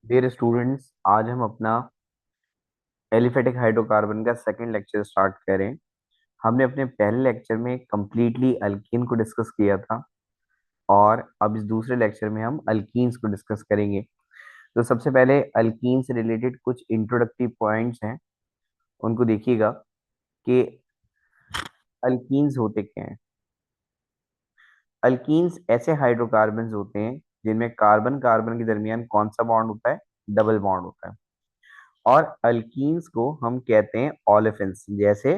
Dear students, आज हम अपना एलिफेटिक हाइड्रोकार्बन का सेकंड लेक्चर स्टार्ट करें। हमने अपने पहले लेक्चर में कंप्लीटली अल्कीन को डिस्कस किया था और अब इस दूसरे लेक्चर में हम अल्कीन्स को डिस्कस करेंगे। तो सबसे पहले अल्कीन से रिलेटेड कुछ इंट्रोडक्टरी पॉइंट्स हैं, उनको देखिएगा कि अल्कीन्स होते क्या हैं। अल्कीन्स ऐसे हाइड्रोकार्बन्स होते हैं जिनमें कार्बन कार्बन के दरमियान कौन सा बॉन्ड होता है? डबल बॉन्ड होता है। और अल्कीन्स को हम कहते हैं ऑलेफिन्स। जैसे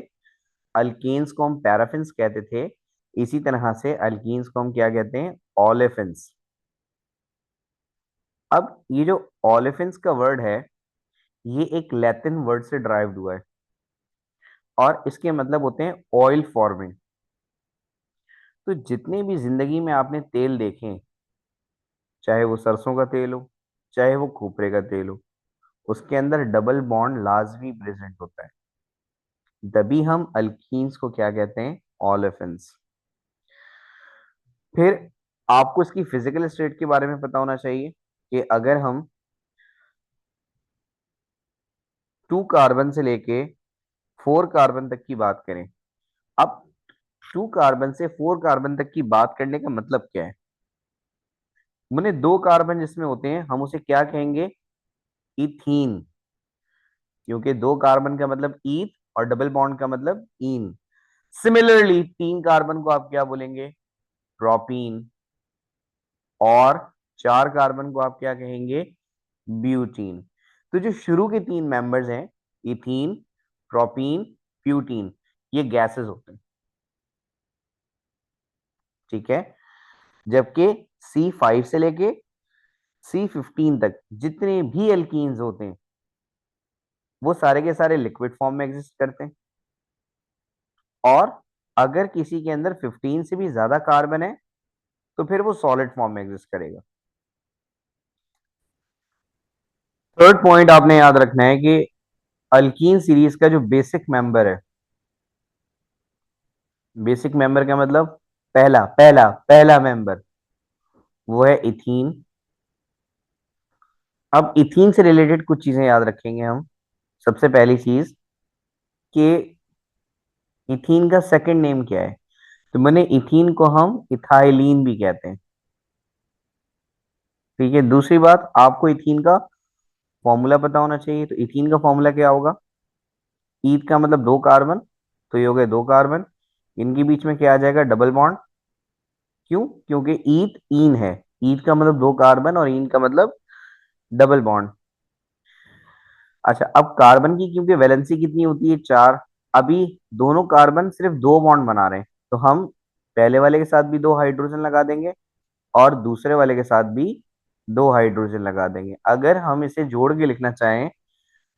अल्कीन्स को हम पैराफिन्स कहते थे, इसी तरह से अल्कीन्स को हम क्या कहते हैं? ऑलेफिन्स। अब ये जो ऑलेफिन्स का वर्ड है, ये एक लैटिन वर्ड से ड्राइव्ड हुआ है और इसके मतलब होते हैं ऑयल फॉर्मिंग। तो जितने भी जिंदगी में आपने तेल देखे, चाहे वो सरसों का तेल हो, चाहे वो खोपरे का तेल हो, उसके अंदर डबल बॉन्ड लाजमी प्रेजेंट होता है। तभी हम अल्कीन्स को क्या कहते हैं? ऑलेफिन्स। फिर आपको इसकी फिजिकल स्टेट के बारे में पता होना चाहिए कि अगर हम 2 कार्बन से लेके 4 कार्बन तक की बात करें। अब 2 कार्बन से 4 कार्बन तक की बात करने का मतलब क्या है? मैंने 2 कार्बन जिसमें होते हैं हम उसे क्या कहेंगे? इथीन। क्योंकि 2 कार्बन का मतलब ईथ और डबल बॉन्ड का मतलब इन। सिमिलरली 3 कार्बन को आप क्या बोलेंगे? प्रोपीन। और 4 कार्बन को आप क्या कहेंगे? ब्यूटीन। तो जो शुरू के 3 मेंबर्स हैं, इथीन, प्रोपीन, ब्यूटीन, ये गैसेस होते हैं। ठीक है। जबकि C5 से लेके C15 तक जितने भी एल्कीन्स होते हैं वो सारे के सारे लिक्विड फॉर्म में एग्जिस्ट करते हैं। और अगर किसी के अंदर 15 से भी ज्यादा कार्बन है तो फिर वो सॉलिड फॉर्म में एग्जिस्ट करेगा। थर्ड पॉइंट आपने याद रखना है कि अल्कीन सीरीज का जो बेसिक मेंबर है, बेसिक मेंबर का मतलब पहला पहला पहला मेंबर, वो है इथीन। अब इथीन से रिलेटेड कुछ चीजें याद रखेंगे हम। सबसे पहली चीज कि इथीन का सेकंड नेम क्या है? तो मैंने इथीन को हम इथाइलीन भी कहते हैं। ठीक है। दूसरी बात, आपको इथीन का फॉर्मूला पता होना चाहिए। तो इथीन का फॉर्मूला क्या होगा? ईथ का मतलब 2 कार्बन, तो ये हो गए 2 कार्बन। इनके बीच में क्या आ जाएगा? Double bond. क्यों? क्योंकि ईथ इन है। ईथ का मतलब 2 कार्बन और इन का मतलब डबल बॉन्ड। अच्छा, अब कार्बन की क्योंकि वैलेंसी कितनी होती है? 4। अभी दोनों कार्बन सिर्फ 2 बॉन्ड बना रहे हैं, तो हम पहले वाले के साथ भी 2 हाइड्रोजन लगा देंगे और दूसरे वाले के साथ भी 2 हाइड्रोजन लगा देंगे। अगर हम इसे जोड़ के लिखना चाहें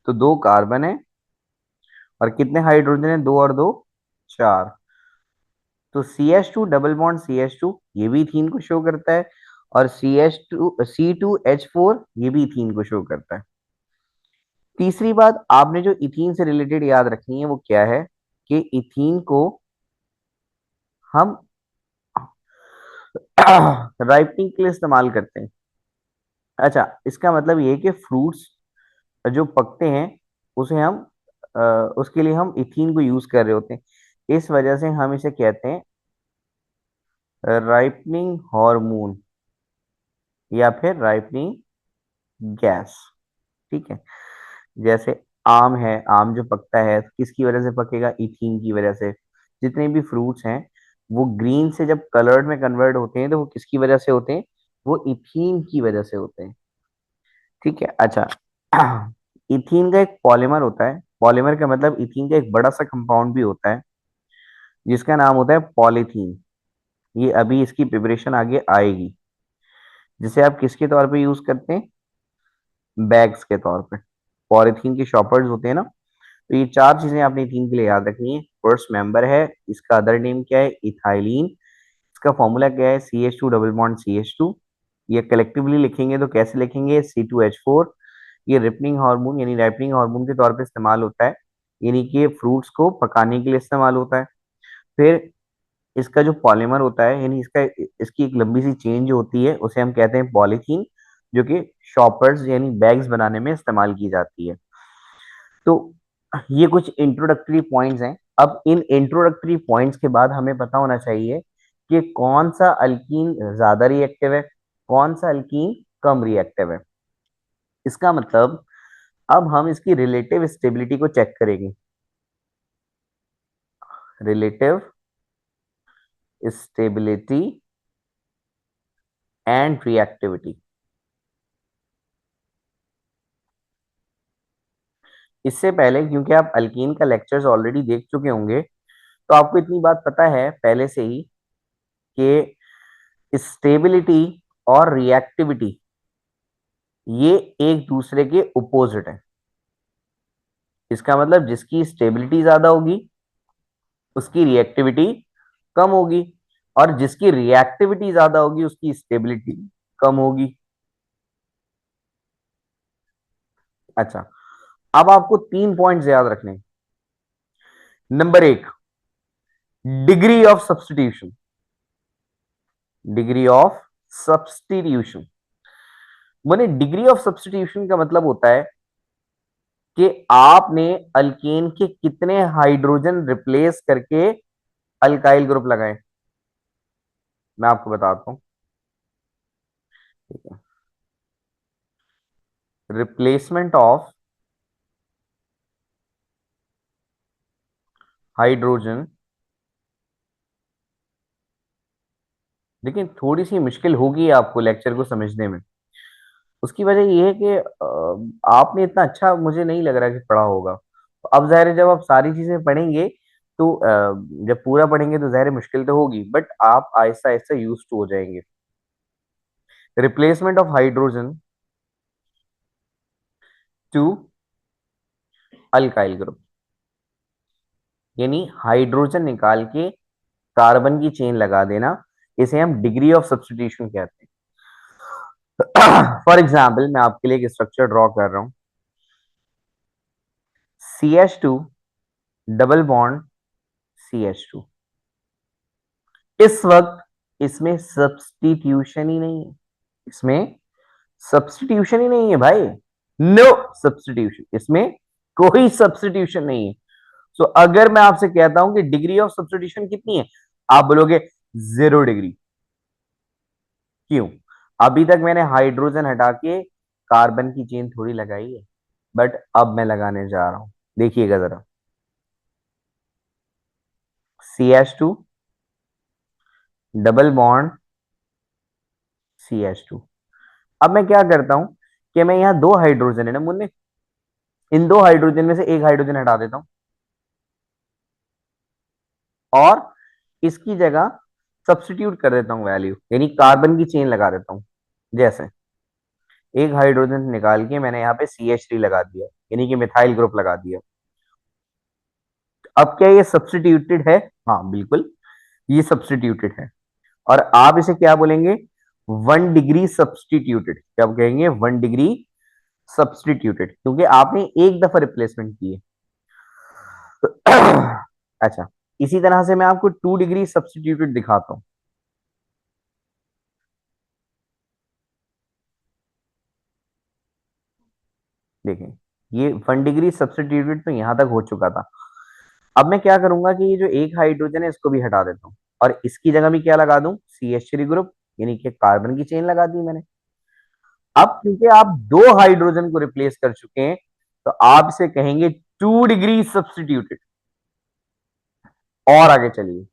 तो 2 कार्बन है और कितने हाइड्रोजन है? 2 और 2, 4। तो CH2 डबल बॉन्ड CH2, ये भी इथीन को शो करता है। और C2H4, ये भी इथीन को शो करता है। तीसरी बात आपने जो इथीन से रिलेटेड याद रखनी है वो क्या है? कि इथीन को हम राइपनिंग के लिए इस्तेमाल करते हैं। अच्छा, इसका मतलब ये है कि फ्रूट्स जो पकते हैं उसे हम अ, उसके लिए हम इथीन को यूज कर रहे होते हैं। इस वजह से हम इसे कहते हैं राइपनिंग हार्मोन या फिर राइपनिंग गैस। ठीक है। जैसे आम है, आम जो पकता है किसकी वजह से पकेगा? इथीन की वजह से। जितने भी फ्रूट्स हैं वो ग्रीन से जब कलर्ड में कन्वर्ट होते हैं तो वो किसकी वजह से होते हैं? वो इथीन की वजह से होते हैं। ठीक है। अच्छा, इथीन का एक पॉलीमर होता है। पॉलीमर का मतलब इथीन का एक बड़ा सा कंपाउंड भी होता है जिसका नाम होता है पॉलीथीन। ये अभी इसकी प्रिपरेशन आगे आएगी, जिसे आप किसके तौर पे यूज करते हैं? बैग्स के तौर पे। पॉलीथीन के शॉपर्स होते हैं ना। तो ये 4 चीजें आपने इथीन के लिए याद रखनी है। फर्स्ट मेंबर है, इसका अदर नेम क्या है? इथाइलीन। इसका फॉर्मूला क्या है? CH2 double bond CH2। ये कलेक्टिवली लिखेंगे तो कैसे लिखेंगे? C2H4। ये रिपनिंग हार्मोन यानी राइपनिंग हार्मोन के तौर पे इस्तेमाल होता है, यानी कि फ्रूट्स को पकाने के लिए इस्तेमाल होता है। फिर इसका जो पॉलीमर होता है, यानी इसका इसकी एक लंबी सी चेन जो होती है उसे हम कहते हैं पॉलीथीन। जो कि शॉपर्स यानी बैग्स बनाने में इस्तेमाल की जाती है। तो ये कुछ इंट्रोडक्टरी पॉइंट्स हैं। अब इन इंट्रोडक्टरी पॉइंट्स के बाद हमें पता होना चाहिए कि कौन सा अल्कीन ज्यादा रिएक्टिव है, कौन सा अल्कीन कम रिएक्टिव है। इसका मतलब अब हम इसकी रिलेटिव स्टेबिलिटी को चेक करेंगे। Relative stability and reactivity. इससे पहले, क्योंकि आप अल्कीन का लेक्चर्स ऑलरेडी देख चुके होंगे, तो आपको इतनी बात पता है पहले से ही कि स्टेबिलिटी और रिएक्टिविटी ये एक दूसरे के अपोजिट है। इसका मतलब जिसकी स्टेबिलिटी ज्यादा होगी उसकी रिएक्टिविटी कम होगी, और जिसकी रिएक्टिविटी ज्यादा होगी उसकी स्टेबिलिटी कम होगी। अच्छा, अब आपको 3 पॉइंट्स याद रखने हैं। Number 1, degree of substitution. Degree of substitution मैंने डिग्री ऑफ सब्स्टिट्यूशन का मतलब होता है कि आपने अल्केन के कितने हाइड्रोजन रिप्लेस करके अल्काइल ग्रुप लगाए। मैं आपको बताता हूं। ठीक है, रिप्लेसमेंट ऑफ हाइड्रोजन। लेकिन थोड़ी सी मुश्किल होगी आपको लेक्चर को समझने में। उसकी वजह यह है कि आपने इतना अच्छा मुझे नहीं लग रहा कि पढ़ा होगा। तो अब जाहिर है जब आप सारी चीजें पढ़ेंगे तो जब पूरा पढ़ेंगे तो जाहिर है मुश्किल तो होगी, बट आप आहिस्ता आहिस्ता यूज टू हो जाएंगे। Replacement of hydrogen to alkyl group, यानी हाइड्रोजन निकाल के कार्बन की चेन लगा देना, इसे हम डिग्री ऑफ सब्स्टिट्यूशन कहते हैं। फॉर एग्जाम्पल मैं आपके लिए एक स्ट्रक्चर ड्रॉ कर रहा हूं। CH2 double bond CH2। इस वक्त इसमें सब्स्टिट्यूशन ही नहीं है। इसमें सब्स्टिट्यूशन ही नहीं है भाई। नो सब्स्टिट्यूशन, इसमें कोई सब्स्टिट्यूशन नहीं है। सो अगर मैं आपसे कहता हूं कि डिग्री ऑफ सब्स्टिट्यूशन कितनी है, आप बोलोगे 0 डिग्री। क्यों? अभी तक मैंने हाइड्रोजन हटा के कार्बन की चेन थोड़ी लगाई है, बट अब मैं लगाने जा रहा हूं। देखिएगा जरा, CH2 डबल बॉन्ड CH2। अब मैं क्या करता हूं कि मैं यहां दो हाइड्रोजन है ना मुन्ने, इन दो हाइड्रोजन में से एक हाइड्रोजन हटा देता हूं और इसकी जगह सब्स्टिट्यूट कर देता हूं वैल्यू, यानी कार्बन की चेन लगा देता हूं। जैसे एक हाइड्रोजन निकाल के मैंने यहाँ पे CH3 लगा दिया, यानी कि मिथाइल ग्रुप लगा दिया। अब क्या ये सब्स्टिट्यूटेड है? हाँ बिल्कुल, ये सब्स्टिट्यूटेड है। और आप इसे क्या बोलेंगे? 1 डिग्री सब्स्टिट्यूटेड। क्या कहेंगे? 1 डिग्री सब्स्टिट्यूटेड, क्योंकि आपने एक दफा रिप्लेसमेंट की है। अच्छा, इसी तरह से मैं आपको 2 डिग्री सब्स्टिट्यूटेड दिखाता हूं। देखें, ये 1 डिग्री सब्स्टिट्यूटेड तो यहां तक हो चुका था। अब मैं क्या करूंगा कि ये जो एक हाइड्रोजन है इसको भी हटा देता हूँ और इसकी जगह भी क्या लगा दूं? CH3 ग्रुप, यानी कि कार्बन की चेन लगा दी मैंने। अब क्योंकि आप दो हाइड्रोजन को रिप्लेस कर चुके हैं, तो आप इसे कहेंगे 2 डिग्री सब्स्टिट्यूटेड। और आगे चलिए,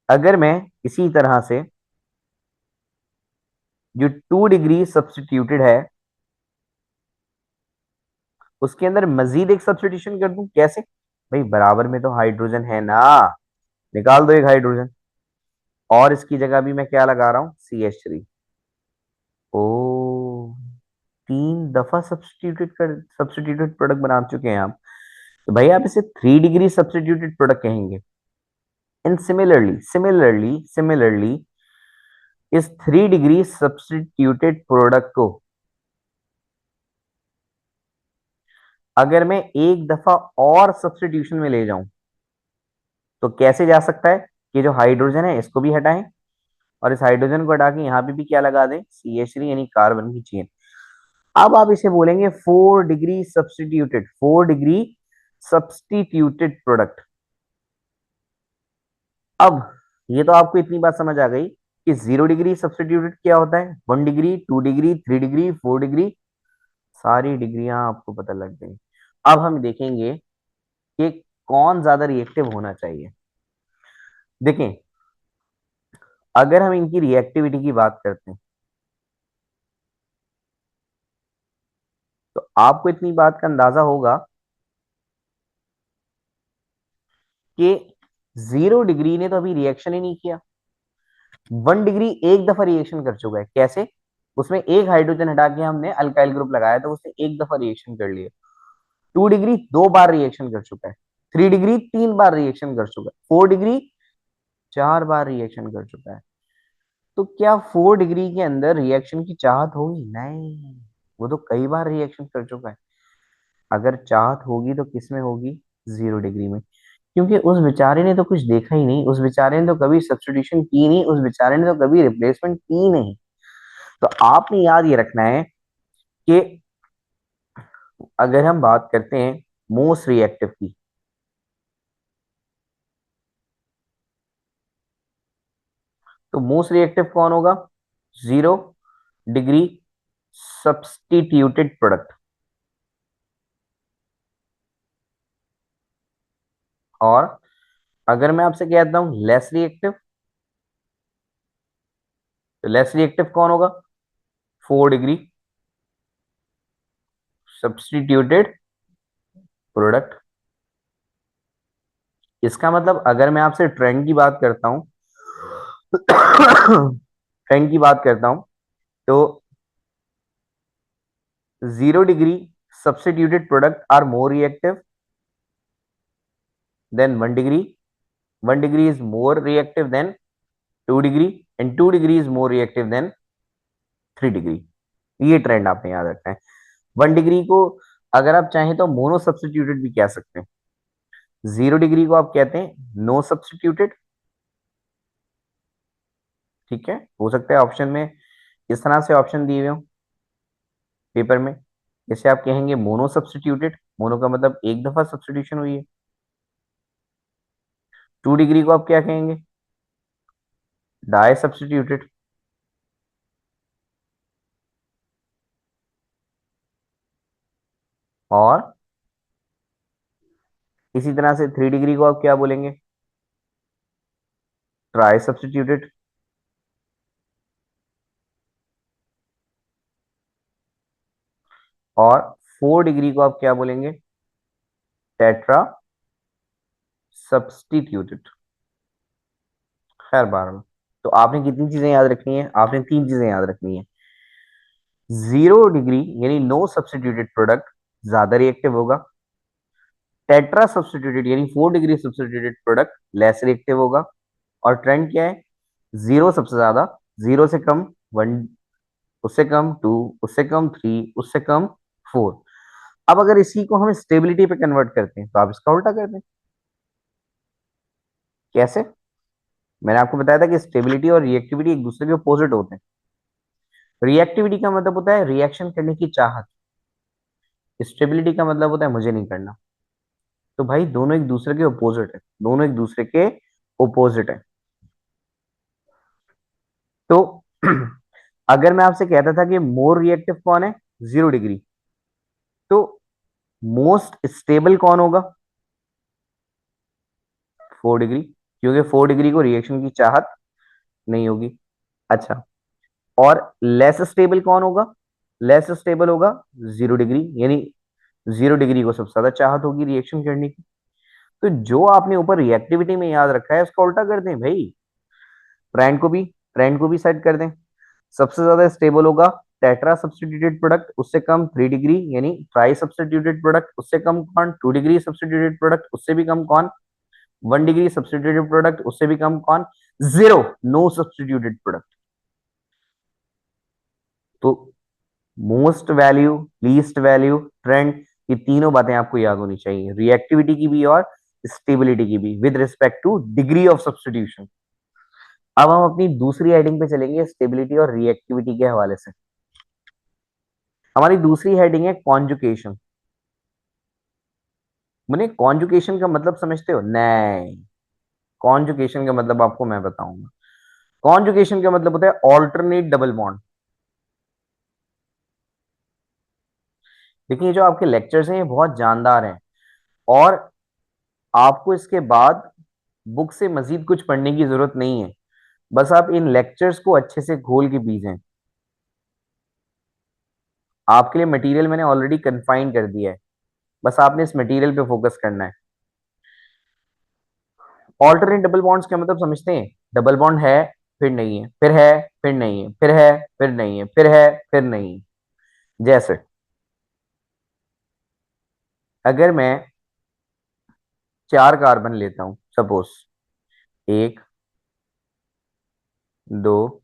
अगर मैं इसी तरह से जो 2 डिग्री सब्स्टिट्यूटेड है उसके अंदर मजीद एक सब्स्टिट्यूशन कर दूं, कैसे? भाई बराबर में तो हाइड्रोजन है ना, निकाल दो एक हाइड्रोजन और इसकी जगह भी मैं क्या लगा रहा हूं? CH3। ओ, 3 दफा सब्स्टिट्यूटेड प्रोडक्ट बना चुके हैं आप, तो भाई आप इसे 3 डिग्री सब्स्टिट्यूटेड प्रोडक्ट कहेंगे। एंड सिमिलरली इस 3 डिग्री सब्स्टिट्यूटेड प्रोडक्ट को अगर मैं एक दफा और सब्स्टिट्यूशन में ले जाऊं तो कैसे जा सकता है? कि जो हाइड्रोजन है इसको भी हटाएं और इस हाइड्रोजन को हटा के यहाँ पे भी क्या लगा दें, CH3 यानी कार्बन की चेन। अब आप इसे बोलेंगे 4 degree substituted, 4 degree substituted product. अब ये तो आपको इतनी बात समझ आ गई कि 0 डिग्री सब्सटीट्यूटेड क्या होता है, 1 डिग्री, 2 डिग्री, 3 डिग्री, 4 डिग्री, सारी डिग्रियां आपको पता लग गई। अब हम देखेंगे कि कौन ज्यादा रिएक्टिव होना चाहिए। देखें, अगर हम इनकी रिएक्टिविटी की बात करते हैं तो आपको इतनी बात का अंदाजा होगा कि 0 डिग्री ने तो अभी रिएक्शन ही नहीं किया। 1 डिग्री एक दफा रिएक्शन कर चुका है। कैसे? उसमें एक हाइड्रोजन हटा के हमने अल्काइल ग्रुप लगाया तो उसने एक दफा रिएक्शन कर लिया। 2 डिग्री 2 बार रिएक्शन कर चुका है। 3 डिग्री 3 बार रिएक्शन कर चुका है। 4 डिग्री 4 बार रिएक्शन कर चुका है। तो क्या 4 डिग्री के अंदर रिएक्शन की चाहत होगी? नहीं, वो तो कई बार रिएक्शन कर चुका है। अगर चाहत होगी तो किस में होगी? 0 डिग्री में। क्योंकि उस बेचारे ने तो कुछ देखा ही नहीं, उस बेचारे ने तो कभी सब्स्टिट्यूशन की नहीं, उस बेचारे ने तो कभी रिप्लेसमेंट की नहीं। तो आपने याद ये रखना है कि अगर हम बात करते हैं मोस्ट रिएक्टिव की, तो मोस्ट रिएक्टिव कौन होगा? 0 डिग्री सब्स्टिट्यूटेड प्रोडक्ट। और अगर मैं आपसे कहता हूं लेस रिएक्टिव, तो लेस रिएक्टिव कौन होगा? 4 डिग्री सब्स्टिट्यूटेड प्रोडक्ट। इसका मतलब अगर मैं आपसे ट्रेंड की बात करता हूं ट्रेंड की बात करता हूं तो 0 degree substituted product are more reactive than 1 degree. 1 degree is more reactive than 2 degree, and 2 degree is more reactive than 3 degree. ये ट्रेंड आपने याद रखना है। 1 डिग्री को अगर आप चाहें तो मोनो सब्सटीट्यूटेड भी कह सकते हैं। 0 डिग्री को आप कहते हैं नो सब्सटीट्यूटेड। ठीक है, हो सकता है ऑप्शन में इस तरह से ऑप्शन दिए हुए हो पेपर में, जैसे आप कहेंगे मोनो सब्सटीट्यूटेड, मोनो का मतलब एक दफा सब्सटीट्यूशन हुई है। 2 डिग्री को आप क्या कहेंगे? Di substituted. और इसी तरह से 3 डिग्री को आप क्या बोलेंगे? Try substituted. और 4 डिग्री को आप क्या बोलेंगे? Tetra substituted. खैर बहरहाल, तो आपने कितनी चीजें याद रखनी है? आपने 3 चीजें याद रखनी है। 0 डिग्री यानी नो सब्सटीट्यूटेड प्रोडक्ट ज्यादा रिएक्टिव होगा। टेट्रा सब्सटीट्यूटेड यानी 4 degree substituted product less reactive होगा। और ट्रेंड क्या है? 0 सबसे ज्यादा, 0 से कम 1, उससे कम 2, उससे कम 3, उससे कम 4। अब अगर इसी को हम स्टेबिलिटी पे कन्वर्ट करते हैं तो आप इसका उल्टा करते हैं। कैसे? मैंने आपको बताया था कि स्टेबिलिटी और रिएक्टिविटी एक दूसरे के अपोजिट होते हैं। रिएक्टिविटी का मतलब होता है रिएक्शन करने की चाहत, स्टेबिलिटी का मतलब होता है मुझे नहीं करना। तो भाई दोनों एक दूसरे के अपोजिट है, दोनों एक दूसरे के अपोजिट है। तो अगर मैं आपसे कहता था कि मोर रिएक्टिव कौन है? 0 डिग्री। तो मोस्ट स्टेबल कौन होगा? 4 डिग्री, क्योंकि 4 डिग्री को रिएक्शन की चाहत नहीं होगी। अच्छा, और लेस स्टेबल कौन होगा? लेस स्टेबल होगा 0 डिग्री, यानी 0 डिग्री को सबसे ज्यादा चाहत होगी रिएक्शन करने की। तो जो आपने ऊपर रिएक्टिविटी में याद रखा है उसका उल्टा कर दें भाई। ट्रेंड को भी सेट कर दें। सबसे ज्यादा स्टेबल होगा टेट्रा सब्स्टिट्यूटेड प्रोडक्ट, उससे कम 3 डिग्री यानी ट्राई सब्स्टिट्यूटेड प्रोडक्ट, उससे कम कौन? 2 डिग्री सब्स्टिट्यूटेड प्रोडक्ट, उससे भी कम कौन? 1 डिग्री सब्स्टिट्यूटेड प्रोडक्ट, उससे भी कम कौन? Zero, no substituted product. तो most value, least value, trend, ये तीनों बातें आपको याद होनी चाहिए, रिएक्टिविटी की भी और स्टेबिलिटी की भी, with respect two degree of substitution. अब हम अपनी दूसरी हेडिंग पे चलेंगे, स्टेबिलिटी और रिएक्टिविटी के हवाले से। हमारी दूसरी हेडिंग है कॉन्जुकेशन। मैंने कॉन्जुकेशन का मतलब समझते हो? नहीं, कॉन्जुकेशन का मतलब आपको मैं बताऊंगा। कॉन्जुकेशन का मतलब होता है ऑल्टरनेट डबल बॉन्ड। देखिए, जो आपके लेक्चर्स हैं ये बहुत जानदार हैं, और आपको इसके बाद बुक से मजीद कुछ पढ़ने की जरूरत नहीं है। बस आप इन लेक्चर्स को अच्छे से घोल के पीजें। आपके लिए मटेरियल मैंने ऑलरेडी कन्फाइन कर दिया है, बस आपने इस मटेरियल पे फोकस करना है। ऑल्टरनेट डबल बॉन्ड्स का मतलब समझते हैं? डबल बॉन्ड है, फिर नहीं है, फिर है, फिर नहीं है, फिर है, फिर नहीं है, फिर है, फिर नहीं है। जैसे अगर मैं 4 कार्बन लेता हूं सपोज, 1, 2,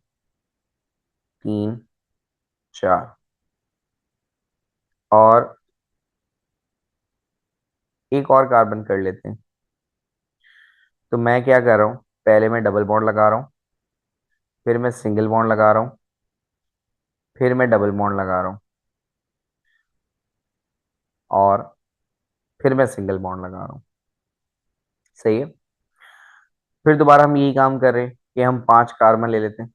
3, 4, और एक और कार्बन कर लेते हैं, तो मैं क्या कर रहा हूं? पहले मैं डबल बॉन्ड लगा रहा हूं, फिर मैं सिंगल बॉन्ड लगा रहा हूं, फिर मैं डबल बॉन्ड लगा रहा हूं, और फिर मैं सिंगल बॉन्ड लगा रहा हूं। सही है। फिर दोबारा हम यही काम कर रहे हैं कि हम 5 कार्बन ले लेते हैं,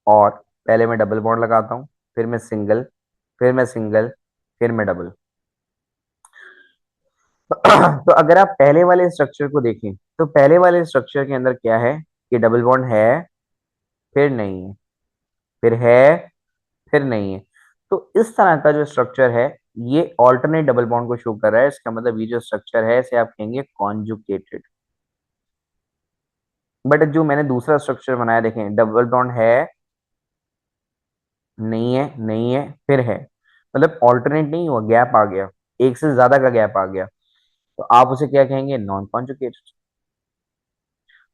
और पहले मैं डबल बॉन्ड लगाता हूँ, फिर मैं सिंगल, फिर मैं सिंगल, फिर मैं डबल। तो अगर आप पहले वाले स्ट्रक्चर को देखें, तो पहले वाले स्ट्रक्चर के अंदर क्या है कि डबल बॉन्ड है, फिर नहीं है, फिर है, फिर नहीं है। तो इस तरह का जो स्ट्रक्चर है, ये ऑल्टरनेट डबल बॉन्ड को शो कर रहा है। इसका मतलब ये जो स्ट्रक्चर है इसे आप कहेंगे कॉन्जुकेटेड। बट जो मैंने दूसरा स्ट्रक्चर बनाया, देखें, डबल बॉन्ड है, नहीं है, नहीं है, फिर है, मतलब ऑल्टरनेट नहीं हुआ, गैप आ गया, एक से ज्यादा का गैप आ गया, तो आप उसे क्या कहेंगे? Non conjugated.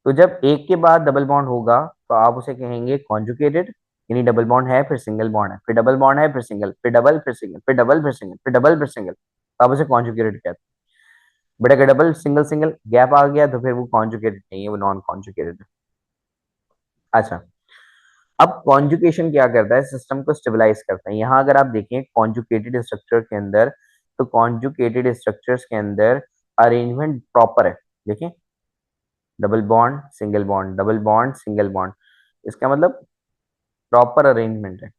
तो जब एक के बाद डबल बॉन्ड होगा, तो आप उसे कहेंगे कॉन्जुगेटेड। यानी डबल बॉन्ड है, फिर सिंगल बॉन्ड है, फिर डबल बॉन्ड है, फिर सिंगल, फिर डबल, फिर सिंगल, फिर डबल, फिर सिंगल, फिर डबल, फिर सिंगल, तो आप उसे कॉन्जुगेटेड कहते हैं। बट अगर डबल सिंगल सिंगल गैप आ गया, तो फिर वो कॉन्जुगेटेड नहीं है, वो नॉन कॉन्जुगेटेड है। अच्छा, अब कॉन्जुगेशन क्या करता है? सिस्टम को स्टेबलाइज करता है। यहाँ अगर आप देखें कॉन्जुगेटेड स्ट्रक्चर के अंदर, तो कॉन्जुगेटेड स्ट्रक्चर्स के अंदर अरेंजमेंट प्रॉपर है। देखें, double bond, single bond, double bond, single bond, इसका मतलब प्रॉपर अरेंजमेंट है।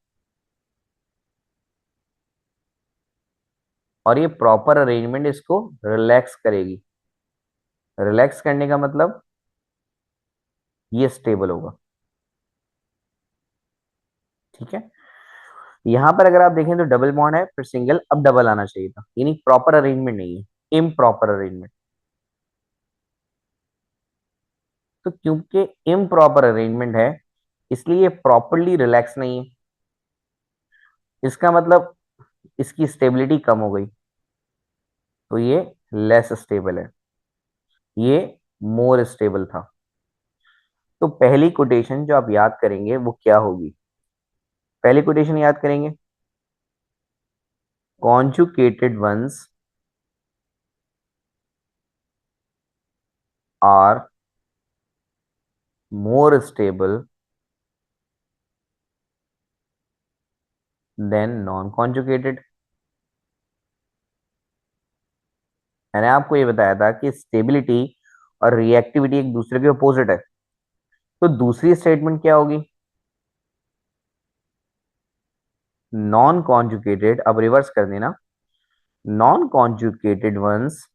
और ये प्रॉपर अरेंजमेंट इसको रिलैक्स करेगी। रिलैक्स करने का मतलब ये स्टेबल होगा। ठीक है। यहां पर अगर आप देखें तो डबल बॉन्ड है, फिर सिंगल, अब डबल आना चाहिए था, यानी प्रॉपर अरेंजमेंट नहीं है, इम्प्रॉपर अरेंजमेंट। तो क्योंकि इम्प्रॉपर अरेंजमेंट है, इसलिए ये प्रॉपरली रिलैक्स नहीं है। इसका मतलब इसकी स्टेबिलिटी कम हो गई, तो ये लेस स्टेबल है, ये मोर स्टेबल था। तो पहली कोटेशन जो आप याद करेंगे वो क्या होगी? पहली कोटेशन याद करेंगे, conjugated ones are more stable than non-conjugated। मैंने आपको ये बताया था कि स्टेबिलिटी और रिएक्टिविटी एक दूसरे के अपोजिट है। तो दूसरी स्टेटमेंट क्या होगी? नॉन कॉन्जुगेटेड, अब रिवर्स कर देना, non conjugated ones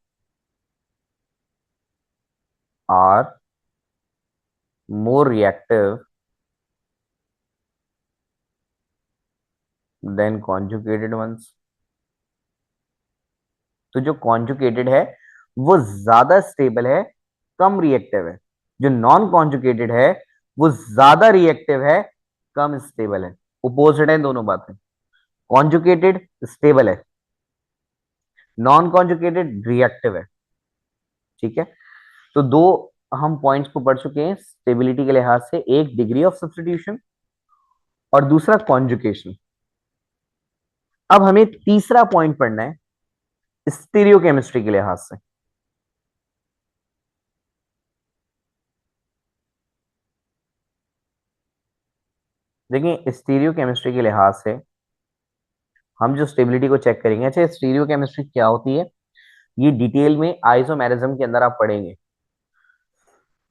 are more reactive than conjugated ones. तो जो कॉन्जुगेटेड है वो ज्यादा स्टेबल है, कम रिएक्टिव है। जो नॉन कॉन्जुगेटेड है वो ज्यादा रिएक्टिव है, कम स्टेबल है। अपोजिट है दोनों बातें। कॉन्जुगेटेड स्टेबल है, नॉन कॉन्जुगेटेड रिएक्टिव है। ठीक है। तो दो हम पॉइंट्स को पढ़ चुके हैं स्टेबिलिटी के लिहाज से, एक डिग्री ऑफ सब्स्टिट्यूशन और दूसरा कॉन्जुगेशन। अब हमें तीसरा पॉइंट पढ़ना है स्टीरियोकेमिस्ट्री के लिहाज से। देखिए स्टीरियो केमिस्ट्री के लिहाज से हम जो स्टेबिलिटी को चेक करेंगे, अच्छा स्टीरियो केमिस्ट्री क्या होती है ये डिटेल में आइसोमेरिज्म के अंदर आप पढ़ेंगे।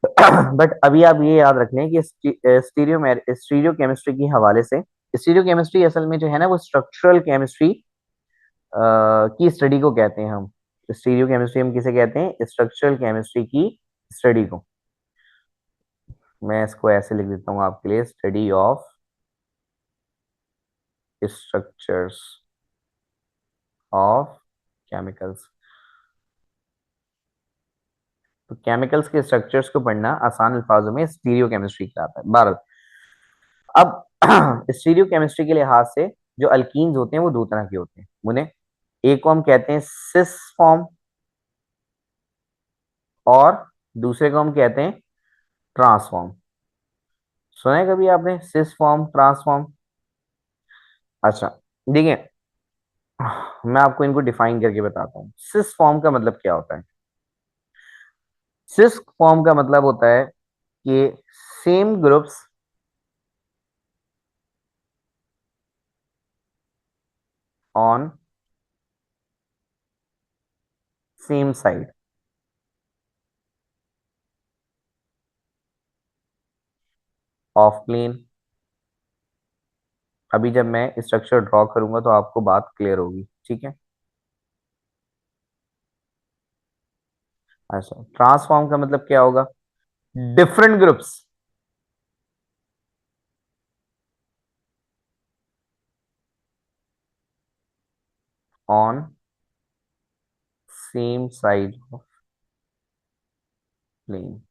बट अभी आप ये याद रख लें कि स्टीरियो केमिस्ट्री के हवाले से, स्टीरियो केमिस्ट्री असल में जो है ना वो स्ट्रक्चरल केमिस्ट्री की स्टडी को कहते हैं हम। स्टीरियो केमिस्ट्री हम किसे कहते हैं? स्ट्रक्चरल केमिस्ट्री की स्टडी को। मैं इसको ऐसे लिख देता हूँ आपके लिए, study of structures of chemicals. तो केमिकल्स के स्ट्रक्चर्स को पढ़ना आसान अल्फाजों में स्टीरियो केमिस्ट्री कहलाता है। भारत अब स्टीरियो केमिस्ट्री के लिहाज से जो अल्कीन्स होते हैं वो दो तरह के होते हैं उन्हें, एक को हम कहते हैं सिस फॉर्म और दूसरे को हम कहते हैं ट्रांसफॉर्म। सुना है कभी आपने सिस फॉर्म ट्रांसफॉर्म? अच्छा देखिए, मैं आपको इनको डिफाइन करके बताता हूँ। सिस फॉर्म का मतलब क्या होता है? सिस फॉर्म का मतलब होता है कि same groups on same side of plane. अभी जब मैं स्ट्रक्चर ड्रॉ करूंगा तो आपको बात क्लियर होगी, ठीक है? अच्छा ट्रांसफॉर्म का मतलब क्या होगा? Different groups on same side of plane.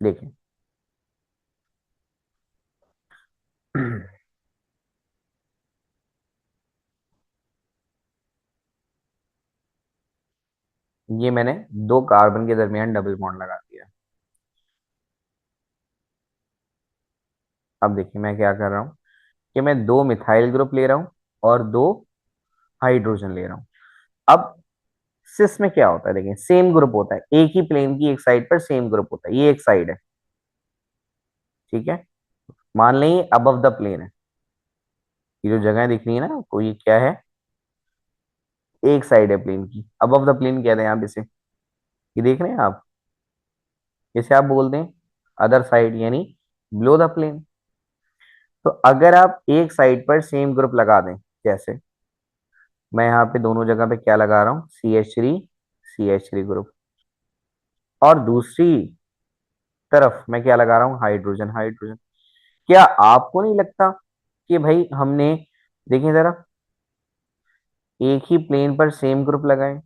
देखें ये मैंने दो कार्बन के दरमियान डबल बॉन्ड लगा दिया। अब देखिए मैं क्या कर रहा हूँ कि मैं दो मिथाइल ग्रुप ले रहा हूँ और दो हाइड्रोजन ले रहा हूँ। अब सिस में क्या होता है? देखिए सेम ग्रुप होता है, एक ही प्लेन की एक साइड पर सेम ग्रुप होता है, ये एक साइड है, ठीक है? मान लें ये अबव द प्लेन है, ये जो जगह दिख रही है ना आपको ये क्या है? एक साइड है प्लेन की, अबव द प्लेन कहते हैं आप इसे। ये देख रहे हैं आप, इसे आप बोल दें अदर साइड यानी बिलो द प्लेन। तो अगर आप एक साइड पर सेम ग्रुप लगा दें, जैसे मैं यहाँ पे दोनों जगह पे क्या लगा रहा हूँ, सी एच थ्री ग्रुप, और दूसरी तरफ मैं क्या लगा रहा हूँ, हाइड्रोजन हाइड्रोजन। क्या आपको नहीं लगता कि भाई हमने, देखें जरा, एक ही प्लेन पर सेम ग्रुप लगाए?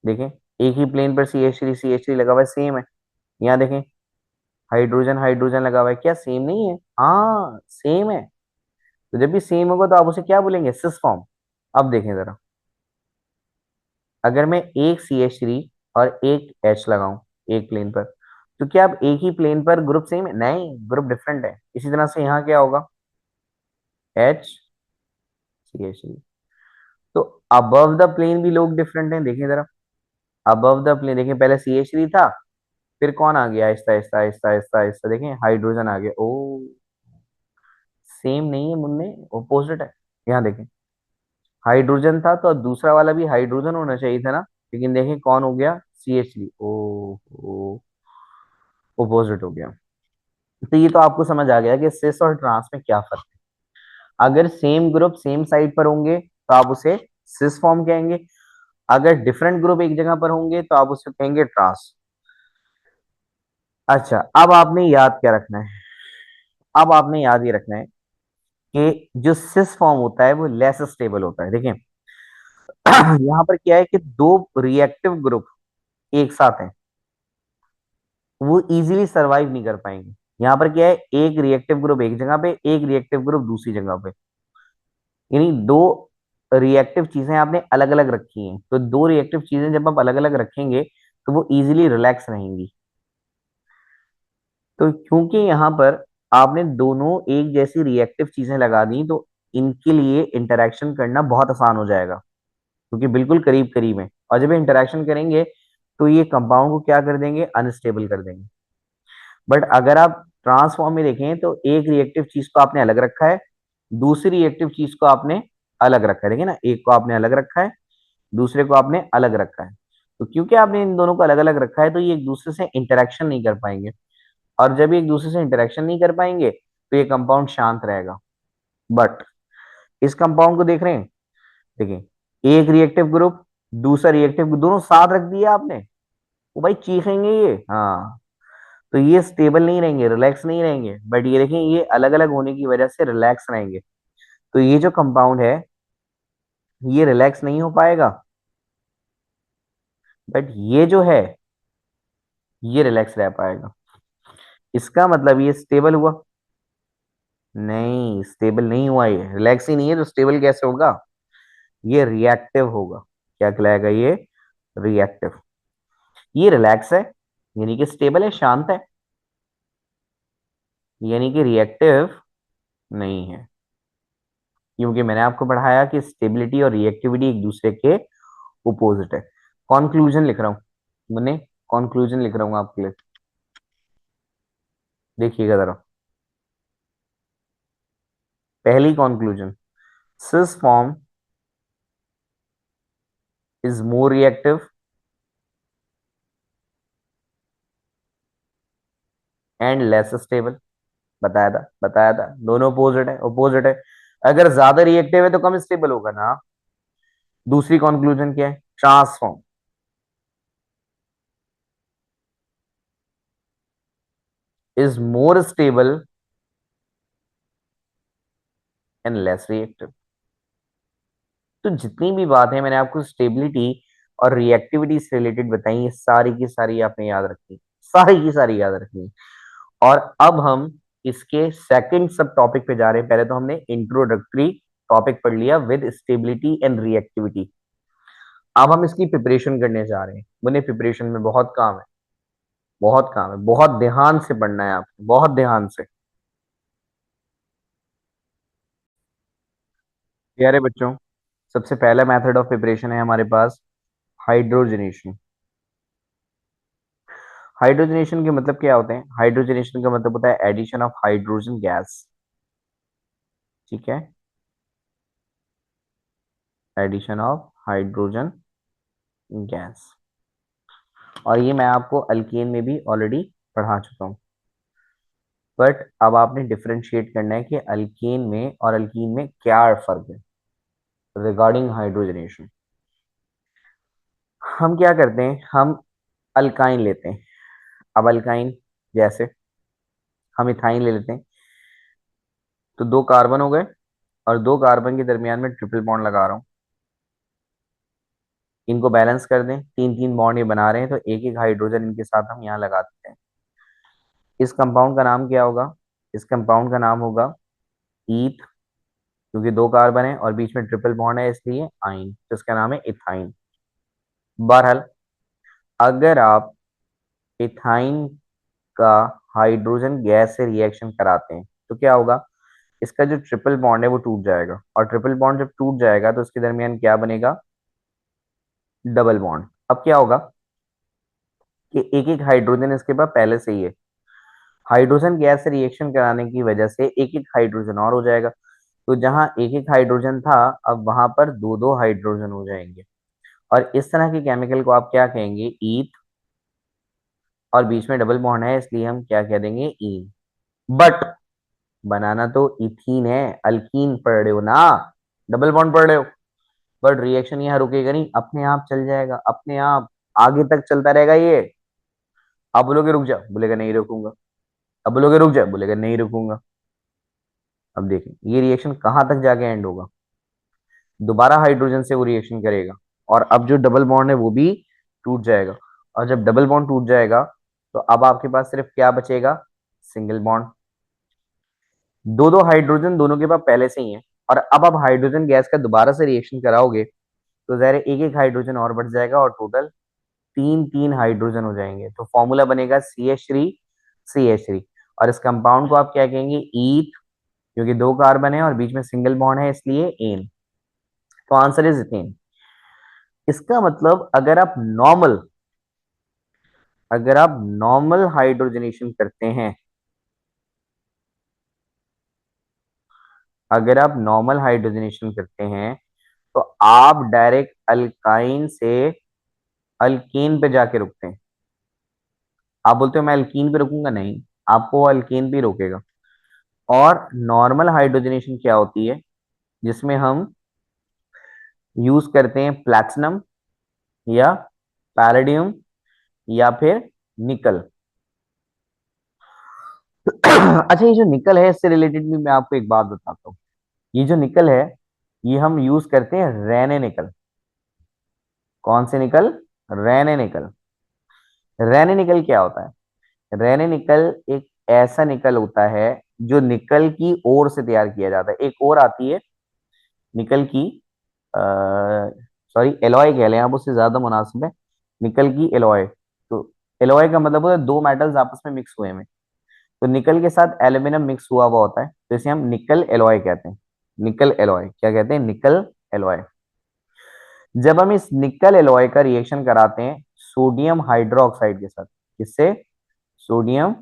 देखें एक ही प्लेन पर सी एच थ्री लगा हुआ है, सेम है। यहाँ देखें हाइड्रोजन हाइड्रोजन लगा हुआ है, क्या सेम नहीं है? हाँ सेम है। तो जब भी सेम होगा तो आप उसे क्या बोलेंगे? Cis form. अब देखें जरा, अगर मैं एक सी एच थ्री और एक एच लगाऊं एक प्लेन पर, तो क्या अब एक ही प्लेन पर ग्रुप सेम है? नहीं, ग्रुप डिफरेंट है। इसी तरह से यहाँ क्या होगा, HCH3। तो अबव द प्लेन भी लोग डिफरेंट हैं, देखें जरा, अबव द प्लेन देखें, पहले सी एच थ्री था, फिर कौन आ गया? आहिस्ता आहिस्ता आहिस्ता आहिस्ता आहिस्ता देखें हाइड्रोजन आ गया। ओ सेम नहीं है मुन्ने, ऑपोजिट है। यहाँ देखें हाइड्रोजन था तो अब दूसरा वाला भी हाइड्रोजन होना चाहिए था ना, लेकिन देखें कौन हो गया? C H three. O opposite हो गया। तो ये तो आपको समझ आ गया कि सिस और ट्रांस में क्या फर्क है। अगर सेम ग्रुप सेम साइड पर होंगे तो आप उसे सिस फॉर्म कहेंगे, अगर डिफरेंट ग्रुप एक जगह पर होंगे तो आप उसे कहेंगे ट्रांस। अच्छा अब आपने याद क्या रखना है? अब आपने याद ये रखना है कि जो सिस फॉर्म होता है वो लेस स्टेबल होता है। देखिए यहाँ पर क्या है कि दो रिएक्टिव ग्रुप एक साथ हैं, वो इजीली सरवाइव नहीं कर पाएंगे। यहाँ पर क्या है, एक रिएक्टिव ग्रुप एक जगह पे, एक रिएक्टिव ग्रुप दूसरी जगह पे, यानी दो रिएक्टिव चीजें आपने अलग अलग रखी हैं। तो दो रिएक्टिव चीजें जब आप अलग अलग रखेंगे तो वो इजीली रिलैक्स रहेंगी। तो क्योंकि यहाँ पर आपने दोनों एक जैसी रिएक्टिव चीजें लगा दी तो इनके लिए इंटरेक्शन करना बहुत आसान हो जाएगा, क्योंकि बिल्कुल करीब करीब है। और जब इंटरेक्शन करेंगे तो ये कंपाउंड को क्या कर देंगे? अनस्टेबल कर देंगे। बट अगर आप ट्रांसफॉर्म में देखें तो एक रिएक्टिव चीज को आपने अलग रखा है, दूसरी रिएक्टिव चीज को आपने अलग रखा है। देखिए ना, एक को आपने अलग रखा है, दूसरे को आपने अलग रखा है। तो क्योंकि आपने इन दोनों को अलग अलग रखा है तो ये एक दूसरे से इंटरेक्शन नहीं कर पाएंगे, और जब ये एक दूसरे से इंटरेक्शन नहीं कर पाएंगे तो ये कंपाउंड शांत रहेगा। बट इस कंपाउंड को देख रहे हैं, देखिए एक रिएक्टिव ग्रुप, दूसरा रिएक्टिव ग्रुप, दोनों साथ रख दिया आपने, वो भाई चीखेंगे ये, हाँ। तो ये स्टेबल नहीं रहेंगे, रिलैक्स नहीं रहेंगे, बट ये देखें ये अलग अलग होने की वजह से रिलैक्स रहेंगे। तो ये जो कंपाउंड है ये रिलैक्स नहीं हो पाएगा, बट ये जो है ये रिलैक्स रह पाएगा। इसका मतलब ये स्टेबल हुआ? नहीं, स्टेबल नहीं हुआ, ये रिलैक्स ही नहीं है तो स्टेबल कैसे होगा? ये रिएक्टिव होगा। क्या कहलाएगा ये? रिएक्टिव। ये रिलैक्स है यानी कि स्टेबल है, शांत है, यानी कि रिएक्टिव नहीं है। क्योंकि मैंने आपको पढ़ाया कि स्टेबिलिटी और रिएक्टिविटी एक दूसरे के अपोजिट है। कॉन्क्लूजन लिख रहा हूं मैंने, कॉन्क्लूजन लिख रहा हूं आपके लिए, देखिएगा जरा। पहली conclusion, cis form is more reactive and less stable. बताया था, दोनों अपोजिट है, अपोजिट है। अगर ज्यादा रिएक्टिव है तो कम स्टेबल होगा ना। दूसरी कॉन्क्लूजन क्या है? Transform is more stable and less reactive. तो जितनी भी बात है मैंने आपको स्टेबिलिटी और रिएक्टिविटी से रिलेटेड बताई, ये सारी की सारी आपने याद रखनी, सारी की सारी याद रखनी। और अब हम इसके सेकंड सब टॉपिक पे जा रहे हैं। पहले तो हमने इंट्रोडक्टरी टॉपिक पढ़ लिया विद स्टेबिलिटी एंड रिएक्टिविटी। अब हम इसकी प्रिपरेशन करने जा रहे हैं। मुझे प्रिपरेशन में बहुत काम है, बहुत काम है, बहुत ध्यान से पढ़ना है आपको, बहुत ध्यान से। प्यारे बच्चों, सबसे पहला मेथड ऑफ प्रिपरेशन है हमारे पास हाइड्रोजनेशन। हाइड्रोजनेशन के मतलब क्या होते हैं? हाइड्रोजनेशन का मतलब होता है एडिशन ऑफ हाइड्रोजन गैस। ठीक है, एडिशन ऑफ हाइड्रोजन गैस। और ये मैं आपको अल्केन में भी ऑलरेडी पढ़ा चुका हूँ। बट अब आपने डिफरेंशिएट करना है कि अल्केन में और अल्कीन में क्या फर्क है रिगार्डिंग हाइड्रोजनेशन। हम क्या करते हैं, हम अल्काइन लेते हैं। अब अल्काइन जैसे हम इथाइन ले लेते हैं, तो दो कार्बन हो गए, और दो कार्बन के दरमियान में ट्रिपल बॉन्ड लगा रहा हूँ। इनको बैलेंस कर दें, तीन तीन बॉन्ड ये बना रहे हैं, तो एक एक हाइड्रोजन इनके साथ हम यहाँ लगा देते हैं। इस कंपाउंड का नाम क्या होगा? इस कंपाउंड का नाम होगा ईथ, क्योंकि दो कार्बन है और बीच में ट्रिपल बॉन्ड है इसलिए आइन, तो इसका नाम है इथाइन। बहरहाल अगर आप इथाइन का हाइड्रोजन गैस से रिएक्शन कराते हैं तो क्या होगा? इसका जो ट्रिपल बॉन्ड है वो टूट जाएगा, और ट्रिपल बॉन्ड जब टूट जाएगा तो उसके दरमियान क्या बनेगा? Double bond. अब क्या होगा कि एक एक हाइड्रोजन इसके पास पहले से ही है, हाइड्रोजन गैस से रिएक्शन कराने की वजह से एक एक हाइड्रोजन और हो जाएगा। तो जहां एक एक हाइड्रोजन था, अब वहां पर दो दो हाइड्रोजन हो जाएंगे। और इस तरह के केमिकल को आप क्या कहेंगे? ईथ, और बीच में डबल बॉन्ड है इसलिए हम क्या कह देंगे? ईन। बट बनाना तो इथीन है, अल्कीन पढ़ रहे हो ना, डबल बॉन्ड पढ़ रहे हो। बट रिएक्शन यहाँ रुकेगा नहीं, अपने आप चल जाएगा, अपने आप आगे तक चलता रहेगा ये। आप बोलोगे रुक जा, बोलेगा नहीं रुकूंगा। अब बोलोगे रुक जा, बोलेगा नहीं रुकूंगा। अब देखें ये रिएक्शन कहाँ तक जाके एंड होगा। दोबारा हाइड्रोजन से वो रिएक्शन करेगा, और अब जो डबल बॉन्ड है वो भी टूट जाएगा। और जब डबल बॉन्ड टूट जाएगा तो अब आपके पास सिर्फ क्या बचेगा? Single bond. दो दो हाइड्रोजन दोनों के पास पहले से ही है, और अब आप हाइड्रोजन गैस का दोबारा से रिएक्शन कराओगे तो जहर एक एक हाइड्रोजन और बढ़ जाएगा, और टोटल तीन तीन हाइड्रोजन हो जाएंगे। तो फॉर्मूला बनेगा CH3 CH3। और इस कंपाउंड को आप क्या कहेंगे? ईथ, क्योंकि दो कार्बन है और बीच में सिंगल बॉन्ड है इसलिए एन। तो आंसर इज इथेन। इसका मतलब अगर आप नॉर्मल हाइड्रोजनेशन करते हैं अगर आप नॉर्मल हाइड्रोजनेशन करते हैं तो आप डायरेक्ट अल्काइन से अल्कीन पे जाके रुकते हैं। आप बोलते हो मैं अल्कीन पे रुकूंगा, नहीं, आपको वो अल्कीन पे रोकेगा। और नॉर्मल हाइड्रोजनेशन क्या होती है, जिसमें हम यूज करते हैं प्लैटिनम या पैलेडियम या फिर निकल। अच्छा, ये जो निकल है इससे रिलेटेड भी मैं आपको एक बात बताता हूँ। ये जो निकल है, ये हम यूज करते हैं रेने निकल। कौन से निकल? रेने निकल। रेने निकल क्या होता है? रेने निकल एक ऐसा निकल होता है जो निकल की ओर से तैयार किया जाता है। एक और आती है निकल की, सॉरी एलॉय कह लें आप, उससे ज्यादा मुनासिब है, निकल की एलॉय। तो एलॉय का मतलब होता है दो मेटल्स आपस में मिक्स हुए में। तो निकल के साथ एल्यूमिनियम मिक्स हुआ हुआ होता है, तो इसे हम निकल एलॉय कहते हैं। निकल एलॉय क्या कहते हैं? निकल एलॉय। जब हम इस निकल एलॉय का रिएक्शन कराते हैं सोडियम हाइड्रोक्साइड के साथ, किससे? सोडियम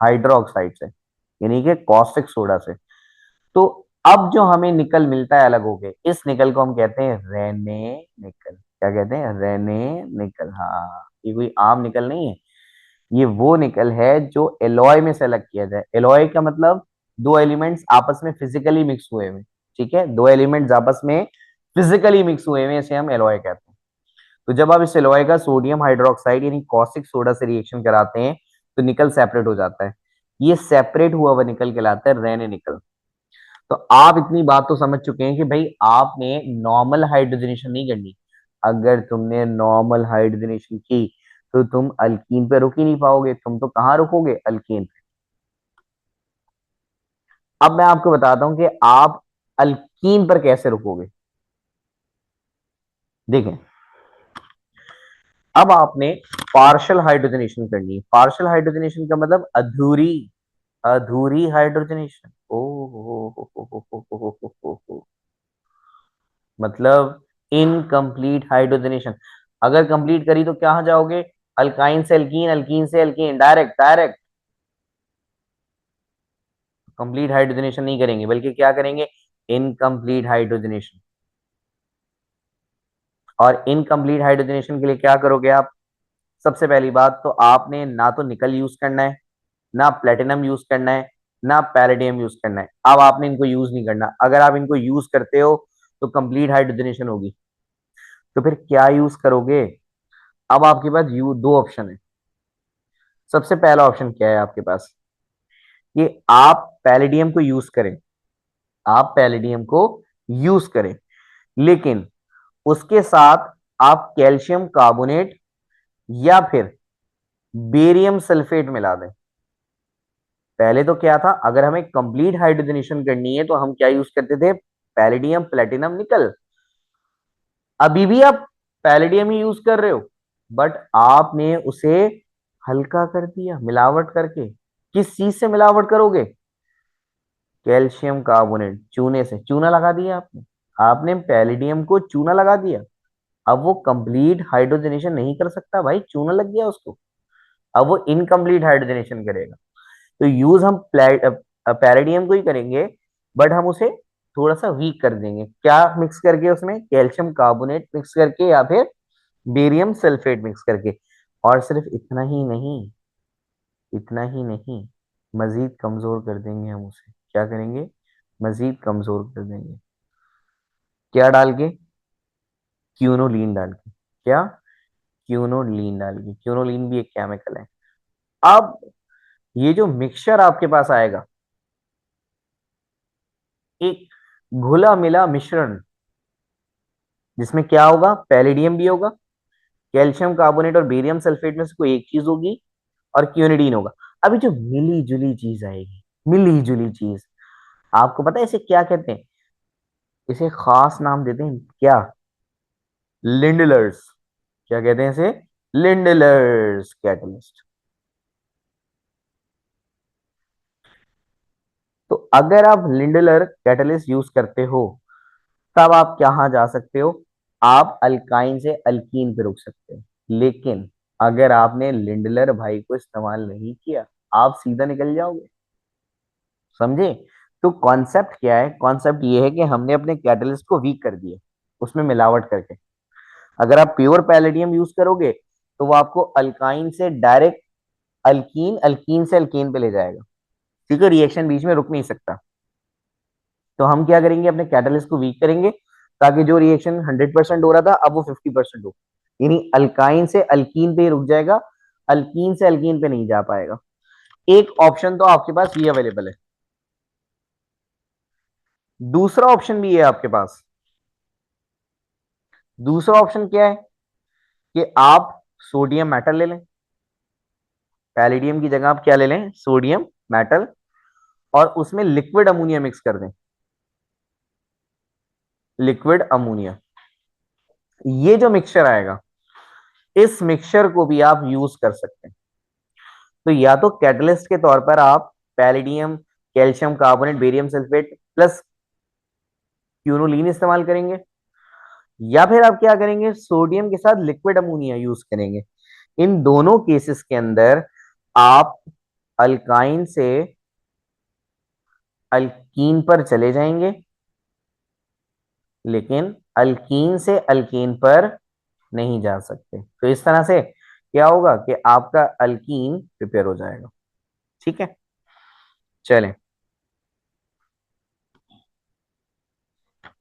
हाइड्रोक्साइड से, यानी कि कॉस्टिक सोडा से। तो अब जो हमें निकल मिलता है अलग होके, इस निकल को हम कहते हैं रेने निकल। क्या कहते हैं? रेने निकल। हाँ, ये कोई आम निकल नहीं है, ये वो निकल है जो एलॉय में से अलग किया जाए। एलॉय का मतलब दो एलिमेंट्स आपस में फिजिकली मिक्स हुए हुए। ठीक है, दो एलिमेंट्स आपस में फिजिकली मिक्स हुए हुए, इसे हम एलॉय कहते हैं। तो जब आप इस एलॉय का सोडियम हाइड्रोक्साइड यानी कॉस्टिक सोडा से रिएक्शन कराते हैं तो निकल सेपरेट हो जाता है। ये सेपरेट हुआ हुआ निकल कहलाता है रेने निकल। तो आप इतनी बात तो समझ चुके हैं कि भाई आपने नॉर्मल हाइड्रोजनेशन नहीं करनी। अगर तुमने नॉर्मल हाइड्रोजनेशन की तो तुम अल्कीन पे रुक ही नहीं पाओगे, तुम तो कहाँ रुकोगे? अल्कीन पे। अब मैं आपको बताता हूं कि आप अल्कीन पर कैसे रुकोगे। देखें, अब आपने पार्शियल हाइड्रोजनेशन करनी है। पार्शियल हाइड्रोजनेशन का मतलब अधूरी, अधूरी हाइड्रोजनेशन। ओ हो, मतलब इनकम्प्लीट हाइड्रोजनेशन। अगर कंप्लीट करी तो कहाँ जाओगे? अल्काइन से अल्कीन, अल्कीन से alkyne, direct direct. Complete hydrogenation नहीं करेंगे, बल्कि क्या करेंगे? Incomplete hydrogenation. और इनकम्प्लीट हाइड्रोजनेशन के लिए क्या करोगे आप? सबसे पहली बात तो आपने ना तो निकल यूज करना है, ना प्लेटिनम यूज करना है, ना पैलेडियम यूज करना है। अब आपने इनको यूज नहीं करना। अगर आप इनको यूज करते हो तो कंप्लीट हाइड्रोजनेशन होगी। तो फिर क्या यूज करोगे? अब आपके पास यू दो ऑप्शन है। सबसे पहला ऑप्शन क्या है आपके पास? कि आप पैलेडियम को यूज करें। आप पैलेडियम को यूज करें, लेकिन उसके साथ आप कैल्शियम कार्बोनेट या फिर बेरियम सल्फेट मिला दें। पहले तो क्या था, अगर हमें कंप्लीट हाइड्रोजनेशन करनी है तो हम क्या यूज करते थे? पैलेडियम, प्लेटिनम, निकल। अभी भी आप पैलेडियम ही यूज कर रहे हो, बट आपने उसे हल्का कर दिया मिलावट करके। किस चीज से मिलावट करोगे? कैल्शियम कार्बोनेट, चूने से चूना लगा दिया आपने। आपने पैलेडियम को चूना लगा दिया। अब वो कंप्लीट हाइड्रोजनेशन नहीं कर सकता भाई, चूना लग गया उसको। अब वो इनकम्प्लीट हाइड्रोजनेशन करेगा। तो यूज हम पैरेडियम को ही करेंगे, बट हम उसे थोड़ा सा वीक कर देंगे। क्या मिक्स करके? उसमें कैल्शियम कार्बोनेट मिक्स करके या फिर बेरियम सल्फेट मिक्स करके। और सिर्फ इतना ही नहीं, इतना ही नहीं, मजीद कमजोर कर देंगे हम उसे। क्या करेंगे? मजीद कमजोर कर देंगे। क्या डाल के? क्यूनोलीन डाल के। क्या? क्यूनोलीन डाल के। क्यूनोलीन भी एक केमिकल है। अब ये जो मिक्सचर आपके पास आएगा, एक घुला मिला मिश्रण, जिसमें क्या होगा? पैलेडियम भी होगा, कैल्शियम कार्बोनेट और बेरियम सल्फेट में से कोई एक चीज होगी, और क्यूनिडीन होगा। अभी जो मिली जुली चीज आएगी, मिली जुली चीज, आपको पता है इसे क्या कहते हैं? इसे खास नाम देते हैं क्या? लिंडलर्स। क्या कहते हैं इसे? Lindlar's catalyst. तो अगर आप लिंडलर कैटलिस्ट यूज करते हो तब आप कहाँ जा सकते हो? आप अल्काइन से अल्कीन पे रुक सकते हो। लेकिन अगर आपने लिंडलर भाई को इस्तेमाल नहीं किया, आप सीधा निकल जाओगे। समझे? तो कॉन्सेप्ट क्या है? कॉन्सेप्ट ये है कि हमने अपने कैटलिस्ट को वीक कर दिया उसमें मिलावट करके। अगर आप प्योर पैलेडियम यूज करोगे तो वो आपको अल्काइन से डायरेक्ट अल्कीन, अल्कीन से अल्केन पे ले जाएगा। ठीक है, रिएक्शन बीच में रुक नहीं सकता। तो हम क्या करेंगे, अपने कैटलिस्ट को वीक करेंगे ताकि जो रिएक्शन 100% हो रहा था अब वो 50% हो, यानी अल्काइन से अल्कीन पे ही रुक जाएगा, अल्कीन से अल्कीन पे नहीं जा पाएगा। एक ऑप्शन तो आपके पास ये अवेलेबल है। दूसरा ऑप्शन भी है आपके पास। दूसरा ऑप्शन क्या है कि आप सोडियम मेटल ले लें। पैलेडियम की जगह आप क्या ले लें? सोडियम मेटल, और उसमें लिक्विड अमोनिया मिक्स कर दें। लिक्विड अमोनिया, ये जो मिक्सचर आएगा, इस मिक्सचर को भी आप यूज कर सकते हैं। तो या तो कैटलिस्ट के तौर पर आप palladium, calcium carbonate, barium sulphate plus quinoline इस्तेमाल करेंगे, या फिर आप क्या करेंगे, सोडियम के साथ लिक्विड अमोनिया यूज करेंगे। इन दोनों केसेस के अंदर आप अल्काइन से अल्कीन पर चले जाएंगे, लेकिन अल्कीन से अल्कीन पर नहीं जा सकते। तो इस तरह से क्या होगा कि आपका अल्कीन प्रिपेयर हो जाएगा। ठीक है, चलें।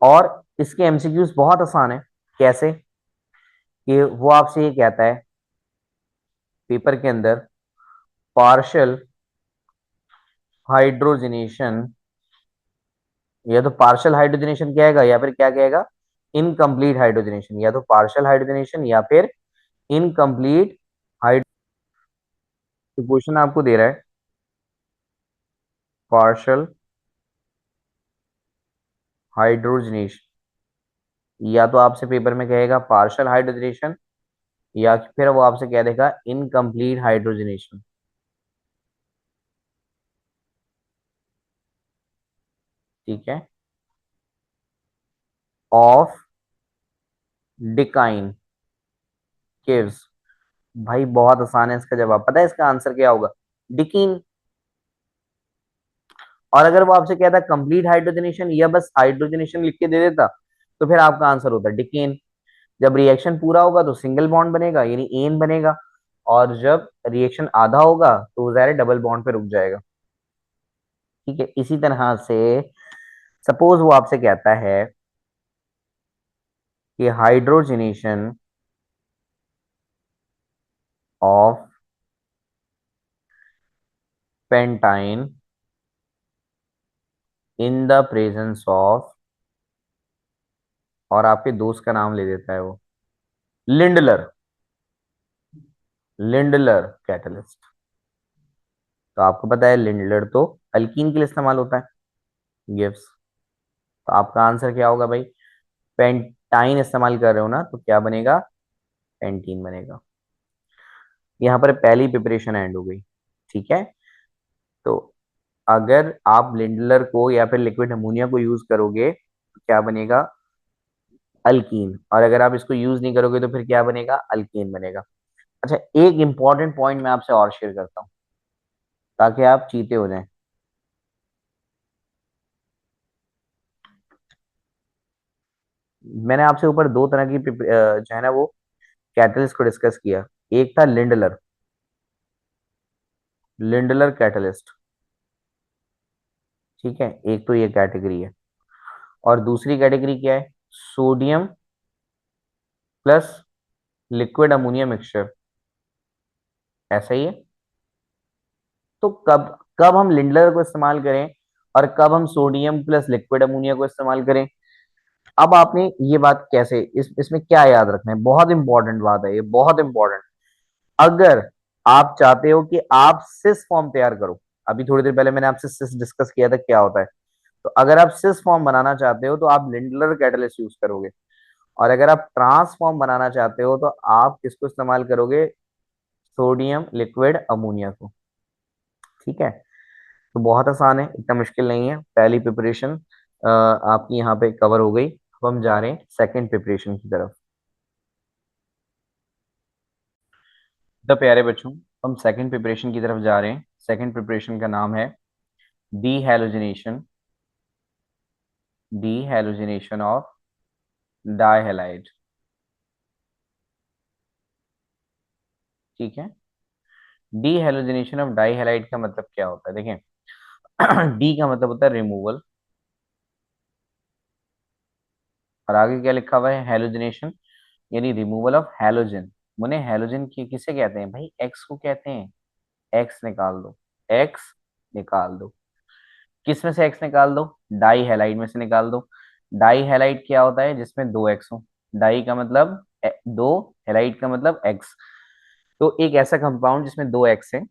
और इसके एमसीक्यूज बहुत आसान है। कैसे? कि वो आपसे ये कहता है पेपर के अंदर, पार्शियल हाइड्रोजनेशन, या तो पार्शियल हाइड्रोजनेशन कहेगा या फिर क्या कहेगा, इनकम्प्लीट हाइड्रोजनेशन, या तो पार्शियल हाइड्रोजनेशन या फिर इनकम्प्लीट हाइड्रो। क्वेश्चन आपको दे रहा है पार्शियल हाइड्रोजनेशन, या तो आपसे पेपर में कहेगा पार्शियल हाइड्रोजनेशन, या फिर वो आपसे कह देगा इनकम्प्लीट हाइड्रोजनेशन। ठीक है, ऑफ डिकाइन गिव्स। भाई बहुत आसान है इसका जवाब, पता है इसका आंसर क्या होगा? डिकीन। और अगर वो आपसे कहता कंप्लीट हाइड्रोजनेशन या बस हाइड्रोजनेशन लिख के दे देता, तो फिर आपका आंसर होता डिकेन। जब रिएक्शन पूरा होगा तो सिंगल बॉन्ड बनेगा, यानी एन बनेगा, और जब रिएक्शन आधा होगा तो वो ज़ाहिर डबल बॉन्ड पे रुक जाएगा। ठीक है, इसी तरह से सपोज वो आपसे कहता है कि hydrogenation of pentyne in the presence of, और आपके दोस्त का नाम ले देता है वो, लिंडलर, लिंडलर कैटलिस्ट। तो आपको पता है लिंडलर तो अल्कीन के लिए इस्तेमाल होता है, गिव्स। तो आपका आंसर क्या होगा भाई? पेंटाइन इस्तेमाल कर रहे हो ना, तो क्या बनेगा? पेंटीन बनेगा। यहाँ पर पहली प्रिपरेशन एंड हो गई। ठीक है, तो अगर आप लिंडलर को या फिर लिक्विड अमोनिया को यूज करोगे तो क्या बनेगा? अल्कीन। और अगर आप इसको यूज नहीं करोगे तो फिर क्या बनेगा? अल्केन बनेगा। अच्छा, एक इंपॉर्टेंट पॉइंट मैं आपसे और शेयर करता हूँ ताकि आप चीते हो जाएं। मैंने आपसे ऊपर दो तरह की जो है ना वो कैटलिस्ट को डिस्कस किया। एक था लिंडलर, लिंडलर कैटलिस्ट। ठीक है, एक तो ये कैटेगरी है, और दूसरी कैटेगरी क्या है? Sodium plus liquid ammonia mixture. ऐसा ही है। तो कब कब हम लिंडलर को इस्तेमाल करें और कब हम सोडियम प्लस लिक्विड अमोनिया को इस्तेमाल करें? अब आपने ये बात कैसे, इसमें क्या याद रखना है, बहुत इंपॉर्टेंट बात है ये, बहुत इंपॉर्टेंट। अगर आप चाहते हो कि आप सिस फॉर्म तैयार करो, अभी थोड़ी देर पहले मैंने आपसे सिस डिस्कस किया था क्या होता है, तो अगर आप सिस फॉर्म बनाना चाहते हो तो आप लिंडलर कैटलिस्ट यूज करोगे, और अगर आप ट्रांसफॉर्म बनाना चाहते हो तो आप किसको इस्तेमाल करोगे? सोडियम लिक्विड अमोनिया को। ठीक है, तो बहुत आसान है, इतना मुश्किल नहीं है। पहली प्रिपरेशन आपकी यहाँ पे कवर हो गई। अब हम जा रहे हैं सेकंड प्रिपरेशन की तरफ। तो प्यारे बच्चों, हम सेकंड प्रिपरेशन की तरफ जा रहे हैं। सेकंड प्रिपरेशन का नाम है dehalogenation. Dehalogenation of dihalide. ठीक है, डी हेलोजिनेशन ऑफ डाइहैलाइड का मतलब क्या होता है देखें। डी का मतलब होता है रिमूवल, और आगे क्या लिखा हुआ है, हेलोजिनेशन, यानी रिमूवल ऑफ हैलोजन। मुने हैलोजन की किसे कहते हैं भाई, एक्स को कहते हैं। एक्स निकाल दो, एक्स निकाल दो। किस में से एक्स निकाल दो, डाई हैलाइड में से निकाल दो। डाई हैलाइड क्या होता है, जिसमें दो एक्स हो। डाई का मतलब दो, हैलाइड का मतलब एक्स। तो एक ऐसा कंपाउंड जिसमें दो एक्स है,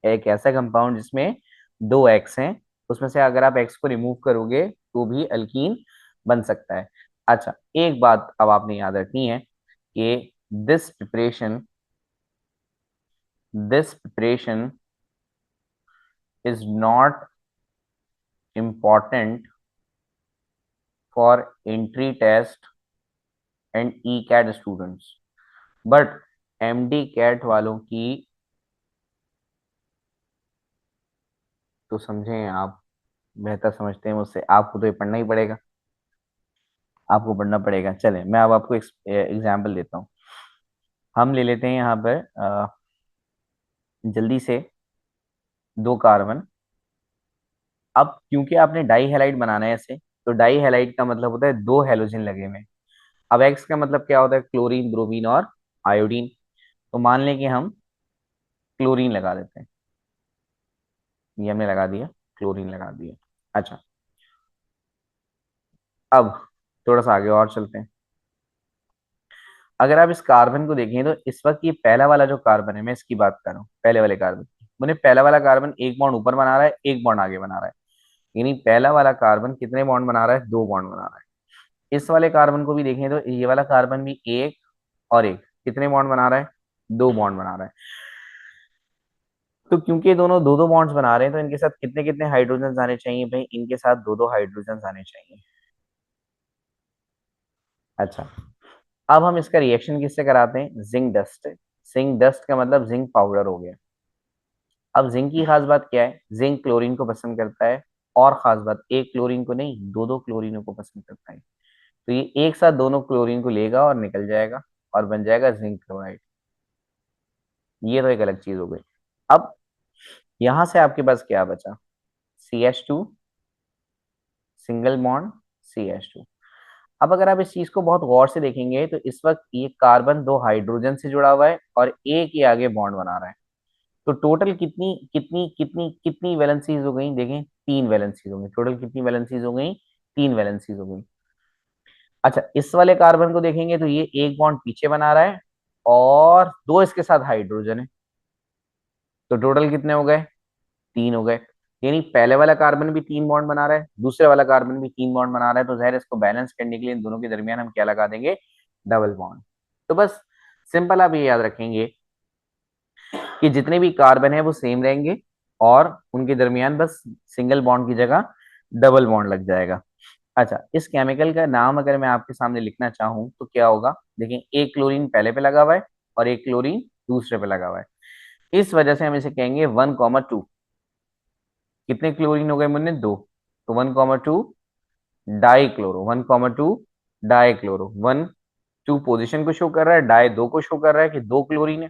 एक ऐसा कंपाउंड जिसमें दो एक्स हैं, उसमें से अगर आप एक्स को रिमूव करोगे तो भी अल्कीन बन सकता है। अच्छा, एक बात अब आपने याद रखनी है कि this preparation is not important for entry test and ECAT students, but MD CAT वालों की तो समझें आप, बेहतर समझते हैं मुझसे, आपको तो ये पढ़ना ही पड़ेगा, आपको पढ़ना पड़ेगा। चले मैं अब आपको एक एग्जाम्पल देता हूँ। हम ले लेते हैं यहाँ पर जल्दी से दो कार्बन। अब क्योंकि आपने डाई हैलाइड बनाना है ऐसे, तो डाई हैलाइड का मतलब होता है दो हेलोजन लगे हुए। अब एक्स का मतलब क्या होता है, क्लोरीन, ब्रोमीन और आयोडीन। तो मान लें कि हम क्लोरीन लगा देते हैं, ये हमने लगा दिया, क्लोरीन लगा दिया। अच्छा, अब थोड़ा सा आगे और चलते हैं। अगर आप इस कार्बन को देखें तो इस वक्त ये पहला वाला जो कार्बन है, मैं इसकी बात कर रहा हूँ, पहले वाले कार्बन की। मैंने पहला वाला कार्बन एक बॉन्ड ऊपर बना रहा है, एक बॉन्ड आगे बना रहा है, यानी पहला वाला कार्बन कितने बॉन्ड बना रहा है, दो बॉन्ड बना रहा है। इस वाले कार्बन को भी देखें तो ये वाला कार्बन भी एक और एक कितने बॉन्ड बना रहा है, दो बॉन्ड बना रहा है। तो क्योंकि ये दोनों दो दो बॉन्ड्स बना रहे हैं, तो इनके साथ कितने कितने हाइड्रोजन आने चाहिए भाई, इनके साथ दो दो हाइड्रोजन आने चाहिए। अच्छा, अब हम इसका रिएक्शन किससे कराते हैं, जिंक डस्ट से। जिंक डस्ट का मतलब जिंक पाउडर हो गया। अब जिंक की खास बात क्या है, जिंक क्लोरीन को पसंद करता है, और खास बात एक क्लोरीन को नहीं, दो दो क्लोरीनों को पसंद करता है। तो ये एक साथ दोनों क्लोरीन को लेगा और निकल जाएगा, और बन जाएगा जिंक क्लोराइड। ये तो एक अलग चीज हो गई। अब यहां से आपके पास क्या बचा, CH2, सिंगल बॉन्ड CH2। अब अगर आप इस चीज को बहुत गौर से देखेंगे तो इस वक्त ये कार्बन दो हाइड्रोजन से जुड़ा हुआ है और एक ही आगे बॉन्ड बना रहा है। तो टोटल कितनी कितनी कितनी कितनी वैलेंसीज हो गई, देखें तीन वैलेंसीज हो गई। टोटल कितनी वैलेंसीज हो गई, तीन वैलेंसीज हो गई। अच्छा, इस वाले कार्बन को देखेंगे तो ये एक बॉन्ड पीछे बना रहा है और दो इसके साथ हाइड्रोजन है। तो टोटल कितने हो गए, तीन हो गए। यानी पहले वाला कार्बन भी तीन बॉन्ड बना रहा है, दूसरे वाला कार्बन भी तीन बॉन्ड बना रहा है, तो जाहिर है इसको बैलेंस करने के लिए इन दोनों के दरमियान हम क्या लगा देंगे, डबल बॉन्ड। तो बस सिंपल आप ये याद रखेंगे कि जितने भी कार्बन है वो सेम रहेंगे, और उनके दरमियान बस सिंगल बॉन्ड की जगह डबल बॉन्ड लग जाएगा। अच्छा, इस केमिकल का नाम अगर मैं आपके सामने लिखना चाहूँ तो क्या होगा, देखिए एक क्लोरीन पहले पे लगा हुआ है और एक क्लोरीन दूसरे पे लगा हुआ है, इस वजह से हम इसे कहेंगे 1,2। कितने क्लोरीन हो गए मुन्ने, दो। तो 1,2 die chloro, 1,2 die chloro. 1 2 position को शो कर रहा है, डाई दो को शो कर रहा है कि दो क्लोरीन है।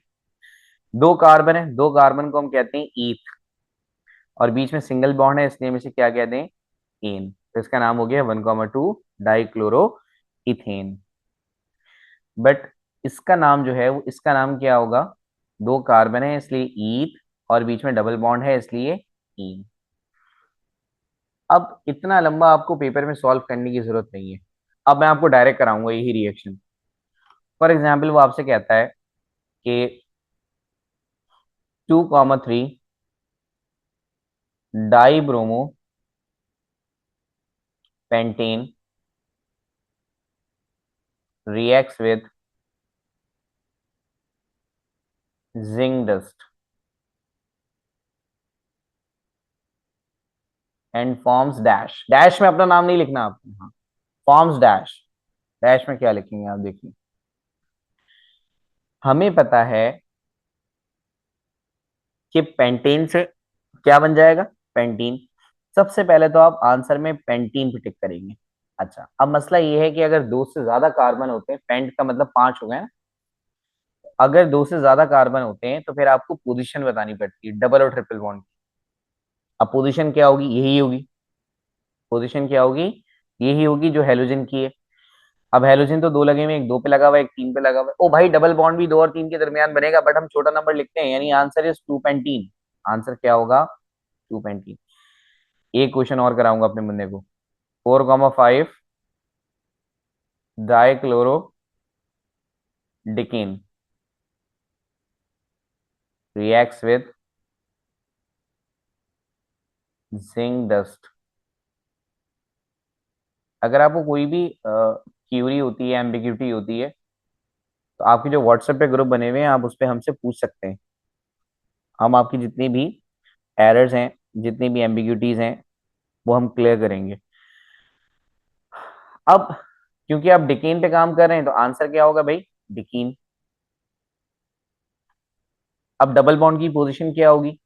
दो कार्बन है, दो कार्बन को हम कहते हैं ईथ, और बीच में सिंगल बॉन्ड है इसलिए हम इसे क्या कहते हैं, एन। तो इसका नाम हो गया 1,2 डाई क्लोरो इथेन। बट इसका नाम जो है वो, इसका नाम क्या होगा, दो कार्बन है इसलिए ईथ, और बीच में डबल बॉन्ड है इसलिए ईन। अब इतना लंबा आपको पेपर में सॉल्व करने की जरूरत नहीं है, अब मैं आपको डायरेक्ट कराऊंगा यही रिएक्शन। फॉर एग्जाम्पल वो आपसे कहता है कि 2,3 die bromo pentane reacts with zinc dust and forms dash. Dash में अपना नाम नहीं लिखना आपने, हाँ, फॉर्म्स डैश। डैश में क्या लिखेंगे आप देखिए। हमें पता है कि पेंटेन से क्या बन जाएगा, पेंटीन। सबसे पहले तो आप आंसर में पेंटीन पे टिक करेंगे, अच्छा, अब मसला ये है कि अगर दो से ज्यादा कार्बन होते हैं, पेंट का मतलब पांच हो गए ना, अगर दो से ज्यादा कार्बन होते हैं तो फिर आपको पोजीशन बतानी पड़ती है डबल और ट्रिपल बॉन्ड की। अब पोजीशन क्या होगी, यही होगी। पोजीशन क्या होगी, यही होगी जो हेलोजन की है। अब हेलोजन तो दो लगे हुए हैं, एक दो पे लगा हुआ है, एक तीन पे लगा हुआ है। ओ भाई, डबल बॉन्ड भी दो और तीन के दरमियान बनेगा, बट हम छोटा नंबर लिखते हैं, यानी answer is two pentene. Answer क्या होगा, टू पेंटीन। एक क्वेश्चन और कराऊंगा अपने बंदे को। 4,5 dichlorodecane reacts with zinc dust. अगर आपको कोई भी क्यूरी होती है, एम्बिग्यूटी होती है, तो आपके जो व्हाट्सएप पे ग्रुप बने हुए हैं, आप उस पे हमसे पूछ सकते हैं। हम आपकी जितनी भी एरर्स हैं, जितनी भी एम्बिग्यूटीज हैं, वो हम क्लियर करेंगे। अब क्योंकि आप डिकीन पे काम कर रहे हैं, तो आंसर क्या होगा भाई, डिकीन। अब डबल बॉन्ड की पोजीशन क्या होगी,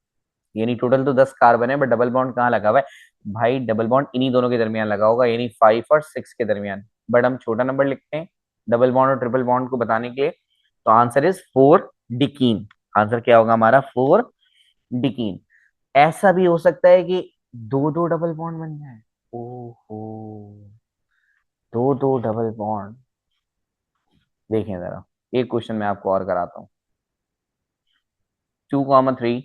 यानी टोटल तो 10 कार्बन है, बट डबल बॉन्ड कहाँ लगा हुआ है भाई, डबल बॉन्ड इन्हीं दोनों के दरमियान लगा होगा, यानी 5 और 6 के दरमियान। बट हम छोटा नंबर लिखते हैं डबल बॉन्ड और ट्रिपल बॉन्ड को बताने के लिए। तो आंसर इज 4 डिकीन। आंसर क्या होगा हमारा, 4 डिकीन। ऐसा भी हो सकता है कि दो दो डबल बॉन्ड बन जाए। ओहो, दो दो डबल बॉन्ड। देखें जरा, एक क्वेश्चन मैं आपको और कराता हूँ। 2,3,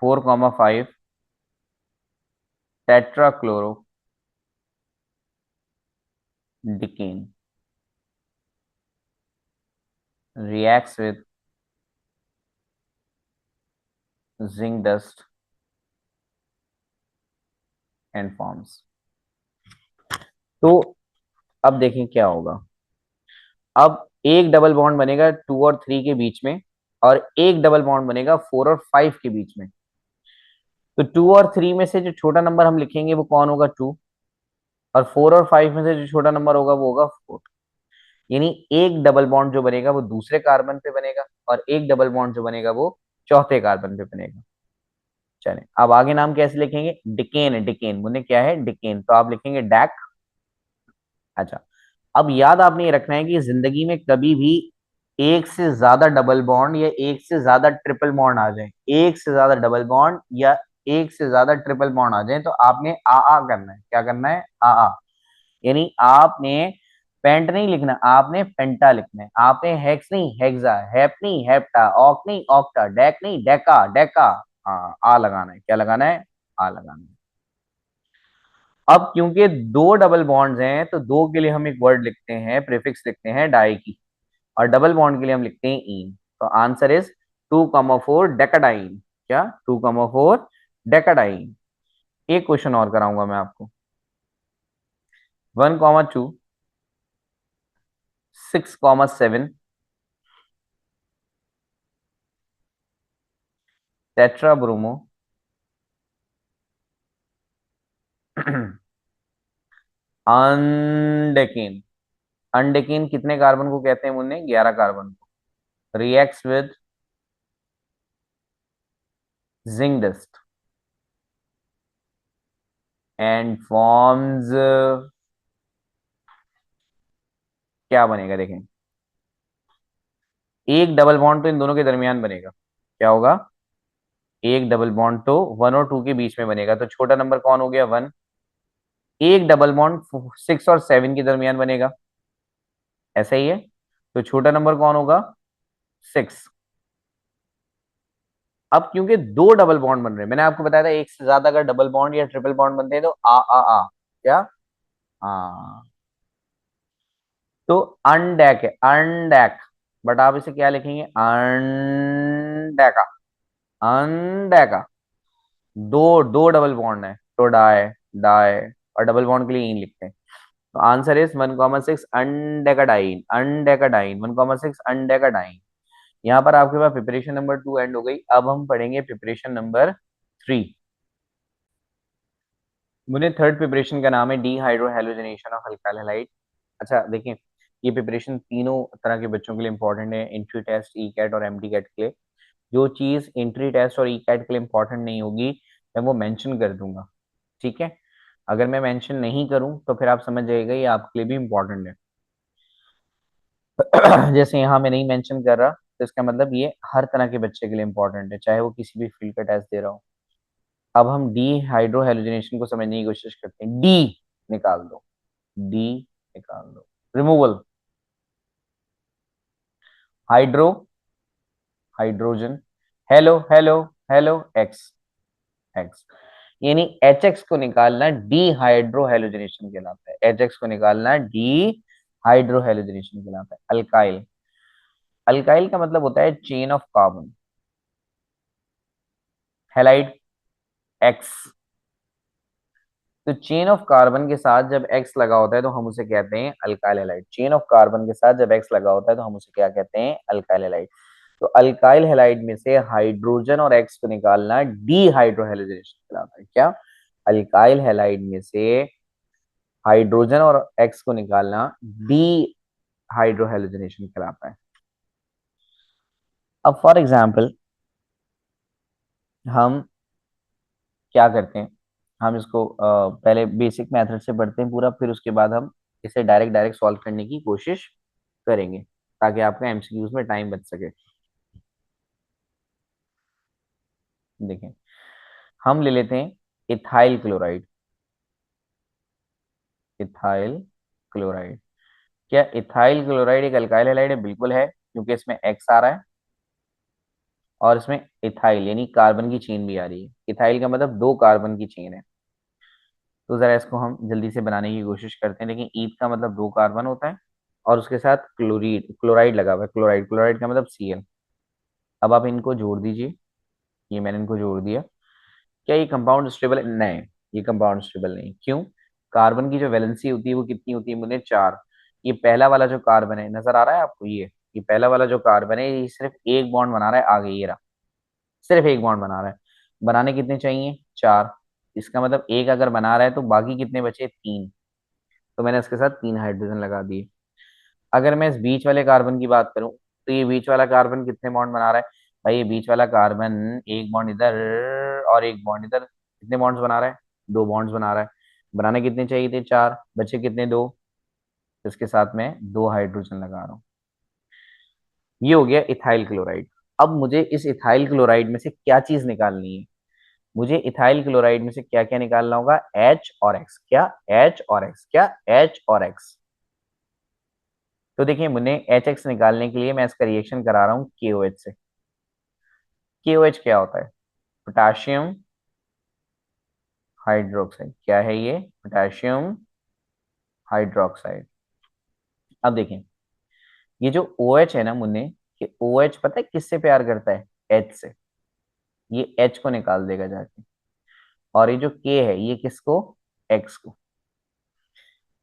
4,5 टेट्राक्लोरो डिकेन reacts with zinc dust and forms। तो अब देखें क्या होगा। अब एक डबल बॉन्ड बनेगा 2 और 3 के बीच में, और एक डबल बॉन्ड बनेगा 4 और 5 के बीच में। तो 2 और 3 में से जो छोटा नंबर हम लिखेंगे वो कौन होगा, 2। और 4 और 5 में से जो छोटा नंबर होगा वो होगा 4। यानी एक डबल बॉन्ड जो बनेगा वो दूसरे कार्बन पे बनेगा, और एक डबल बॉन्ड जो बनेगा वो चौथे कार्बन पे बनेगा। चले, अब आगे नाम कैसे लिखेंगे, डिकेन। डिकेन मुन्ने क्या है, डिकेन, तो आप लिखेंगे डैक। अच्छा, अब याद आपने ये रखना है कि जिंदगी में कभी भी एक से ज्यादा डबल बॉन्ड या एक से ज्यादा ट्रिपल बॉन्ड आ जाए, एक से ज्यादा डबल बॉन्ड या एक से ज्यादा ट्रिपल बॉन्ड आ जाए, तो आपने आ करना है। क्या करना है, आ। यानी आपने पेंट नहीं लिखना, आपने पेंटा लिखना है। आपने हेक्स नहीं हेक्सा, हैप नहीं हैप्टा, ऑक नहीं ऑक्टा, डेक नहीं डेका डेका। हाँ, आ लगाना है। क्या लगाना है, आ लगाना है। अब क्योंकि दो डबल बॉन्ड्स हैं, तो दो के लिए हम एक वर्ड लिखते हैं, प्रीफिक्स लिखते हैं डाई की, और डबल बॉन्ड के लिए हम लिखते हैं इन। तो आंसर इज 2,4 डेकाडाइन। क्या, 2,4 डेकाडाइन। एक क्वेश्चन और कराऊंगा मैं आपको। 1,2, 6,7 टेट्रा ब्रोमो अंडेकिन। अंडेकिन कितने कार्बन को कहते हैं मुन्ने, 11 कार्बन को। Reacts with zinc dust and forms, क्या बनेगा देखें। एक डबल बॉन्ड तो इन दोनों के दरमियान बनेगा, क्या होगा, एक डबल बॉन्ड तो 1 और 2 के बीच में बनेगा, तो छोटा नंबर कौन हो गया, 1। एक डबल बॉन्ड 6 और 7 के दरमियान बनेगा, ऐसा ही है। तो छोटा नंबर कौन होगा, 6। अब क्योंकि दो डबल बॉन्ड बन रहे हैं, मैंने आपको बताया था एक से ज्यादा अगर डबल बॉन्ड या ट्रिपल बॉन्ड बनते हैं तो आ क्या, हाँ। तो अनडैक है, अनडैक। बट आप इसे क्या लिखेंगे, अनडैका, अनडैका। दो दो डबल बॉन्ड है, तो डाई, डाई, और डबल बॉन्ड के लिए इन लिखते हैं। तो आंसर इज 1,6 अनडेकाडाइन, अनडेकाडाइन, 1,6 अनडेकाडाइन। यहाँ पर आपके पास प्रिपरेशन नंबर 2 एंड हो गई। अब हम पढ़ेंगे प्रिपरेशन नंबर 3। मुझे थर्ड प्रिपरेशन का नाम है D hydro halogenation of alkyl halide. अच्छा देखें, ये प्रिपरेशन तीनों तरह के बच्चों के लिए इंपॉर्टेंट है, एंट्री टेस्ट, ई कैट और एमटी कैट के लिए। जो चीज एंट्री टेस्ट और ई कैट के लिए इंपॉर्टेंट नहीं होगी, मैं वो मेंशन कर दूंगा, ठीक है। अगर मैं मेंशन नहीं करूं तो फिर आप समझ जाइएगा ये आपके लिए भी इंपॉर्टेंट है। जैसे यहाँ मैं नहीं मेंशन कर रहा तो इसका मतलब ये हर तरह के बच्चे के लिए इंपॉर्टेंट है, चाहे वो किसी भी फील्ड का टेस्ट दे रहा हो। अब हम डी हाइड्रो हेलोजिनेशन को समझने की कोशिश करते हैं। डी निकाल दो, डी निकाल दो, removal, hydro, hydrogen, hello hello hello, x, x, यानी एच एक्स को निकालना डी हाइड्रो हेलोजिनेशन कहलाता है। एच एक्स को निकालना डी हाइड्रो हेलोजिनेशन कहलाता है। अल्काइल, अल्काइल का मतलब होता है chain of carbon. Halide, x. तो चेन ऑफ कार्बन के साथ जब एक्स लगा होता है तो हम उसे कहते हैं alkyl halide. Chain of carbon के साथ जब एक्स लगा होता है तो हम उसे क्या कहते हैं? Alkyl halide. तो अल्काइल हैलाइड में से हाइड्रोजन और एक्स को निकालना डी हाइड्रो हेलोजिनेशन कहलाता है। क्या? अल्काइल हैलाइड में से हाइड्रोजन और एक्स को निकालना डी हाइड्रो हेलोजिनेशन कहलाता है। अब फॉर एग्जाम्पल हम क्या करते हैं, हम इसको पहले बेसिक मेथड से पढ़ते हैं पूरा, फिर उसके बाद हम इसे डायरेक्ट डायरेक्ट सॉल्व करने की कोशिश करेंगे ताकि आपका एमसीक्यूज में टाइम बच सके। देखें, हम ले लेते हैं इथाइल क्लोराइड। इथाइल क्लोराइड, क्या इथाइल क्लोराइड एक अल्काइल हैलाइड है? बिल्कुल है, क्योंकि इसमें एक्स आ रहा है और इसमें इथाइल यानी कार्बन की चेन भी आ रही है। इथाइल का मतलब दो कार्बन की चेन है। तो जरा इसको हम जल्दी से बनाने की कोशिश करते हैं। लेकिन ईथ का मतलब दो कार्बन होता है और उसके साथ क्लोरीड, क्लोराइड लगा हुआ है। क्लोराइड, क्लोराइड का मतलब Cl। अब आप इनको जोड़ दीजिए, ये मैंने इनको जोड़ दिया। क्या ये कंपाउंड स्टेबल है? नहीं, ये कंपाउंड स्टेबल नहीं। क्यों? कार्बन की जो वैलेंसी होती है वो कितनी होती है मुझे? 4। ये पहला वाला जो कार्बन है, नजर आ रहा है आपको? ये पहला वाला जो कार्बन है ये सिर्फ एक बॉन्ड बना रहा है आगे, ये रहा, सिर्फ एक बॉन्ड बना रहा है। बनाने कितने चाहिए? 4। इसका मतलब एक अगर बना रहा है तो बाकी कितने बचे? 3। तो मैंने इसके साथ 3 हाइड्रोजन लगा दिए। अगर मैं इस बीच वाले कार्बन की बात करूं तो ये बीच वाला कार्बन कितने बॉन्ड बना रहा है? भाई ये बीच वाला कार्बन एक बॉन्ड इधर और एक बॉन्ड इधर, कितने बॉन्ड्स बना रहा है? 2 बॉन्ड्स बना रहा है। बनाने कितने चाहिए थे? 4, बचे कितने? 2। इसके साथ मैं 2 हाइड्रोजन लगा रहा हूँ। ये हो गया इथाइल क्लोराइड। अब मुझे इस इथाइल क्लोराइड में से क्या चीज निकालनी है? मुझे इथाइल क्लोराइड में से क्या क्या निकालना होगा? एच और एक्स। क्या? एच और एक्स। क्या? एच और एक्स। तो देखिए, मुझे एच एक्स निकालने के लिए मैं इसका रिएक्शन करा रहा हूँ KOH से। KOH क्या होता है? Potassium hydroxide. क्या है ये? Potassium hydroxide. अब देखें, ये जो OH है ना मुन्ने, ये OH पता है किससे प्यार करता है? H से। ये H को निकाल देगा जाके। और ये जो K है ये किसको? X को।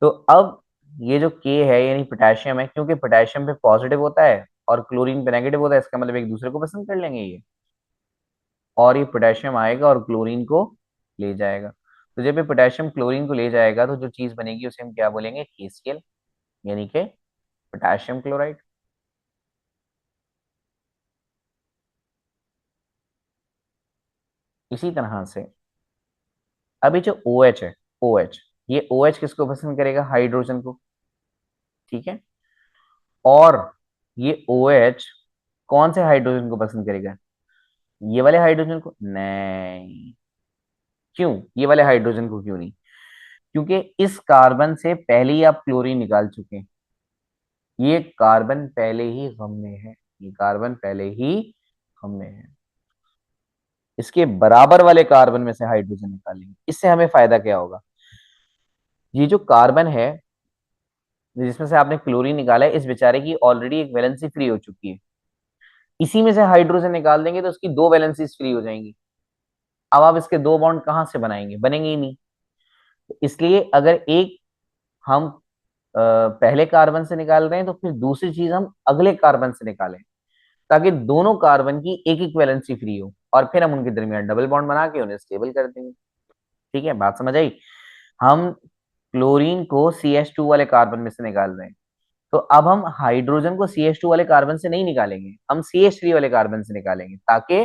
तो अब ये जो K है यानी पोटेशियम है, क्योंकि पोटेशियम पे पॉजिटिव होता है और क्लोरीन पे नेगेटिव होता है, इसका मतलब एक दूसरे को पसंद कर लेंगे ये। और ये पोटेशियम आएगा और क्लोरीन को ले जाएगा। तो जब ये पोटेशियम क्लोरीन को ले जाएगा तो जो चीज बनेगी उसे हम क्या बोलेंगे? KCl, यानी कि पोटेशियम क्लोराइड। इसी तरह से अभी जो OH है, OH, ये OH किसको पसंद करेगा? हाइड्रोजन को। ठीक है। और ये OH कौन से हाइड्रोजन को पसंद करेगा? ये वाले हाइड्रोजन को नहीं। क्यों ये वाले हाइड्रोजन को क्यों नहीं? क्योंकि इस कार्बन से पहले ही आप क्लोरीन निकाल चुके हैं। ये कार्बन पहले ही गम में है। ये कार्बन पहले ही गम में है। इसके बराबर वाले कार्बन में से हाइड्रोजन निकालेंगे, इससे हमें फायदा क्या होगा? ये जो कार्बन है जिसमें से आपने क्लोरीन निकाला है, इस बेचारे की ऑलरेडी एक वैलेंसी फ्री हो चुकी है। इसी में से हाइड्रोजन निकाल देंगे तो उसकी 2 वैलेंसीज फ्री हो जाएंगी। अब आप इसके 2 बॉन्ड कहाँ से बनाएंगे? बनेंगे ही नहीं। तो इसलिए अगर एक हम पहले कार्बन से निकाल रहे हैं तो फिर दूसरी चीज हम अगले कार्बन से निकालें, ताकि दोनों कार्बन की एक एक वैलेंसी फ्री हो और फिर हम उनके दरमियान डबल बॉन्ड बना के उन्हें स्टेबल कर देंगे। ठीक है, बात समझ आई? हम क्लोरीन को CH2 वाले कार्बन में से निकाल रहे हैं, तो अब हम हाइड्रोजन को CH2 वाले कार्बन से नहीं निकालेंगे, हम CH3 वाले कार्बन से निकालेंगे, ताकि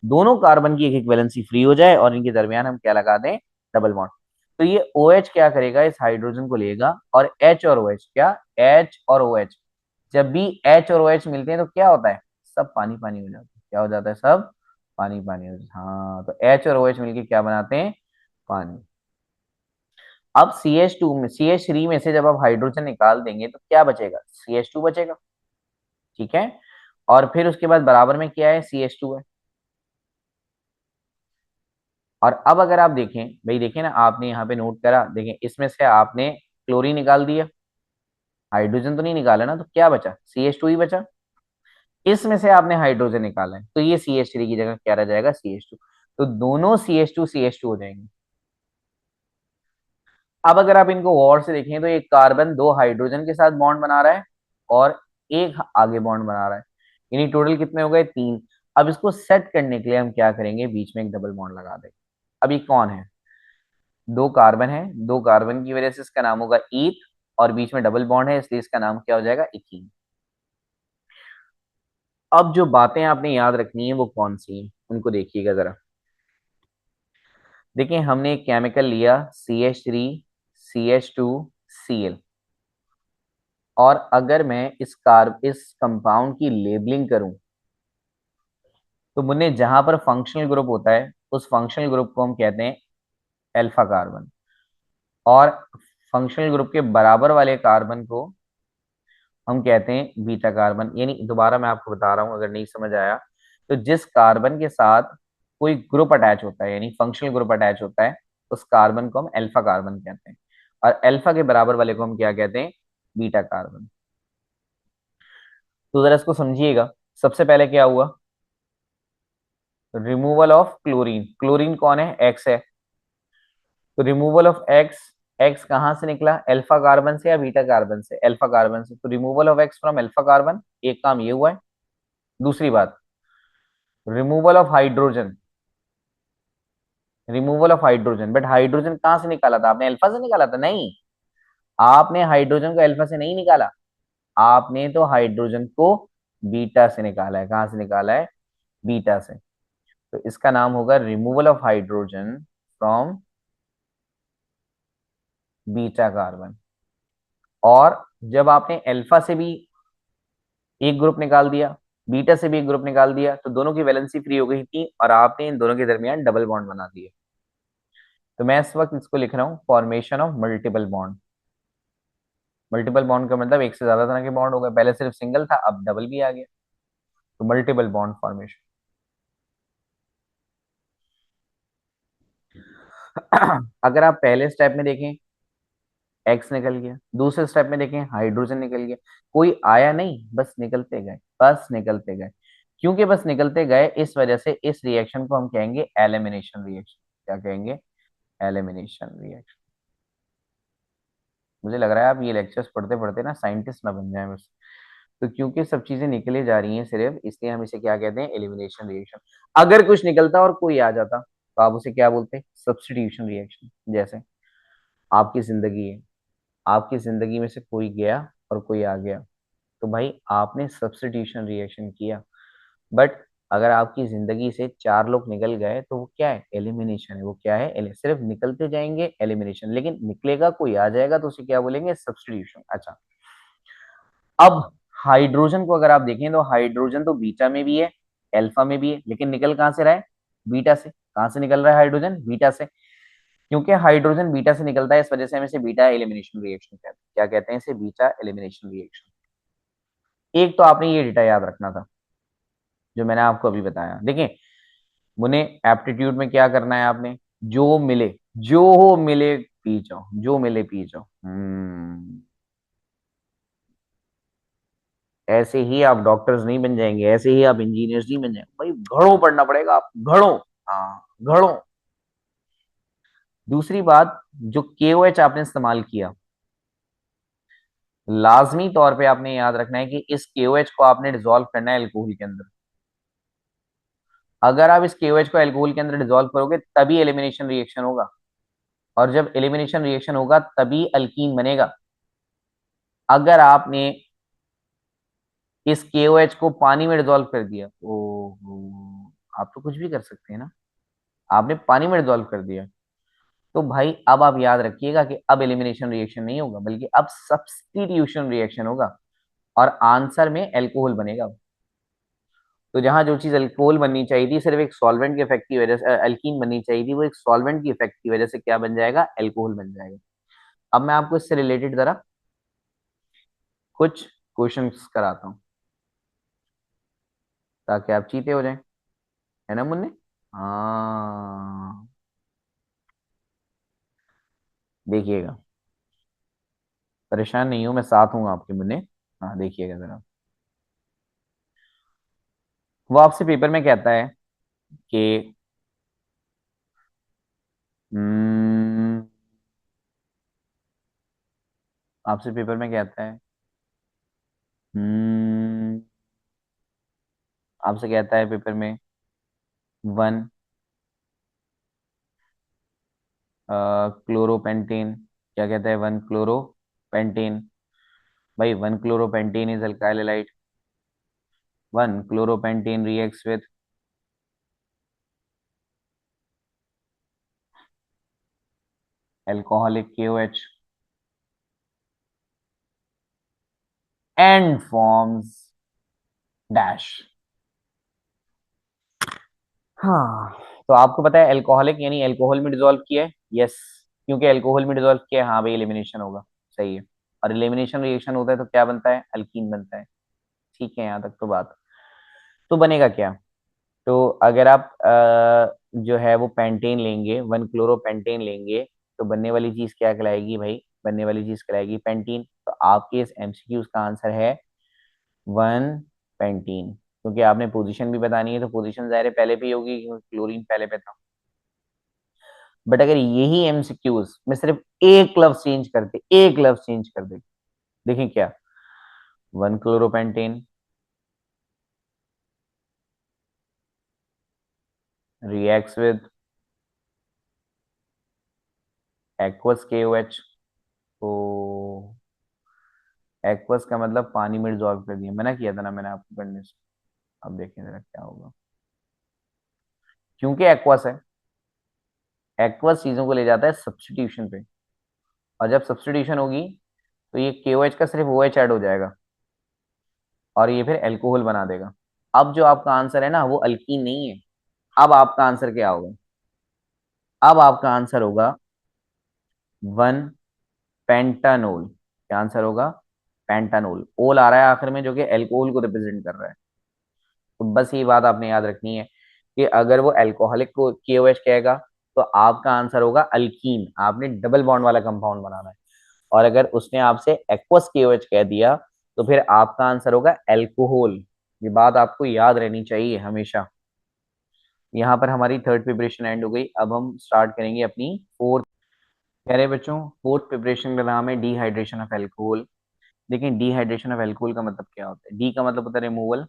दोनों कार्बन की एक एक वैलेंसी फ्री हो जाए और इनके दरमियान हम क्या लगा दें? Double bond. तो ये OH क्या करेगा, इस हाइड्रोजन को लेगा और H और OH, क्या H और OH, जब भी H और OH मिलते हैं तो क्या होता है, सब पानी पानी हो जाता है। क्या हो जाता है, सब पानी पानी हो जाता है। हाँ, तो H और OH मिलके क्या बनाते हैं, पानी। अब CH2 में, CH3 में से जब आप हाइड्रोजन निकाल देंगे तो क्या बचेगा, CH2 बचेगा। ठीक है, और फिर उसके बाद बराबर में क्या है, CH2 है। और अब अगर आप देखें भाई, देखें ना, आपने यहाँ पे नोट करा, देखें इसमें से आपने क्लोरीन निकाल दिया, हाइड्रोजन तो नहीं निकाला ना, तो क्या बचा, CH2 ही बचा। इसमें से आपने हाइड्रोजन निकाला है, तो ये CH3 की जगह क्या रह जाएगा, CH2। तो दोनों CH2 हो जाएंगे। अब अगर आप इनको गौर से देखें तो एक कार्बन दो हाइड्रोजन के साथ बॉन्ड बना रहा है और एक आगे बॉन्ड बना रहा है, यानी टोटल कितने हो गए, तीन। अब इसको सेट करने के लिए हम क्या करेंगे, बीच में एक डबल बॉन्ड लगा देंगे। अब ये कौन है, दो कार्बन है, दो कार्बन की वजह से इसका नाम होगा ईथ, और बीच में डबल बॉन्ड है इसलिए इसका नाम क्या हो जाएगा, इथीन। अब जो बातें आपने याद रखनी है वो कौन सी हैं, उनको देखिएगा जरा। देखिए, हमने एक केमिकल लिया CH3CH2Cl, और अगर मैं इस कंपाउंड की लेबलिंग करूं तो मुन्ने जहां पर फंक्शनल ग्रुप होता है उस फंक्शनल ग्रुप को हम कहते हैं अल्फा कार्बन, और फंक्शनल ग्रुप के बराबर वाले कार्बन को हम कहते हैं बीटा कार्बन। यानी दोबारा मैं आपको बता रहा हूं अगर नहीं समझ आया, तो जिस कार्बन के साथ कोई ग्रुप अटैच होता है, यानी फंक्शनल ग्रुप अटैच होता है, उस कार्बन को हम अल्फा कार्बन कहते हैं, और अल्फा के बराबर वाले को हम क्या कहते हैं, बीटा कार्बन। तो जरा इसको समझिएगा। सबसे पहले क्या हुआ, रिमूवल ऑफ क्लोरीन। क्लोरीन कौन है, एक्स है, तो रिमूवल ऑफ एक्स, एक्स कहां से निकला, अल्फा कार्बन से या बीटा कार्बन से, अल्फा कार्बन से, तो removal of x from alpha carbon, एक काम ये हुआ है। दूसरी बात, removal of hydrogen, removal of hydrogen, but hydrogen कहां से निकाला था आपने, अल्फा से निकाला था, नहीं। आपने हाइड्रोजन को अल्फा से नहीं निकाला, आपने तो हाइड्रोजन को बीटा से निकाला है। कहां से निकाला है, बीटा से। तो इसका नाम होगा removal of hydrogen from beta carbon. और जब आपने अल्फा से भी एक ग्रुप निकाल दिया, बीटा से भी एक ग्रुप निकाल दिया, तो दोनों की वैलेंसी फ्री हो गई थी और आपने इन दोनों के दरमियान डबल बॉन्ड बना दिए। तो मैं इस वक्त इसको लिख रहा हूँ formation of multiple bond. Multiple bond का मतलब एक से ज्यादा तरह के बॉन्ड हो गए, पहले सिर्फ सिंगल था अब डबल भी आ गया, तो मल्टीपल बॉन्ड फॉर्मेशन। अगर आप पहले स्टेप में देखें, एक्स निकल गया, दूसरे स्टेप में देखें हाइड्रोजन निकल गया, कोई आया नहीं, बस निकलते गए, बस निकलते गए। क्योंकि बस निकलते गए, इस वजह से इस रिएक्शन को हम कहेंगे एलिमिनेशन रिएक्शन। क्या कहेंगे, एलिमिनेशन रिएक्शन। मुझे लग रहा है आप ये लेक्चर्स पढ़ते पढ़ते ना साइंटिस्ट ना बन जाए बस। तो क्योंकि सब चीजें निकले जा रही हैं सिर्फ, इसलिए हम इसे क्या कहते हैं, एलिमिनेशन रिएक्शन। अगर कुछ निकलता और कोई आ जाता तो आप उसे क्या बोलते हैं, सब्स्टिट्यूशन रिएक्शन। जैसे आपकी जिंदगी है, आपकी जिंदगी में से कोई गया और कोई आ गया, तो भाई आपने सब्स्टिट्यूशन रिएक्शन किया। बट अगर आपकी जिंदगी से चार लोग निकल गए तो वो क्या है, एलिमिनेशन है। वो क्या है, सिर्फ निकलते जाएंगे, एलिमिनेशन। लेकिन निकलेगा कोई आ जाएगा तो उसे क्या बोलेंगे, सब्स्टिट्यूशन। अच्छा, अब हाइड्रोजन को अगर आप देखें तो हाइड्रोजन तो बीटा में भी है, अल्फा में भी है, लेकिन निकल कहां से रहा है, बीटा से। कहां से निकल रहा है हाइड्रोजन, बीटा से। क्योंकि हाइड्रोजन बीटा से निकलता है, इस वजह से हम इसे बीटा एलिमिनेशन रिएक्शन कहते हैं। क्या कहते हैं इसे, बीटा एलिमिनेशन रिएक्शन। एक तो आपने ये डेटा याद रखना था जो मैंने आपको अभी बताया। देखिए, मुझे एप्टीट्यूड में क्या करना है, आपने जो मिले, जो मिले पी जाओ, जो मिले पी जाओ। ऐसे ही आप डॉक्टर्स नहीं बन जाएंगे, ऐसे ही आप इंजीनियर्स नहीं बन जाएंगे भाई, घड़ों पढ़ना पड़ेगा आप, घड़ों। हाँ, घड़ों। दूसरी बात, जो KOH आपने इस्तेमाल किया, लाजमी तौर पे आपने याद रखना है कि इस KOH को आपने डिसॉल्व करना है अल्कोहल के अंदर। अगर आप इस KOH को अल्कोहल के अंदर डिसॉल्व करोगे तभी एलिमिनेशन रिएक्शन होगा, और जब एलिमिनेशन रिएक्शन होगा तभी अल्कीन बनेगा। अगर आपने इस KOH को पानी में डिसॉल्व कर दिया, ओ, आप तो कुछ भी कर सकते हैं ना, आपने पानी में डिसॉल्व कर दिया, तो भाई अब आप याद रखिएगा कि अब एलिमिनेशन रिएक्शन नहीं होगा, बल्कि अब सब्स्टिट्यूशन रिएक्शन होगा, और आंसर में एल्कोहल बनेगा। तो जहां जो चीज अल्कोहल बननी चाहिए थी सिर्फ एक सॉल्वेंट के इफेक्ट की वजह से, अल्कीन बननी चाहिए थी, वो एक सॉल्वेंट की इफेक्ट की वजह से क्या बन जाएगा, एल्कोहल बन जाएगा। अब मैं आपको इससे रिलेटेड जरा कुछ क्वेश्चंस कराता हूँ, ताकि आप चीते हो जाएं, है ना मुन्ने? हाँ, देखिएगा, परेशान नहीं हूं मैं, साथ हूँ आपके मुन्ने। हाँ देखिएगा जरा। वो आपसे पेपर में कहता है कि हम्म, आपसे पेपर में कहता है, हम्म, आपसे कहता है पेपर में वन क्लोरोपेंटेन, क्या कहता है, वन क्लोरोपेंटेन। भाई one chloropentane is alkyl halide, one chloropentane reacts with alcoholic KOH and forms dash. हाँ, तो आपको पता है अल्कोहलिक यानी अल्कोहल में डिसॉल्व किया है, यस, क्योंकि अल्कोहल में डिसॉल्व किया है, हाँ भाई एलिमिनेशन होगा, सही है। और एलिमिनेशन रिएक्शन होता है तो क्या बनता है, अल्कीन बनता है। ठीक है, यहाँ तक तो बात। तो बनेगा क्या, तो अगर आप जो है वो पेंटेन लेंगे, वन क्लोरोपेंटेन लेंगे, तो बनने वाली चीज क्या कहलाएगी भाई, बनने वाली चीज कहलाएगी पेंटीन। तो आपके इस एमसीक्यूज का आंसर है वन पेंटीन, क्योंकि आपने पोजीशन भी बतानी है, तो पोजीशन जाहिर है पहले पे ही होगी क्योंकि क्लोरीन पहले पे था। बट अगर यही एमसीक्यूज में सिर्फ एक लफ्ज चेंज करते, एक लफ्ज चेंज कर दे, देखें क्या, one chloropentane reacts with aqueous KOH, तो एक्वस का मतलब पानी में डिसॉल्व कर दिया, मना किया था ना मैंने आपको करने से। अब देखें जरा क्या होगा, क्योंकि एक्वस है, एक्वस चीजों को ले जाता है सब्स्टिट्यूशन पे, और जब सब्स्टिट्यूशन होगी तो ये KOH का सिर्फ OH ऐड हो जाएगा, और ये फिर एल्कोहल बना देगा। अब जो आपका आंसर है ना वो अल्कीन नहीं है। अब आपका आंसर क्या होगा, अब आपका आंसर होगा वन पेंटानोल। क्या आंसर होगा, पेंटानोल, ओल आ रहा है आखिर में जो कि एल्कोहल को रिप्रेजेंट कर रहा है। तो बस ये बात आपने याद रखनी है कि अगर वो अल्कोहलिक को KOH कहेगा तो आपका आंसर होगा अल्कीन, आपने डबल बॉन्ड वाला कंपाउंड बनाना है। और अगर उसने आपसे एक्वस KOH कह दिया तो फिर आपका आंसर होगा अल्कोहल। ये बात आपको याद रहनी चाहिए हमेशा। यहाँ पर हमारी थर्ड प्रिपरेशन एंड हो गई, अब हम स्टार्ट करेंगे अपनी फोर्थ। कह रहे बच्चों फोर्थ प्रिपरेशन का नाम है डिहाइड्रेशन ऑफ एल्कोहल। देखिए डिहाइड्रेशन ऑफ एल्कोहल का मतलब क्या होता है, डी का मतलब होता है रिमूवल,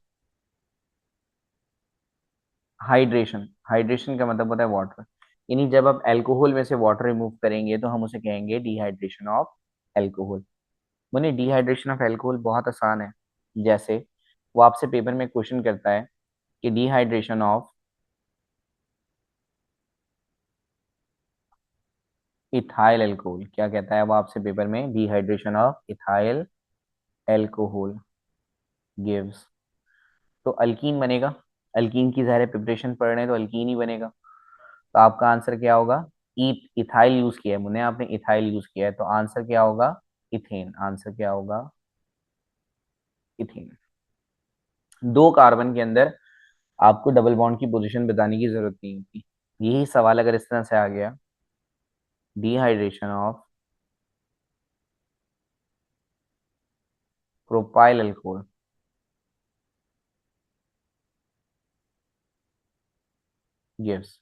हाइड्रेशन, हाइड्रेशन का मतलब होता है वाटर, यानी जब आप अल्कोहल में से वाटर रिमूव करेंगे तो हम उसे कहेंगे डिहाइड्रेशन ऑफ एल्कोहल। मैंने डिहाइड्रेशन ऑफ एल्कोहल बहुत आसान है, जैसे वो आपसे पेपर में क्वेश्चन करता है कि डिहाइड्रेशन ऑफ इथाइल एल्कोहल, क्या कहता है वो आपसे पेपर में, dehydration of ethyl alcohol gives, तो अल्कीन बनेगा। अल्कीन की ज़ाहिर प्रिपरेशन पढ़ रहे हैं तो अल्कीन ही बनेगा। तो आपका आंसर क्या होगा, इथाइल यूज किया है मुन्ने, आपने इथाइल यूज किया है, तो आंसर क्या होगा, इथेन। आंसर क्या होगा, इथेन। दो कार्बन के अंदर आपको डबल बॉन्ड की पोजीशन बताने की जरूरत नहीं होती। यही सवाल अगर इस तरह से आ गया, dehydration of propyl alcohol gives,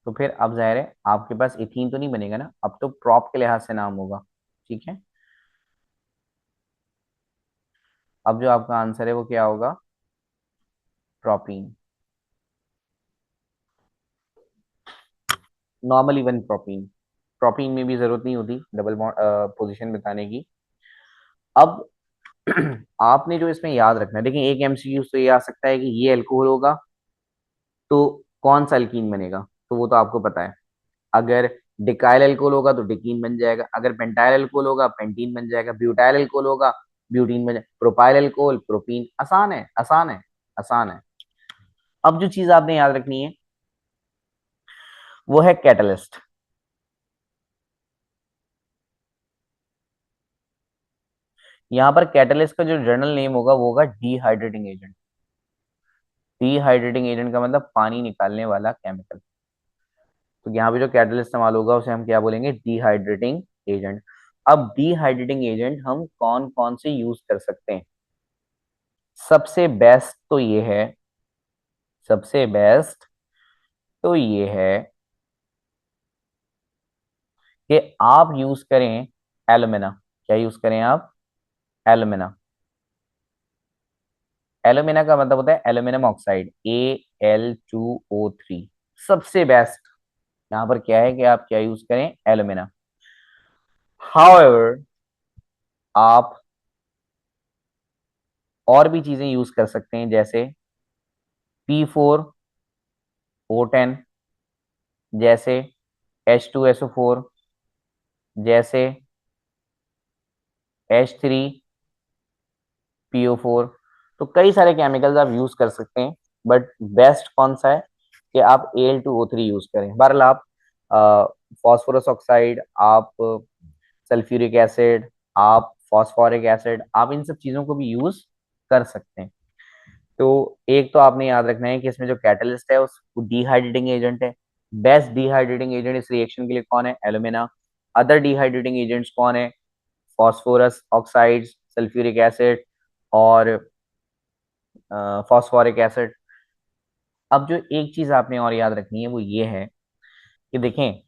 तो फिर अब जाहिर है आपके पास इथीन तो नहीं बनेगा ना, अब तो प्रॉप के लिहाज से नाम होगा। ठीक है, अब जो आपका आंसर है वो क्या होगा, propene, normally one propene. Propene में भी जरूरत नहीं होती डबल बॉन्ड पोजीशन बताने की। अब आपने जो इसमें याद रखना है, देखिए एक एमसीक्यू तो ये आ सकता है कि ये अल्कोहल होगा तो कौन सा अल्कीन बनेगा, तो वो तो आपको पता है। अगर डिकाइल अल्कोहल होगा तो डिकीन बन जाएगा, अगर पेंटाइल अल्कोहल होगा पेंटीन बन जाएगा, ब्यूटाइल अल्कोहल होगा ब्यूटीन बन जाएगा, प्रोपाइल अल्कोहल प्रोपीन। आसान है, आसान है, आसान है। अब जो चीज आपने याद रखनी है वो है कैटलिस्ट। यहां पर कैटलिस्ट का जो जर्नल नेम होगा वो होगा डिहाइड्रेटिंग एजेंट। डिहाइड्रेटिंग एजेंट का मतलब पानी निकालने वाला केमिकल। तो यहाँ पे जो कैटलिस्ट इस्तेमाल होगा उसे हम क्या बोलेंगे, डिहाइड्रेटिंग एजेंट। अब डिहाइड्रेटिंग एजेंट हम कौन कौन से यूज कर सकते हैं? सबसे बेस्ट तो ये है, सबसे बेस्ट तो ये है कि आप यूज करें एलुमिना। क्या यूज करें आप? एलुमिना। एलुमिना का मतलब होता है एल्यूमिनियम ऑक्साइड, Al2O3। सबसे बेस्ट यहाँ पर क्या है कि आप क्या यूज करें, एलुमिना। हाउएवर आप और भी चीजें यूज कर सकते हैं, जैसे P4O10, जैसे H2SO4, जैसे H3PO4। तो कई सारे केमिकल्स आप यूज कर सकते हैं, बट बेस्ट कौन सा है कि आप Al2O3 यूज करें। बहरहाल आप फॉस्फोरस ऑक्साइड, आप सल्फ्यूरिक एसिड, आप फॉस्फोरिक एसिड, आप इन सब चीजों को भी यूज कर सकते हैं। तो एक तो आपने याद रखना है कि इसमें जो कैटलिस्ट है वो डिहाइड्रेटिंग एजेंट है। बेस्ट डिहाइड्रेटिंग एजेंट इस रिएक्शन के लिए कौन है, एल्यूमिना। अदर डिहाइड्रेटिंग एजेंट्स कौन है, फॉस्फोरस ऑक्साइड्स, सल्फ्यूरिक एसिड और फॉस्फोरिक एसिड। अब जो एक चीज आपने और याद रखनी है वो ये है कि देखें,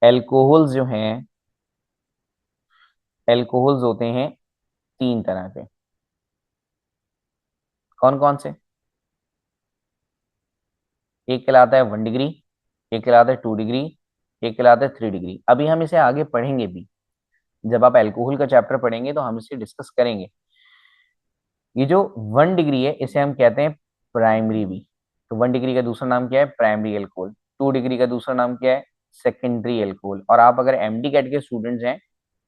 एल्कोहल्स जो हैं, एल्कोहल्स होते हैं तीन तरह के। कौन कौन से? एक कहलाता है 1 डिग्री, एक कहलाता है 2 डिग्री, एक कहलाता है 3 डिग्री। अभी हम इसे आगे पढ़ेंगे भी, जब आप अल्कोहल का चैप्टर पढ़ेंगे तो हम इसे डिस्कस करेंगे। ये जो 1 डिग्री है इसे हम कहते हैं प्राइमरी भी। तो 1 डिग्री का दूसरा नाम क्या है, प्राइमरी एल्कोहल। 2 डिग्री का दूसरा नाम क्या है, सेकेंडरी एल्कोहल। और आप अगर एमडी कैट के स्टूडेंट्स हैं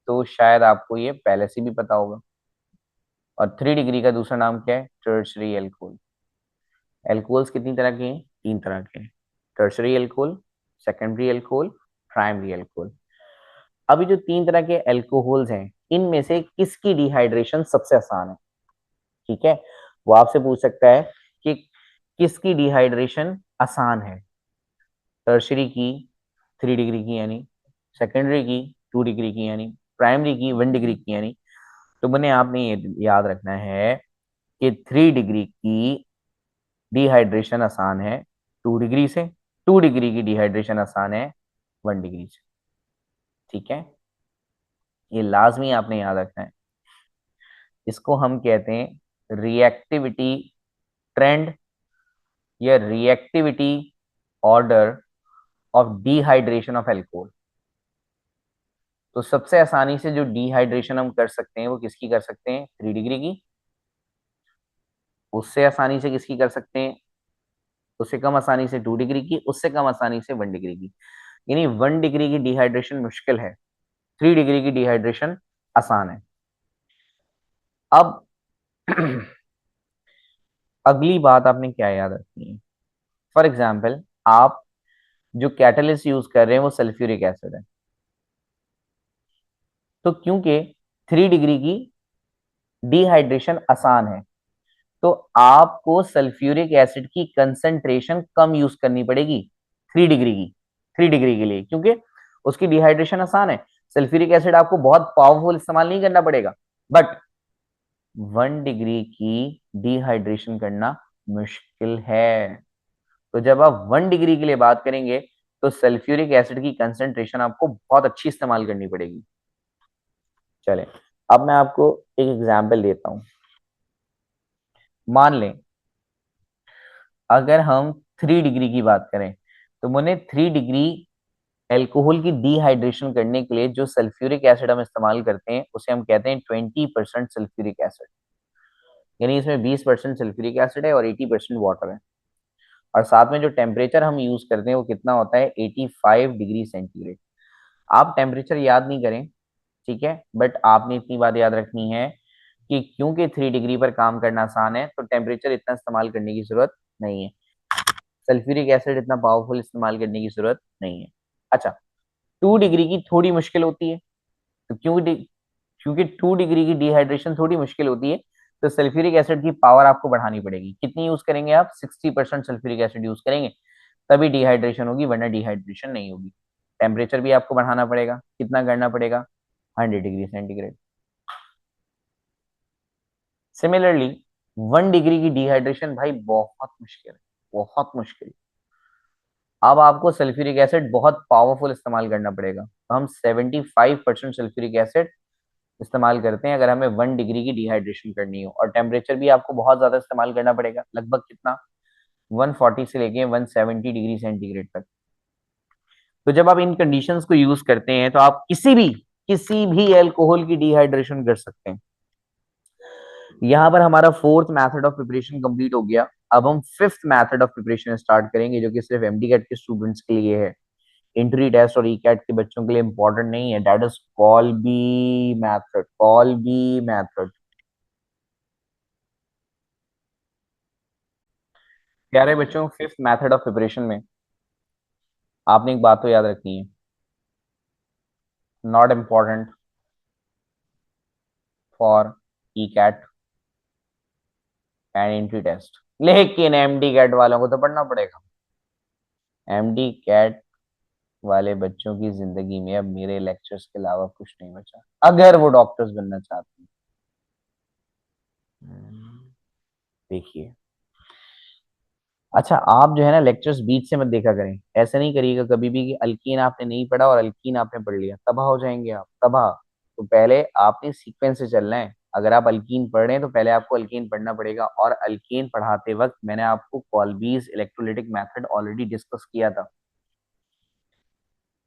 तो शायद आपको ये पहले से भी पता होगा। और 3 डिग्री का दूसरा नाम क्या है, टर्शरी एल्कोहल। एल्कोहल्स कितनी तरह के हैं, तीन तरह के हैं, tertiary alcohol, secondary alcohol, primary alcohol. अभी जो तीन तरह के एल्कोहल्स हैं इनमें से किसकी डिहाइड्रेशन सबसे आसान है? ठीक है, वो आपसे पूछ सकता है कि किसकी डिहाइड्रेशन आसान है, टर्शरी की 3 डिग्री की यानी, सेकेंडरी की 2 डिग्री की यानी, प्राइमरी की 1 डिग्री की यानी। तो मैंने आपने ये याद रखना है कि 3 डिग्री की डिहाइड्रेशन आसान है 2 डिग्री से, 2 डिग्री की डिहाइड्रेशन आसान है 1 डिग्री से। ठीक है, ये लाजमी आपने याद रखना है। इसको हम कहते हैं रिएक्टिविटी ट्रेंड या reactivity order of dehydration of alcohol. तो सबसे आसानी से जो डिहाइड्रेशन हम कर सकते हैं वो किसकी कर सकते हैं, 3 डिग्री की। उससे आसानी से किसकी कर सकते हैं, उससे कम आसानी से 2 डिग्री की, उससे कम आसानी से 1 डिग्री की। यानी 1 डिग्री की डिहाइड्रेशन मुश्किल है, 3 डिग्री की डिहाइड्रेशन आसान है। अब अगली बात आपने क्या याद रखनी है, फॉर एग्जाम्पल आप जो कैटलिस्ट यूज कर रहे हैं वो सल्फ्यूरिक एसिड है। तो क्योंकि 3 डिग्री की डिहाइड्रेशन आसान है तो आपको सल्फ्यूरिक एसिड की कंसंट्रेशन कम यूज करनी पड़ेगी 3 डिग्री की, 3 डिग्री के लिए, क्योंकि उसकी डिहाइड्रेशन आसान है। सल्फ्यूरिक एसिड आपको बहुत पावरफुल इस्तेमाल नहीं करना पड़ेगा, बट 1 डिग्री की डिहाइड्रेशन करना मुश्किल है। तो जब आप 1 डिग्री के लिए बात करेंगे तो सल्फ्यूरिक एसिड की कंसंट्रेशन आपको बहुत अच्छी इस्तेमाल करनी पड़ेगी। चले, अब मैं आपको एक एग्जांपल देता हूं। मान लें अगर हम 3 डिग्री की बात करें तो मैंने 3 डिग्री एल्कोहल की डिहाइड्रेशन करने के लिए जो सल्फ्यूरिक एसिड हम इस्तेमाल करते हैं उसे हम कहते हैं 20% सल्फ्यूरिक एसिड। यानी इसमें 20% सल्फ्यूरिक एसिड है और 80% वाटर है। और साथ में जो टेम्परेचर हम यूज करते हैं वो कितना होता है, 85 डिग्री सेंटीग्रेड। आप टेम्परेचर याद नहीं करें, ठीक है, बट आपने इतनी बात याद रखनी है कि क्योंकि 3 डिग्री पर काम करना आसान है, तो टेम्परेचर इतना इस्तेमाल करने की जरूरत नहीं है, सल्फ्यूरिक एसिड इतना पावरफुल इस्तेमाल करने की जरूरत नहीं है। अच्छा, 2 डिग्री की थोड़ी मुश्किल होती है, तो क्योंकि 2 डिग्री की डिहाइड्रेशन थोड़ी मुश्किल होती है, तो सल्फ्यूरिक एसिड की पावर आपको बढ़ानी पड़ेगी। कितनी यूज करेंगे आप, 60% सल्फ्यूरिक एसिड यूज करेंगे, तभी डिहाइड्रेशन होगी, वरना डिहाइड्रेशन नहीं होगी। टेम्परेचर भी आपको बढ़ाना पड़ेगा, कितना करना पड़ेगा, 100 डिग्री सेंटीग्रेड। सिमिलरली 1 डिग्री की डिहाइड्रेशन भाई बहुत मुश्किल है, बहुत मुश्किल। अब आपको सल्फ्यूरिक एसिड बहुत पावरफुल इस्तेमाल करना पड़ेगा, तो हम 75% सल्फ्यूरिक एसिड इस्तेमाल करते हैं अगर हमें 1 डिग्री की डिहाइड्रेशन करनी हो, और टेम्परेचर भी आपको बहुत ज्यादा इस्तेमाल करना पड़ेगा, लगभग कितना, 140 से लेके 170 डिग्री सेंटीग्रेड तक। तो जब आप इन कंडीशंस को यूज करते हैं तो आप किसी भी एल्कोहल की डिहाइड्रेशन कर सकते हैं। यहाँ पर हमारा fourth method of preparation complete हो गया। अब हम fifth method of preparation start करेंगे, जो कि सिर्फ एमडी कैट के स्टूडेंट्स के लिए है, इंट्री टेस्ट और ई कैट के बच्चों के लिए इंपॉर्टेंट नहीं है। That is कॉल्बी method, कॉल्बी method. प्यारे बच्चों, फिफ्थ मेथड ऑफ प्रिपरेशन में आपने एक बात तो याद रखनी है, not important for E CAT and entry test, लेकिन एमडी कैट वालों को तो पढ़ना पड़ेगा। एमडी कैट वाले बच्चों की जिंदगी में अब मेरे लेक्चर्स के अलावा कुछ नहीं बचा, अगर वो डॉक्टर्स बनना चाहते हैं। देखिए, अच्छा, आप जो है ना लेक्चर्स बीच से मत देखा करें, ऐसा नहीं करिएगा कभी भी कि अल्कीन आपने नहीं पढ़ा और अल्कीन आपने पढ़ लिया, तबाह हो जाएंगे आप, तबाह। तो पहले आपने सीक्वेंस से चलना है। अगर आप अल्कीन पढ़ रहे हैं तो पहले आपको अल्कीन पढ़ना पड़ेगा, और अल्कीन पढ़ाते वक्त मैंने आपको कॉल्बीज इलेक्ट्रोलिटिक मेथड ऑलरेडी डिस्कस किया था।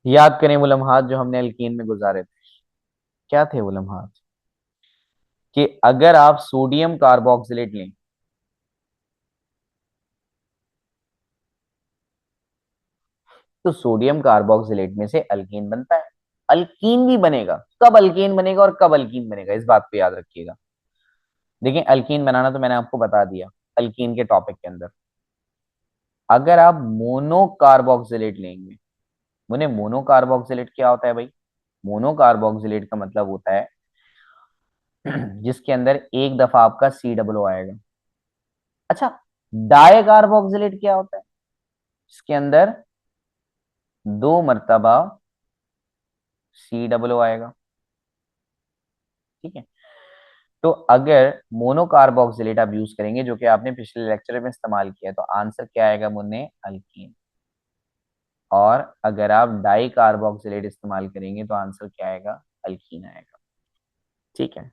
याद करें वो लम्हात जो हमने अल्कीन में गुजारे थे, क्या थे वो लम्हात, कि अगर आप सोडियम कार्बोक्सिलेट लें, तो सोडियम कार्बोक्सिलेट में से अल्कीन बनता है। अल्कीन भी बनेगा, कब अल्कीन बनेगा और कब अल्कीन बनेगा, इस बात पे याद रखिएगा। देखिए, अल्कीन बनाना तो मैंने आपको बता दिया अल्कीन के टॉपिक के अंदर। अगर आप मोनो कार्बोक्सिलेट लेंगे, मोनो कार्बोक्सिलेट क्या होता है भाई, मोनो कार्बोक्सिलेट का मतलब होता है जिसके अंदर एक दफा आपका सी डबल ओ आएगा। अच्छा, डाई कार्बोक्सिलेट क्या होता है, इसके अंदर 2 मरतबा सी डबल ओ आएगा। ठीक है, तो अगर मोनोकार्बोक्सिलेट आप यूज करेंगे, जो कि आपने पिछले लेक्चर में इस्तेमाल किया, तो आंसर क्या आएगा मुन्ने, अल्कीन। और अगर आप डाई कार्बोक्सिलेट इस्तेमाल करेंगे तो आंसर क्या आएगा, अल्कीन आएगा। ठीक है,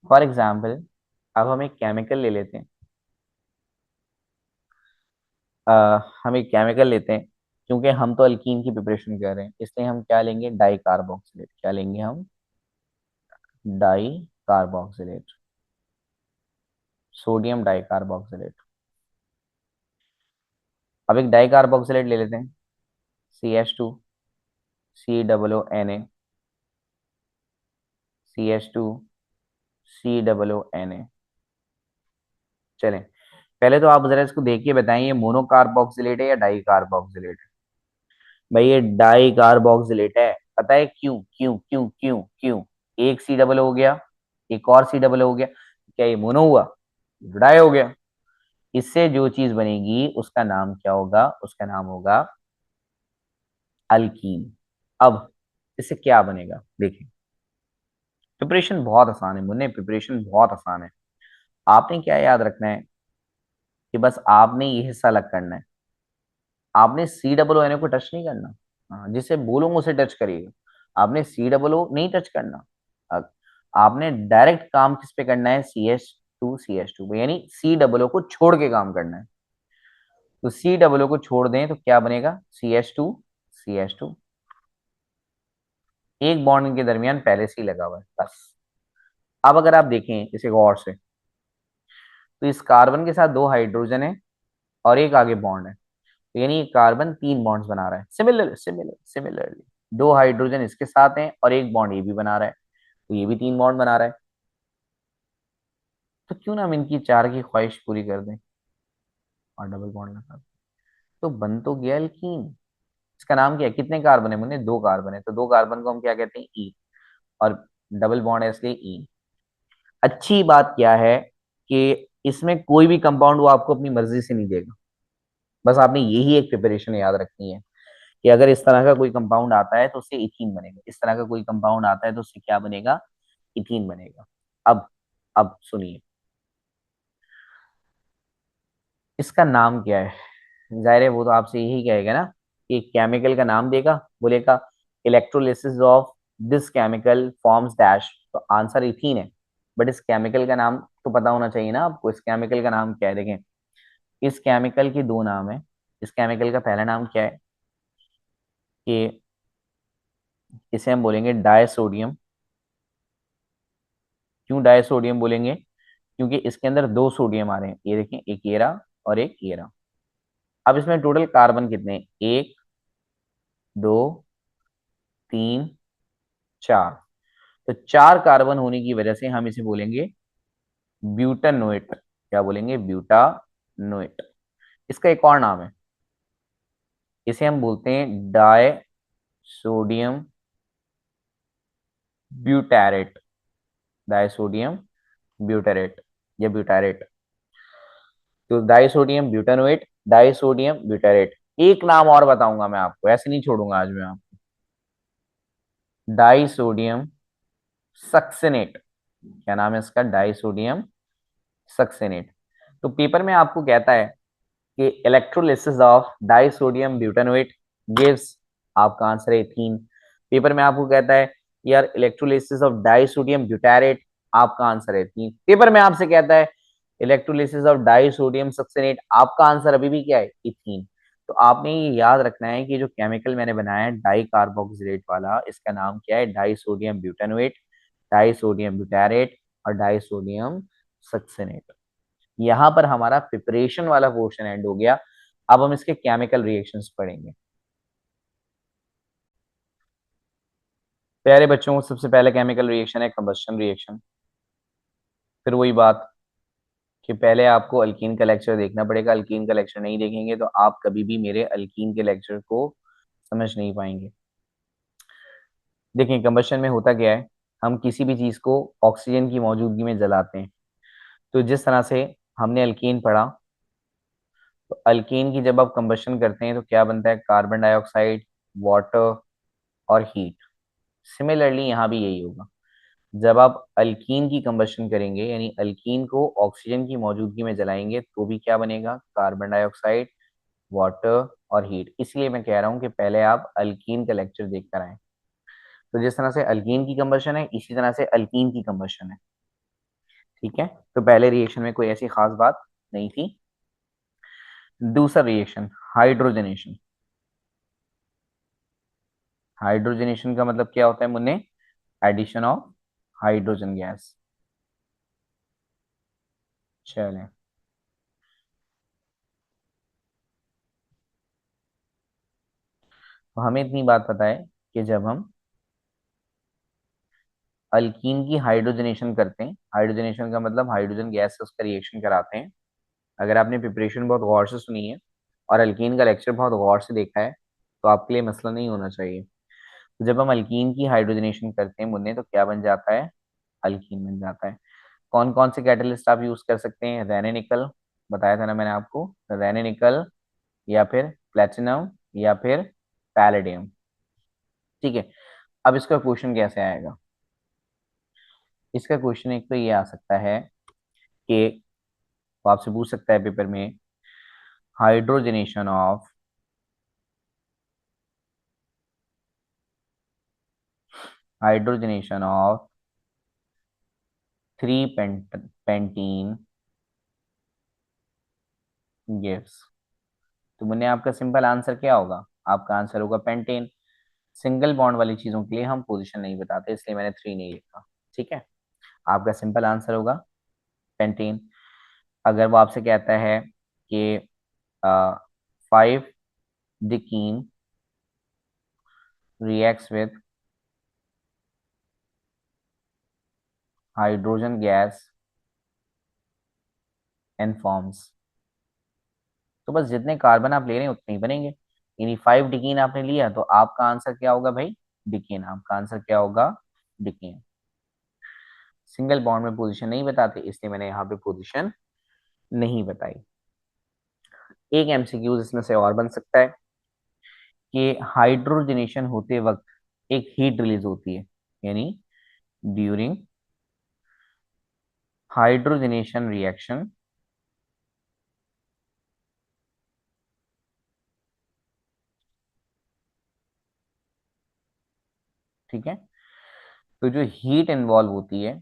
फॉर एग्जाम्पल अब हम एक केमिकल ले लेते हैं, हम एक केमिकल लेते हैं, क्योंकि हम तो अल्कीन की प्रिपरेशन कर रहे हैं, इसलिए हम क्या लेंगे, डाई कार्बोक्सिलेट। क्या लेंगे हम, di carboxylate, sodium di carboxylate. अब एक डाई कार्बोक्सिलेट ले लेते हैं, CH2, COO, CH2, COO। चलें, पहले तो आप जरा इसको देखिए, बताएं ये मोनो कार्बोक्सिलेट है या डाई कार्बोक्सिलेट है। भाई ये डाई कार्बोक्सिलेट है, पता है क्यों, क्यों एक सी डबल हो गया, एक और सी डबल हो गया, क्या ये मोनो हुआ, डाई हो गया। इससे जो चीज बनेगी उसका नाम क्या होगा, उसका नाम होगा अल्कीन। अब इससे क्या बनेगा, देखिए, प्रिपरेशन बहुत आसान है मुन्ने, प्रिपरेशन बहुत आसान है। आपने क्या याद रखना है, कि बस आपने ये हिस्सा अलग करना है, आपने सी डबल ओ एन को टच नहीं करना। हाँ, जिसे बोलूंगा उसे टच करिएगा, आपने सी डबल ओ नहीं टच करना। अब आपने डायरेक्ट काम किस पे करना है, सी एच टू यानी सी डबल ओ को छोड़ के काम करना है। तो सी डबल ओ को छोड़ दें तो क्या बनेगा, सी एच टू। एक बॉन्ड के दरमियान पहले से ही लगा हुआ है, बस। अब अगर आप देखें इसे गौर से, तो इस कार्बन के साथ 2 हाइड्रोजन है, और एक आगे बॉन्ड है, तो यानी ये कार्बन 3 बॉन्ड्स बना रहा है। सिमिलरली 2 हाइड्रोजन इसके साथ हैं और एक बॉन्ड ये भी बना रहा है, तो ये भी 3 बॉन्ड बना रहा है। तो क्यों ना हम इनकी चार की ख्वाहिश पूरी कर दें और डबल बॉन्ड लगा दें। तो बन तो गया एल्कीन। इसका नाम क्या है, कितने कार्बन है मुन्ने, 2 कार्बन है, तो 2 कार्बन को हम क्या कहते हैं, ई। और डबल बॉन्ड है इसलिए ई। अच्छी बात क्या है कि इसमें कोई भी कंपाउंड वो आपको अपनी मर्जी से नहीं देगा। बस आपने यही एक प्रिपरेशन याद रखनी है कि अगर इस तरह का कोई कंपाउंड आता है तो उससे इथीन बनेगा, इस तरह का कोई कंपाउंड आता है तो उससे क्या बनेगा, इथीन बनेगा। अब अब सुनिए, इसका नाम क्या है। जाहिर है वो तो आपसे यही कहेगा ना कि केमिकल का नाम देगा, बोलेगा electrolysis of this chemical forms dash, तो आंसर इथीन है। बट इस केमिकल का नाम तो पता होना चाहिए ना आपको, इस केमिकल का नाम क्या है। देखें, इस केमिकल के 2 नाम है। इस केमिकल का पहला नाम क्या है कि इसे हम बोलेंगे डायसोडियम। क्यों डायसोडियम बोलेंगे, क्योंकि इसके अंदर 2 सोडियम आ रहे हैं, ये देखें, एक ये रहा और एक ये रहा। अब इसमें टोटल कार्बन कितने हैं, 1, 2, 3, 4। तो 4 कार्बन होने की वजह से हम इसे बोलेंगे ब्यूटानोएट। क्या बोलेंगे, ब्यूटानोएट। इसका एक और नाम है, इसे हम बोलते हैं die sodium butyrate. Disodium butyrate या ब्यूटारेट। तो डाइसोडियम ब्यूटानोएट, डाइसोडियम ब्यूटारेट। एक नाम और बताऊंगा मैं आपको, ऐसे नहीं छोड़ूंगा आज मैं आपको। डाइसोडियम सक्सेनेट। क्या नाम है इसका, डाइसोडियम सक्सेनेट। तो पेपर में आपको कहता है कि इलेक्ट्रोलिसिस ऑफ डाइसोडियम ब्यूटानोएट गिव्स, आपका आंसर है इथीन। पेपर में आपको कहता है यार इलेक्ट्रोलिसिस ऑफ डाइसोडियम ब्यूटारेट, आपका आंसर है इथीन। पेपर में आपसे कहता है इलेक्ट्रोलिसिस ऑफ डाइसोडियम सक्सेनेट, आपका आंसर अभी भी क्या है, इथीन। तो आपने ये याद रखना है कि जो केमिकल मैंने बनाया है डाई कार्बोक्सिलेट वाला, इसका नाम क्या है, डाइसोडियम ब्यूटानोएट, डाइसोडियम ब्यूटारेट और डाइसोडियम सक्सेनेट। यहाँ पर हमारा प्रिपरेशन वाला पोर्शन एंड हो गया। अब हम इसके केमिकल रिएक्शंस पढ़ेंगे। प्यारे बच्चों, सबसे पहले केमिकल रिएक्शन है कंबस्शन रिएक्शन। फिर वही बात कि पहले आपको अल्कीन का लेक्चर देखना पड़ेगा, अल्कीन का लेक्चर नहीं देखेंगे तो आप कभी भी मेरे अल्कीन के लेक्चर को समझ नहीं पाएंगे। देखिए कंबस्शन में होता क्या है, हम किसी भी चीज को ऑक्सीजन की मौजूदगी में जलाते हैं। तो जिस तरह से हमने अल्कीन पढ़ा, तो अल्कीन की जब आप कंबस्शन करते हैं तो क्या बनता है, कार्बन डाइऑक्साइड, वाटर और हीट। सिमिलरली यहाँ भी यही होगा। जब आप अल्कीन की कंबस्शन करेंगे यानी अल्कीन को ऑक्सीजन की मौजूदगी में जलाएंगे तो भी क्या बनेगा, कार्बन डाइऑक्साइड, वाटर और हीट। इसलिए मैं कह रहा हूँ कि पहले आप अल्कीन का लेक्चर देख कर आए। तो जिस तरह से अल्कीन की कंबस्शन है इसी तरह से अल्कीन की कंबस्शन है। ठीक है, तो पहले रिएक्शन में कोई ऐसी खास बात नहीं थी। दूसरा रिएक्शन हाइड्रोजनेशन। हाइड्रोजनेशन का मतलब क्या होता है मुन्ने, एडिशन ऑफ हाइड्रोजन गैस। चलें, तो हमें इतनी बात पता है कि जब हम अल्कीन की हाइड्रोजनेशन करते हैं, हाइड्रोजनेशन का मतलब हाइड्रोजन गैस से उसका रिएक्शन कराते हैं। अगर आपने प्रिपरेशन बहुत गौर से सुनी है और अल्कीन का लेक्चर बहुत गौर से देखा है तो आपके लिए मसला नहीं होना चाहिए। तो जब हम अल्कीन की हाइड्रोजनेशन करते हैं मुन्ने तो क्या बन जाता है, अल्कीन बन जाता है। कौन कौन से कैटलिस्ट आप यूज कर सकते हैं, रेने निकल, बताया था ना मैंने आपको, रेने निकल या फिर प्लेटिनम या फिर पैलेडियम। ठीक है, अब इसका क्वेश्चन कैसे आएगा। इसका क्वेश्चन एक तो ये आ सकता है कि वो आपसे पूछ सकता है पेपर में, hydrogenation of hydrogenation of 3 pentene gives. तो मुन्ने आपका सिंपल आंसर क्या होगा, आपका आंसर होगा पेंटेन। सिंगल बॉन्ड वाली चीजों के लिए हम पोजीशन नहीं बताते, इसलिए मैंने 3 नहीं लिखा। ठीक है, आपका सिंपल आंसर होगा पेंटेन। अगर वो आपसे कहता है कि 5 decene reacts with hydrogen gas and forms। तो बस जितने कार्बन आप ले रहे हैं उतने ही बनेंगे, यानी 5 डिकीन आपने लिया तो आपका आंसर क्या होगा भाई, डिकीन। आपका आंसर क्या होगा, डिकीन। सिंगल बॉन्ड में पोजीशन नहीं बताते, इसलिए मैंने यहाँ पे पोजीशन नहीं बताई। एक एमसीक्यू इसमें से और बन सकता है कि हाइड्रोजनेशन होते वक्त एक हीट रिलीज होती है, यानी ड्यूरिंग हाइड्रोजनेशन रिएक्शन ठीक है, तो जो हीट इन्वॉल्व होती है,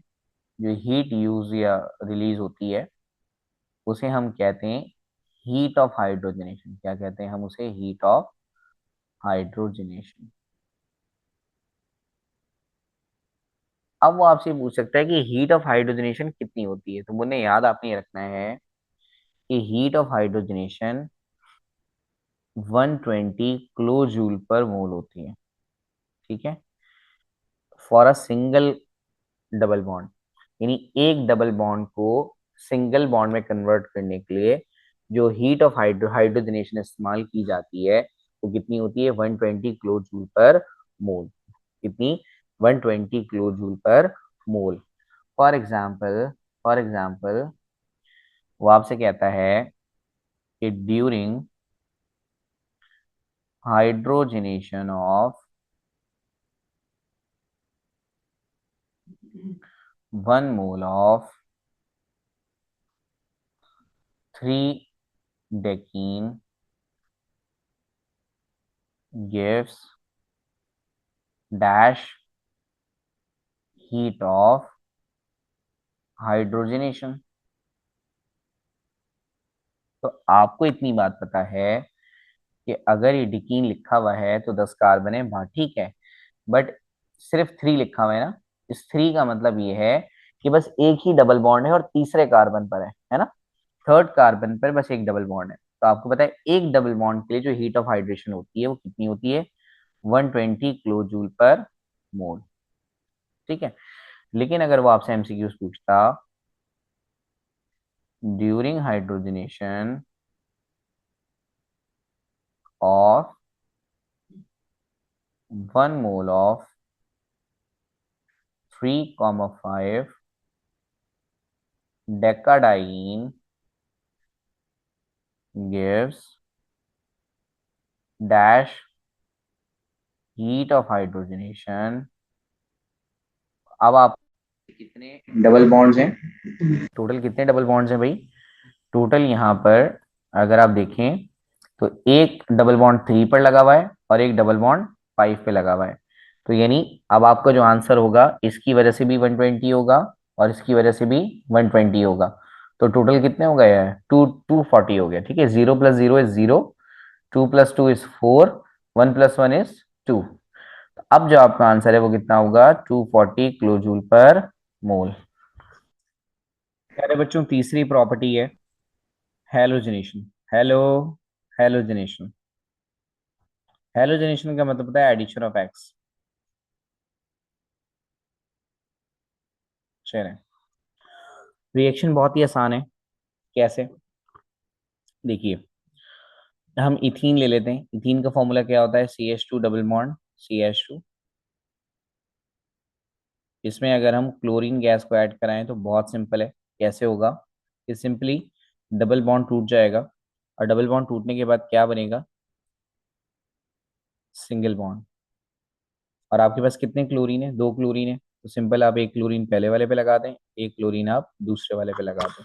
जो हीट यूज या रिलीज होती है, उसे हम कहते हैं हीट ऑफ हाइड्रोजनेशन। क्या कहते हैं हम उसे, हीट ऑफ हाइड्रोजनेशन। अब वो आपसे पूछ सकता है कि हीट ऑफ हाइड्रोजनेशन कितनी होती है, तो मुझे याद आपने ये रखना है कि heat of hydrogenation 120 kilo joule per mole होती है, ठीक है, for a single double bond. यानी एक डबल बॉन्ड को सिंगल बॉन्ड में कन्वर्ट करने के लिए जो हीट ऑफ हाइड्रोजनेशन इस्तेमाल की जाती है वो कितनी होती है, 120 किलो जूल पर मोल। कितनी, 120 kilo joule per mole. For example वो आपसे कहता है कि during hydrogenation of 1 mole of 3 decene gives dash heat of hydrogenation. तो आपको इतनी बात पता है कि अगर ये डिकीन लिखा हुआ है तो 10 कार्बन है, हाँ ठीक है, बट सिर्फ 3 लिखा हुआ है ना, इस 3 का मतलब ये है कि बस एक ही डबल बॉन्ड है और तीसरे कार्बन पर है ना, थर्ड कार्बन पर बस एक डबल बॉन्ड है। तो आपको पता है एक डबल बॉन्ड के लिए जो हीट ऑफ हाइड्रेशन होती है वो कितनी होती है, 120 किलो जूल पर मोल, ठीक है। लेकिन अगर वो आपसे एमसीक्यूज पूछता, during hydrogenation of 1 mole of 3,5 decadiene gives dash heat of hydrogenation। अब आप कितने डबल बॉन्ड्स हैं, टोटल कितने डबल बॉन्ड्स हैं भाई, टोटल यहाँ पर अगर आप देखें तो एक डबल बॉन्ड 3 पर लगा हुआ है और एक डबल बॉन्ड 5 पे लगा हुआ है। तो यानी अब आपका जो आंसर होगा इसकी वजह से भी 120 होगा और इसकी वजह से भी 120 होगा। तो टोटल कितने हो गए हैं, 240 हो गया, ठीक है। 0 + 0 इज 0, 2 + 2 इज 4, 1 + 1 इज 2। अब जो आपका आंसर है वो कितना होगा, 240 किलो जूल पर मोल। प्यारे बच्चों, तीसरी प्रॉपर्टी है हेलोजनेशन। हेलो हेलोजनेशन, हेलोजनेशन का मतलब पता है, एडिशन ऑफ एक्स। चलें, रिएक्शन बहुत ही आसान है। कैसे, देखिए, हम इथीन ले लेते हैं। इथीन का फॉर्मूला क्या होता है, CH2 डबल बॉन्ड CH2। इसमें अगर हम क्लोरीन गैस को ऐड कराएं तो बहुत सिंपल है। कैसे होगा, कि सिंपली डबल बॉन्ड टूट जाएगा और डबल बॉन्ड टूटने के बाद क्या बनेगा, सिंगल बॉन्ड। और आपके पास कितने क्लोरीन है, 2 क्लोरीन है, तो सिंपल आप एक क्लोरीन पहले वाले पे लगा दें, एक क्लोरीन आप दूसरे वाले पे लगा दें।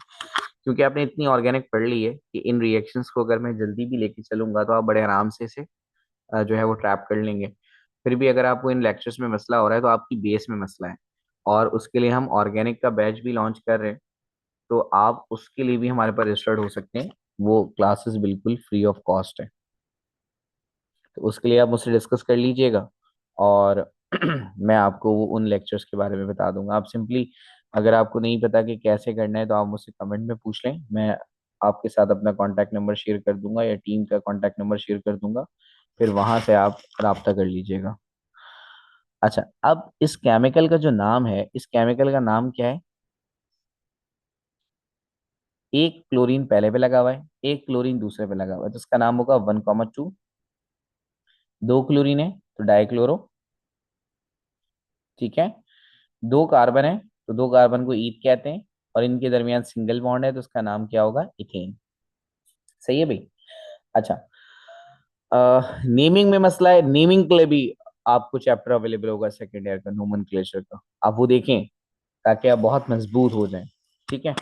क्योंकि आपने इतनी ऑर्गेनिक पढ़ ली है कि इन रिएक्शंस को अगर मैं जल्दी भी लेके चलूंगा तो आप बड़े आराम से इसे जो है वो ट्रैप कर लेंगे। फिर भी अगर आपको इन लेक्चर्स में मसला हो रहा है तो आपकी बेस में मसला है, और उसके लिए हम ऑर्गेनिक का बैच भी लॉन्च कर रहे हैं। तो आप उसके लिए भी हमारे पास रजिस्टर्ड हो सकते हैं, वो क्लासेस बिल्कुल फ्री ऑफ कॉस्ट है। तो उसके लिए आप मुझसे डिस्कस कर लीजिएगा और मैं आपको वो उन लेक्चर्स के बारे में बता दूंगा। आप सिंपली, अगर आपको नहीं पता कि कैसे करना है तो आप मुझसे कमेंट में पूछ लें, मैं आपके साथ अपना कांटेक्ट नंबर शेयर कर दूंगा या टीम का कांटेक्ट नंबर शेयर कर दूंगा, फिर वहां से आप राब्ता कर लीजिएगा। अच्छा, अब इस केमिकल का जो नाम है, इस केमिकल का नाम क्या है? एक क्लोरीन पहले पे लगा हुआ है, एक क्लोरीन दूसरे पे लगा हुआ है, तो इसका नाम होगा 1,2। दो क्लोरीन है तो डाइक्लोरो, ठीक है। दो कार्बन है तो दो कार्बन को ईथ कहते हैं, और इनके दरमियान सिंगल बॉन्ड है तो उसका नाम क्या होगा? इथेन। सही है भाई। अच्छा, नेमिंग में मसला है, नेमिंग के लिए भी आपको चैप्टर अवेलेबल होगा सेकेंड ईयर का, नोमेनक्लेचर का, आप वो देखें ताकि आप बहुत मजबूत हो जाएं। ठीक है,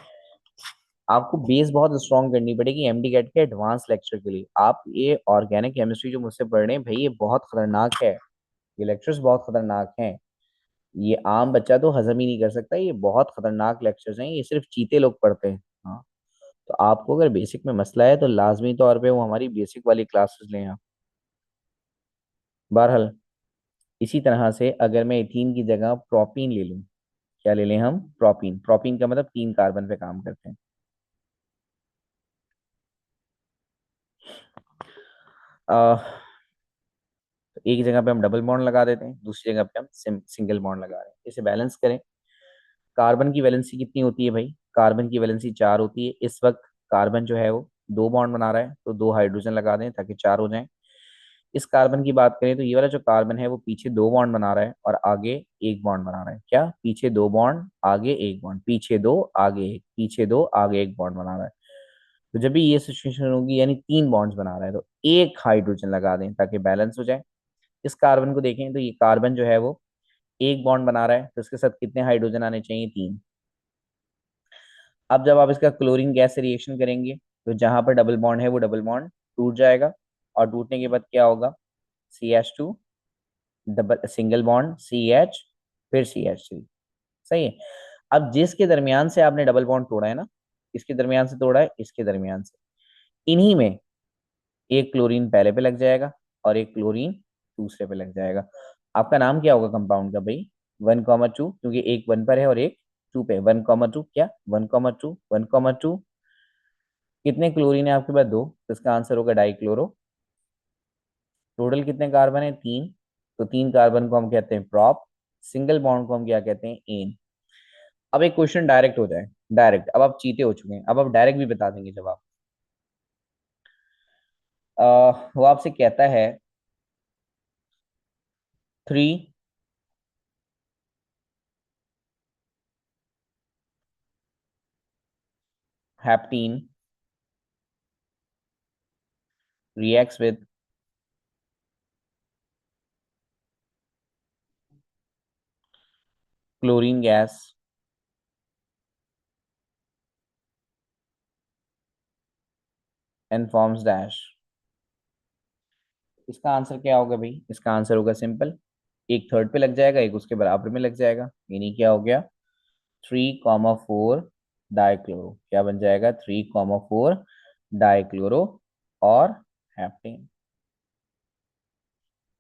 आपको बेस बहुत स्ट्रॉन्ग करनी पड़ेगी एमडी गेट के एडवांस लेक्चर के लिए। आप ये ऑर्गेनिक केमिस्ट्री जो मुझसे पढ़ रहे हैं भाई, ये बहुत खतरनाक है, ये लेक्चर्स बहुत खतरनाक हैं। ये आम बच्चा तो हजम ही नहीं कर सकता, ये बहुत खतरनाक लेक्चर्स हैं, ये सिर्फ चीते लोग पढ़ते हैं। हाँ, तो आपको अगर बेसिक में मसला है तो लाजमी तौर पे वो हमारी बेसिक वाली क्लासेस लें आप। बहरहाल, इसी तरह से अगर मैं एथीन की जगह प्रोपीन ले लूं, क्या ले लें हम? प्रोपीन। प्रोपीन का मतलब तीन कार्बन पे काम करते हैं। तो एक जगह पे हम डबल बॉन्ड लगा देते हैं, दूसरी जगह पे हम सिंगल बॉन्ड लगा रहे हैं, इसे बैलेंस करें। कार्बन की वैलेंसी कितनी होती है भाई? कार्बन की वैलेंसी 4 होती है। इस वक्त कार्बन जो है वो दो बॉन्ड बना रहा है, तो दो हाइड्रोजन लगा दें ताकि चार हो जाएं। इस कार्बन की बात करें तो ये वाला जो कार्बन है वो पीछे दो बॉन्ड बना रहा है और आगे एक बॉन्ड बना रहा है। क्या? पीछे दो बॉन्ड आगे एक बॉन्ड, पीछे दो आगे एक, पीछे दो आगे एक बॉन्ड बना रहा है। तो जब भी ये सिचुएशन होगी यानी तीन बॉन्ड्स बना रहा है, तो एक हाइड्रोजन लगा दें ताकि बैलेंस हो जाए। इस कार्बन को देखें तो ये कार्बन जो है वो एक बॉन्ड बना रहा है, तो इसके साथ कितने हाइड्रोजन आने चाहिए? तीन। अब जब आप इसका क्लोरीन गैस से रिएक्शन करेंगे तो जहां पर डबल बॉन्ड है वो डबल बॉन्ड टूट जाएगा, और टूटने के बाद क्या होगा? CH2, double single bond CH, फिर CH3। सही है। अब जिसके दरमियान से आपने डबल बॉन्ड तोड़ा है ना, इसके दरमियान से तोड़ा है, इसके दरमियान से, इन्हीं में एक क्लोरीन पहले पे लग जाएगा और एक क्लोरीन दूसरे पे लग जाएगा। आपका नाम क्या होगा कंपाउंड का भाई? 1,2, क्योंकि एक वन पर है और एक टू पे। 1,2 क्या? 1,2, 1,2। कितने क्लोरीन है आपके पास? दो, तो इसका आंसर होगा डाइक्लोरो। टोटल कितने कार्बन है? तीन। तो तीन कार्बन को हम कहते हैं प्रॉप, सिंगल बॉन्ड को हम क्या कहते हैं? एन। अब एक क्वेश्चन डायरेक्ट हो जाए, डायरेक्ट, अब आप चीते हो चुके हैं, अब आप डायरेक्ट भी बता देंगे जवाब। वो आपसे कहता है 3 हेप्टीन reacts with chlorine gas and forms dash। इसका आंसर क्या होगा भाई? इसका आंसर होगा सिंपल, एक थर्ड पे लग जाएगा, एक उसके बराबर में लग जाएगा, यानी क्या हो गया? 3,4 डाइक्लोरो। क्या बन जाएगा? 3,4 डाइक्लोरो और हेप्टेन।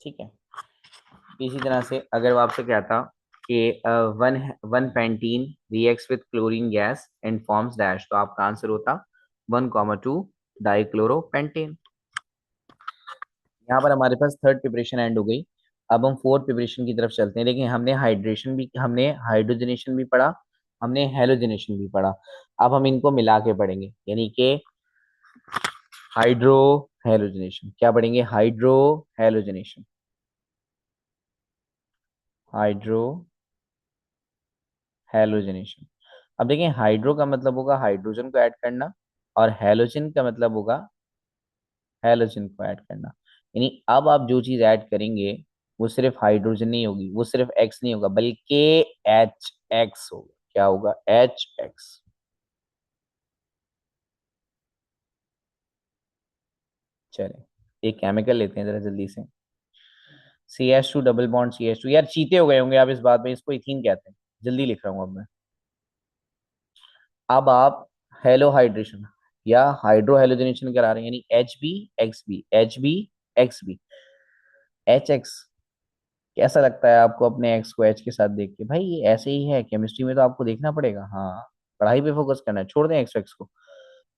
ठीक है। इसी तरह से अगर वो आपसे कहता कि one one pentene reacts with chlorine gas and forms dash, तो आपका आंसर होता 1,2 डाइक्लोरो पेंटेन। यहाँ पर हमारे पास थर्ड प्रिपरेशन एंड हो गई। अब हम फोर्थ प्रिपरेशन की तरफ चलते हैं। देखिए, हमने हाइड्रेशन भी, हमने हाइड्रोजनेशन भी पढ़ा, हमने हेलोजनेशन भी पढ़ा। अब हम इनको मिला के पढ़ेंगे, यानी कि हाइड्रो हेलोजनेशन। क्या पढ़ेंगे? Hydro halogenation, hydro halogenation. अब देखिए, हाइड्रो का मतलब होगा हाइड्रोजन को ऐड करना, और हेलोजन का मतलब होगा हेलोजन को ऐड करना। यानी अब आप जो चीज ऐड करेंगे वो सिर्फ हाइड्रोजन नहीं होगी, वो सिर्फ एक्स नहीं होगा, बल्कि HX होगा। क्या होगा? HX। चले, एक केमिकल लेते हैं जरा जल्दी से। CH2 double bond CH2। यार चीते हो गए होंगे आप इस बात में, इसको इथीन कहते हैं। जल्दी लिख रहा हूँ अब मैं। अब आप हेलो हाइड्रेशन या हाइड्रो हेलोजनेशन करा रहे हैं, यानी HB, XB, HB, XB, HX। कैसा लगता है आपको अपने एक्स को एच के साथ देख के? भाई ये ऐसे ही है, केमिस्ट्री में तो आपको देखना पढ़ेगा। हाँ, पढ़ाई पे फोकस करना है, छोड़ दें एक्स एक्स को।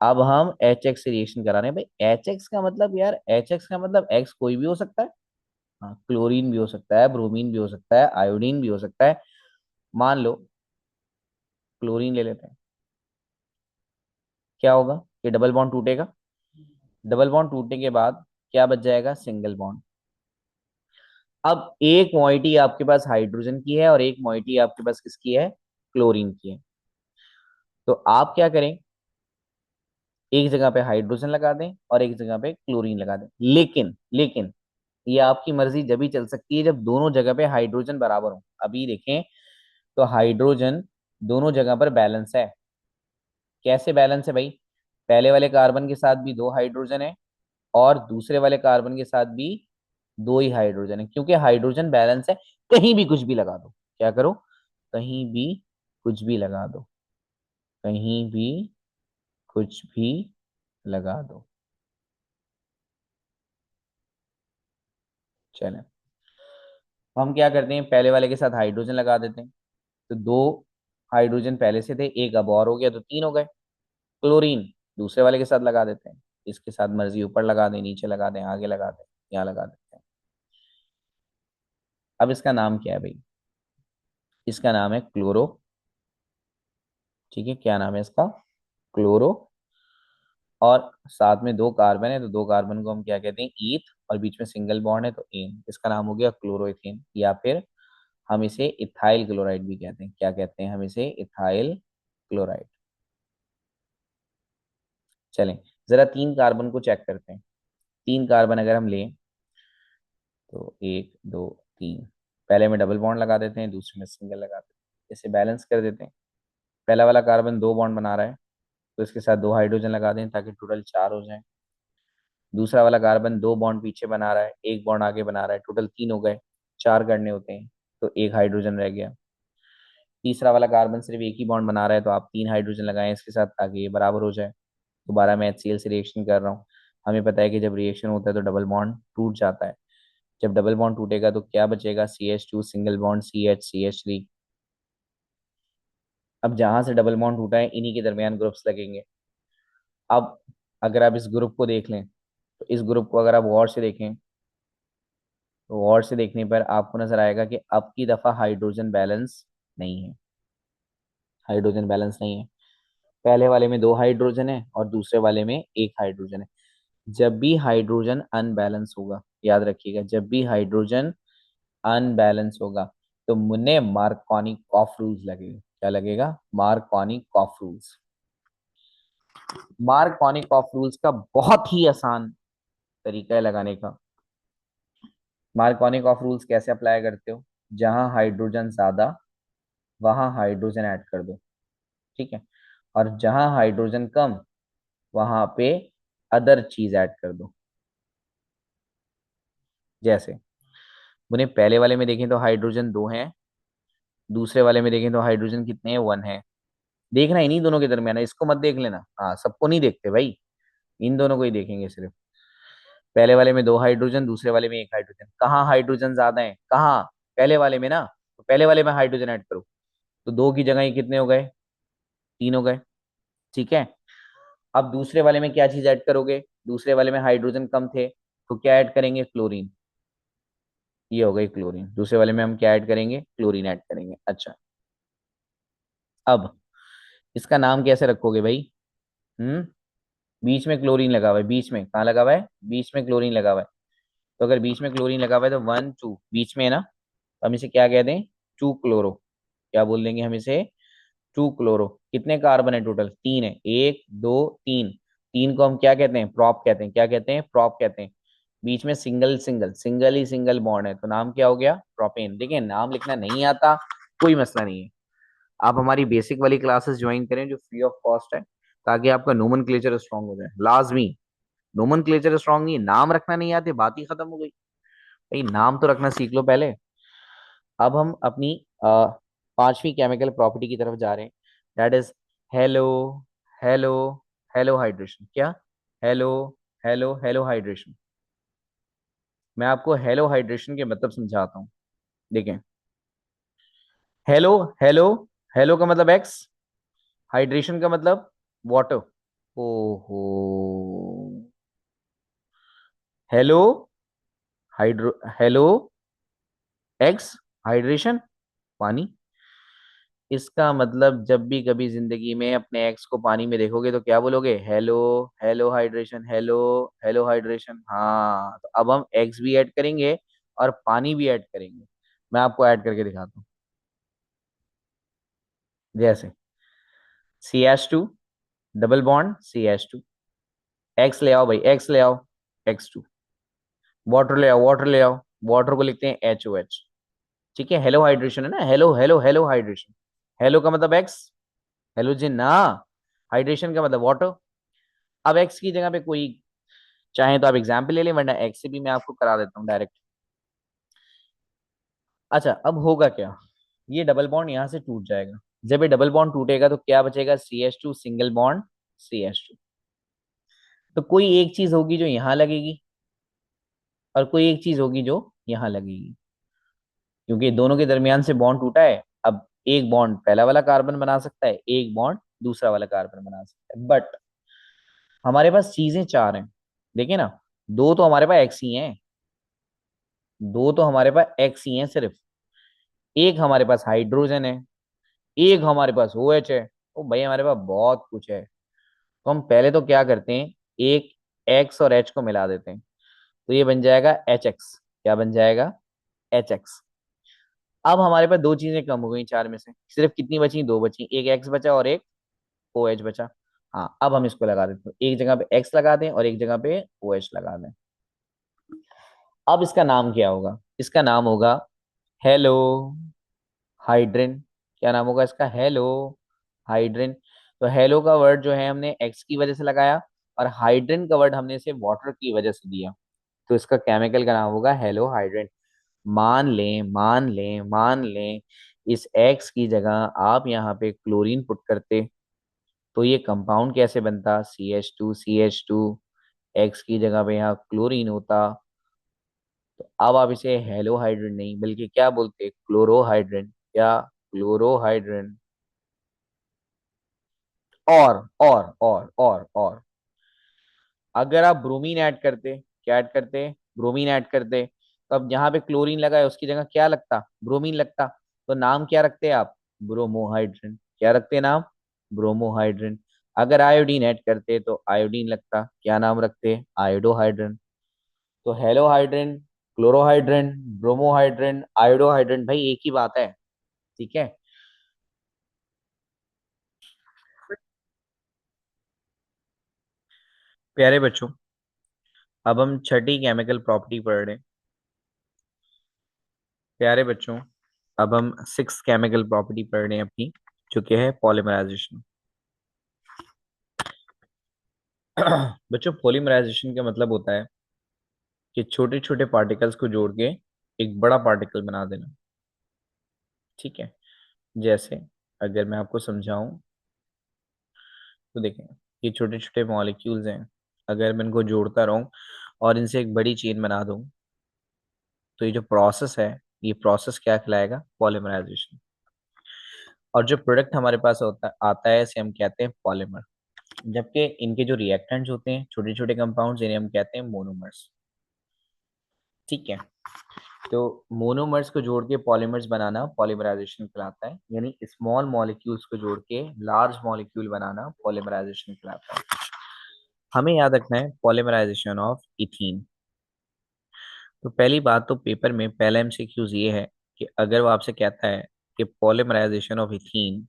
अब हम एच एक्स से रिएक्शन करा रहे हैं भाई। एच एक्स का मतलब यार, एच एक्स का मतलब एक्स कोई भी हो सकता है। हाँ, क्लोरीन भी हो सकता है, ब्रोमीन भी हो सकता है, आयोडीन भी हो सकता है। मान लो क्लोरीन ले लेते हैं, क्या होगा? ये डबल बॉन्ड टूटेगा। डबल बॉन्ड टूटने के बाद क्या बच जाएगा? Single bond. अब एक मोइटी आपके पास हाइड्रोजन की है और एक मोइटी आपके पास किसकी है? क्लोरीन की है। तो आप क्या करें, एक जगह पे हाइड्रोजन लगा दें और एक जगह पे क्लोरीन लगा दें। लेकिन ये आपकी मर्जी जब ही चल सकती है जब दोनों जगह पे हाइड्रोजन बराबर हो। अभी देखें तो हाइड्रोजन दोनों जगह पर बैलेंस है। कैसे बैलेंस है भाई? पहले वाले कार्बन के साथ भी दो हाइड्रोजन है और दूसरे वाले कार्बन के साथ भी दो ही हाइड्रोजन है, क्योंकि हाइड्रोजन बैलेंस है। कहीं भी कुछ भी लगा दो, क्या करो? कहीं भी कुछ भी लगा दो, कहीं भी कुछ भी लगा दो। चलें, हम क्या करते हैं, पहले वाले के साथ हाइड्रोजन लगा देते हैं। तो दो हाइड्रोजन पहले से थे, एक अब और हो गया तो तीन हो गए। क्लोरीन दूसरे वाले के साथ लगा देते हैं। इसके साथ मर्जी ऊपर लगा दें, नीचे लगा दें, आगे लगा दें, यहाँ लगा देते हैं। अब इसका नाम क्या है भाई? इसका नाम है क्लोरो। ठीक है, क्या नाम है इसका? क्लोरो। और साथ में दो कार्बन है तो दो कार्बन को हम क्या कहते हैं? ईथ। और बीच में सिंगल बॉन्ड है तो एन। इसका नाम हो गया क्लोरोइथेन, या फिर हम इसे इथाइल क्लोराइड भी कहते हैं। क्या कहते हैं हम इसे? Ethyl chloride. चलें, जरा तीन कार्बन को चेक करते हैं। तीन कार्बन अगर हम लें तो एक दो तीन, पहले में डबल बॉन्ड लगा देते हैं, दूसरे में सिंगल लगा देते हैं, इसे बैलेंस कर देते हैं। पहला वाला कार्बन दो बॉन्ड बना रहा है तो इसके साथ दो हाइड्रोजन लगा दें ताकि टोटल चार हो जाए। दूसरा वाला कार्बन दो बॉन्ड पीछे बना रहा है, एक बॉन्ड आगे बना रहा है, टोटल तीन हो गए। चार करने होते हैं तो एक हाइड्रोजन रह गया। तीसरा वाला कार्बन सिर्फ एक ही बॉन्ड बना रहा है तो आप तीन हाइड्रोजन लगाएं इसके साथ ताकि ये बराबर हो जाए। दोबारा मैं HCl से रिएक्शन कर रहा हूँ। हमें पता है कि जब रिएक्शन होता है तो डबल बॉन्ड टूट जाता है। जब डबल बॉन्ड टूटेगा तो क्या बचेगा? CH2 single bond CH3। अब जहां से डबल बॉन्ड टूटा है इन्हीं के दरमियान ग्रुप्स लगेंगे। अब अगर आप इस ग्रुप को देख लें तो इस ग्रुप को अगर आप गौर से देखें तो गौर से देखने पर आपको नजर आएगा कि अब की दफा हाइड्रोजन बैलेंस नहीं है। हाइड्रोजन बैलेंस नहीं है। पहले वाले में दो हाइड्रोजन है और दूसरे वाले में एक हाइड्रोजन है। जब भी हाइड्रोजन अनबैलेंस होगा, याद रखिएगा, जब भी हाइड्रोजन अनबैलेंस होगा तो मुन्ने मार्कोनी कॉफ रूल्स लगेगा। क्या लगेगा? मार्कोनी कॉफ रूल्स। मार्कोनी कॉफ रूल्स का बहुत ही आसान तरीका है लगाने का। मार्कोनी कॉफ रूल्स कैसे अप्लाई करते हो? जहां हाइड्रोजन ज्यादा वहां हाइड्रोजन ऐड कर दो, ठीक है। और जहां हाइड्रोजन कम वहां पे अदर चीज ऐड कर दो। जैसे उन्हें पहले वाले में देखें तो हाइड्रोजन दो हैं, दूसरे वाले में देखें तो हाइड्रोजन कितने हैं? वन है। देखना इन्हीं दोनों के दरमियान है, इसको मत देख लेना। हाँ, सबको नहीं देखते भाई, इन दोनों को ही देखेंगे सिर्फ। पहले वाले में दो हाइड्रोजन, दूसरे वाले में एक हाइड्रोजन। कहाँ हाइड्रोजन ज्यादा है? कहाँ? पहले वाले में ना। तो पहले वाले में हाइड्रोजन ऐड करो तो दो की जगह ये कितने हो गए? तीन हो गए, ठीक है। अब दूसरे वाले में क्या चीज ऐड करोगे? दूसरे वाले में हाइड्रोजन कम थे तो क्या ऐड करेंगे? क्लोरीन। ये हो गई क्लोरीन। दूसरे वाले में हम क्या ऐड करेंगे? क्लोरीन ऐड करेंगे। अच्छा, अब इसका नाम कैसे रखोगे भाई? हम्म बीच में क्लोरीन लगा हुआ है, बीच में कहाँ लगा हुआ है? बीच में क्लोरीन लगा हुआ है। तो अगर बीच में क्लोरीन लगा हुआ है तो वन टू बीच में है ना, तो हम इसे क्या कह दें? Two chloro. क्या बोल देंगे हम इसे? Two chloro. कितने कार्बन है टोटल? तीन है, एक दो तीन। तीन को हम क्या कहते हैं? प्रॉप कहते हैं। क्या कहते हैं? प्रॉप कहते हैं। बीच में सिंगल सिंगल सिंगल ही सिंगल बॉन्ड है तो नाम क्या हो गया? प्रोपेन। देखिए, नाम लिखना नहीं आता कोई मसला नहीं है। आप हमारी बेसिक वाली क्लासेस ज्वाइन करें जो फ्री ऑफ कॉस्ट है, ताकि आपका नोमेनक्लेचर स्ट्रांग हो जाए। लाजमी नोमेनक्लेचर स्ट्रांग नहीं, नाम रखना नहीं आते बात ही खत्म हो गई। भाई नाम तो रखना सीख लो पहले। अब हम अपनी पांचवी केमिकल प्रॉपर्टी की तरफ जा रहे हैं, that is hello hello hello hydration. क्या? Hello hello hello hydration. मैं आपको हेलो हाइड्रेशन के मतलब समझाता हूँ। देखें, हेलो हेलो, हेलो का मतलब एक्स, हाइड्रेशन का मतलब वाटर। ओहो। Hello hydro, hello x hydration, पानी। इसका मतलब जब भी कभी जिंदगी में अपने एक्स को पानी में देखोगे तो क्या बोलोगे? Hello, hello hydration, hello, hello hydration. हाँ, तो अब हम एक्स भी ऐड करेंगे और पानी भी ऐड करेंगे। मैं आपको ऐड करके दिखाता हूँ। जैसे CH2, double bond CH2, x ले आओ भाई, एक्स ले आओ, X2, वाटर ले आओ, वाटर ले आओ, वाटर को लिखते हैं HOH। ठीक है, हेलो हाइड्रेशन है ना, hello hello hello hydration. Hello का मतलब एक्स, हेलोजन ना। हाइड्रेशन का मतलब वाटर। अब एक्स की जगह पे कोई चाहे तो आप एग्जाम्पल ले लें, वरना एक्स से भी मैं आपको करा देता हूँ डायरेक्ट। अच्छा, अब होगा क्या, ये डबल बॉन्ड यहाँ से टूट जाएगा। जब ये डबल बॉन्ड टूटेगा तो क्या बचेगा? CH2 single bond CH2। तो कोई एक चीज होगी जो यहाँ लगेगी और कोई एक चीज होगी जो यहाँ लगेगी, क्योंकि दोनों के दरमियान से बॉन्ड टूटा है। अब एक बॉन्ड पहला वाला कार्बन बना सकता है, एक बॉन्ड दूसरा वाला कार्बन बना सकता है, बट हमारे पास चीजें चार हैं। देखिए ना, दो तो हमारे पास एक्स ही हैं, दो तो हमारे पास एक्स ही हैं सिर्फ। एक हमारे पास हाइड्रोजन है, एक हमारे पास OH है। ओ भाई, हमारे पास बहुत कुछ है। तो हम पहले तो क्या करते हैं, एक एक्स और एच को मिला देते हैं, तो ये बन जाएगा HX। क्या बन जाएगा? HX। अब हमारे पास दो चीजें कम हो गई चार में से, सिर्फ कितनी बची? दो बची, एक एक्स बचा और एक OH बचा। हाँ, अब हम इसको लगा देते हैं, एक जगह पे एक्स लगा दें और एक जगह पे OH लगा दें। अब इसका नाम क्या होगा? इसका नाम होगा हेलो हाइड्रिन। क्या नाम होगा इसका? Hello hydrin. तो हेलो का वर्ड जो है हमने एक्स की वजह से लगाया, और हाइड्रिन का वर्ड हमने इसे वाटर की वजह से दिया, तो इसका केमिकल का नाम होगा हेलो हाइड्रिन। मान लें, मान लें, मान लें, इस एक्स की जगह आप यहाँ पे क्लोरीन पुट करते, तो ये कंपाउंड कैसे बनता? CH2 एक्स की जगह पे यहाँ क्लोरीन होता। तो अब आप इसे हेलोहाइड्रिन नहीं बल्कि क्या बोलते? क्लोरोहाइड्रिन। क्या? क्लोरोहाइड्रिन। और अगर आप ब्रोमीन ऐड करते, क्या ऐड करते? ब्रोमीन ऐड करते, तो अब यहाँ पे क्लोरीन लगा है, उसकी जगह क्या लगता? ब्रोमीन लगता। तो नाम क्या रखते आप? ब्रोमोहाइड्रिन। क्या रखते नाम? ब्रोमोहाइड्रिन। अगर आयोडीन ऐड करते तो आयोडीन लगता, क्या नाम रखते? आयोडोहाइड्रिन। तो हेलोहाइड्रिन, क्लोरोहाइड्रिन, ब्रोमोहाइड्रिन, आयोडोहाइड्रिन, भाई एक ही बात है। ठीक है प्यारे बच्चों, अब हम छठी केमिकल प्रॉपर्टी पढ़ रहे हैं। प्यारे बच्चों, अब हम सिक्स केमिकल प्रॉपर्टी पढ़ रहे हैं अपनी, जो कि है पॉलीमराइजेशन। बच्चों, पॉलीमराइजेशन का मतलब होता है कि छोटे छोटे पार्टिकल्स को जोड़ के एक बड़ा पार्टिकल बना देना। ठीक है, जैसे अगर मैं आपको समझाऊं तो देखें, ये छोटे छोटे मॉलिक्यूल्स हैं, अगर मैं इनको जोड़ता रहूं और इनसे एक बड़ी चेन बना दूं, तो ये जो प्रोसेस है, ये प्रोसेस क्या कहलाएगा? पॉलीमराइजेशन। और जो प्रोडक्ट हमारे पास होता आता है, इसे हम कहते हैं पॉलीमर। जबकि इनके जो रिएक्टेंट्स होते हैं, छोटे छोटे कंपाउंड्स, इन्हें हम कहते हैं मोनोमर्स। ठीक है, तो मोनोमर्स को जोड़ के पॉलीमर्स बनाना पॉलीमराइजेशन कहलाता है, यानी स्मॉल मॉलिक्यूल्स को जोड़ के लार्ज मॉलिक्यूल बनाना पॉलीमराइजेशन कहलाता है। हमें याद रखना है पॉलीमराइजेशन ऑफ इथीन। तो पहली बात तो पेपर में पहला MCQs ये है कि अगर वो आपसे कहता है कि पॉलीमराइजेशन ऑफ इथीन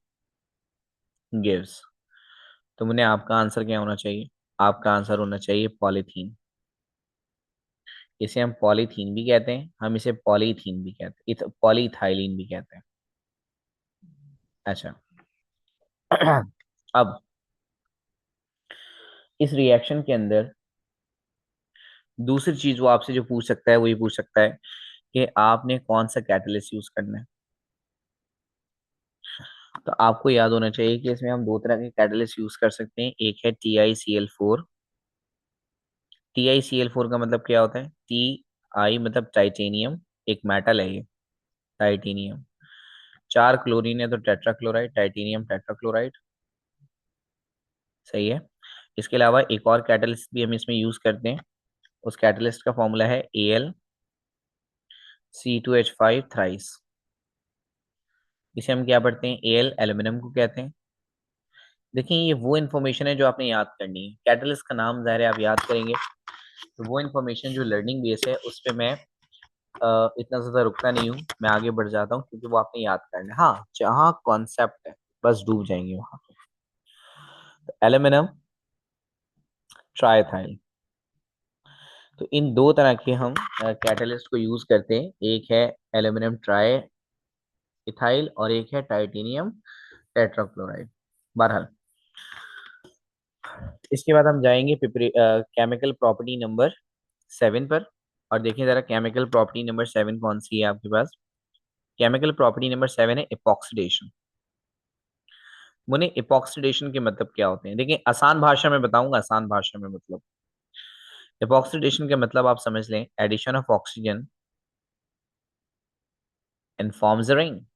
गिव्स, तो मुझे आपका आंसर क्या होना चाहिए? आपका आंसर होना चाहिए पॉलीथीन। इसे हम पॉलीथीन भी कहते हैं, हम इसे पॉलीथीन भी कहते हैं, पॉलीथाइलिन भी कहते हैं। अच्छा। अब इस रिएक्शन के अंदर दूसरी चीज वो आपसे जो पूछ सकता है, वो ये पूछ सकता है कि आपने कौन सा कैटलिस्ट यूज करना है। तो आपको याद होना चाहिए कि इसमें हम दो तरह के कैटलिस्ट यूज कर सकते हैं। एक है TiCl4। TiCl4 का मतलब क्या होता है? Ti मतलब टाइटेनियम, एक मेटल है ये, टाइटेनियम। चार क्लोरीन है तो टेट्राक्लोराइड, टाइटेनियम टेट्राक्लोराइड। सही है। इसके अलावा एक और कैटलिस्ट भी हम इसमें यूज करते हैं। उस कैटलिस्ट का फॉर्मूला है Al C2H5 थ्राइस। इसे हम क्या पढ़ते हैं, एल एल्यूमिनियम को कहते हैं। देखिए ये वो इन्फॉर्मेशन है जो आपने याद करनी है। कैटलिस्ट का नाम ज़ाहिर है आप याद करेंगे, तो वो इन्फॉर्मेशन जो लर्निंग बेस है उस पर मैं इतना ज़्यादा रुकता नहीं हूँ, मैं आगे बढ़ जाता हूँ क्योंकि वो आपने याद करना है। हाँ, जहाँ कॉन्सेप्ट है बस डूब जाएंगे वहाँ। एल्यूमिनियम ट्राइथाइल, तो इन दो तरह के हम कैटलिस्ट को यूज करते हैं। एक है एल्यूमिनियम ट्राई इथाइल और एक है टाइटेनियम टेट्राक्लोराइड। बहरहाल इसके बाद हम जाएंगे केमिकल प्रॉपर्टी नंबर 7 पर। और देखिए जरा केमिकल प्रॉपर्टी नंबर 7 कौन सी है आपके पास। केमिकल प्रॉपर्टी नंबर 7 है इपॉक्सीडेशन। मुने इपॉक्सीडेशन के मतलब क्या होते हैं, देखिए आसान भाषा में बताऊंगा, आसान भाषा में मतलब इपॉक्सीडेशन के मतलब आप समझ लें, addition of oxygen and forms a ring.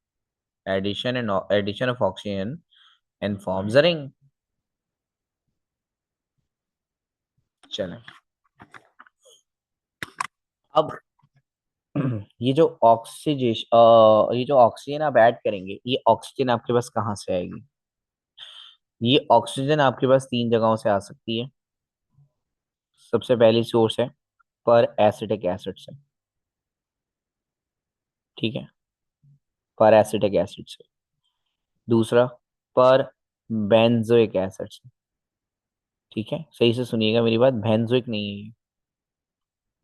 Addition of oxygen and forms a ring. चलें अब ये जो ऑक्सीजन आप ऐड करेंगे, ये ऑक्सीजन आपके पास कहाँ से आएगी। ये ऑक्सीजन आपके पास तीन जगहों से आ सकती है। सबसे पहली सोर्स है पर एसिटिक एसिड से, ठीक है, पर एसिटिक एसिड से। दूसरा पर बेंजोइक एसिड से, ठीक है, सही से सुनिएगा मेरी बात, बेंजोइक नहीं है ये,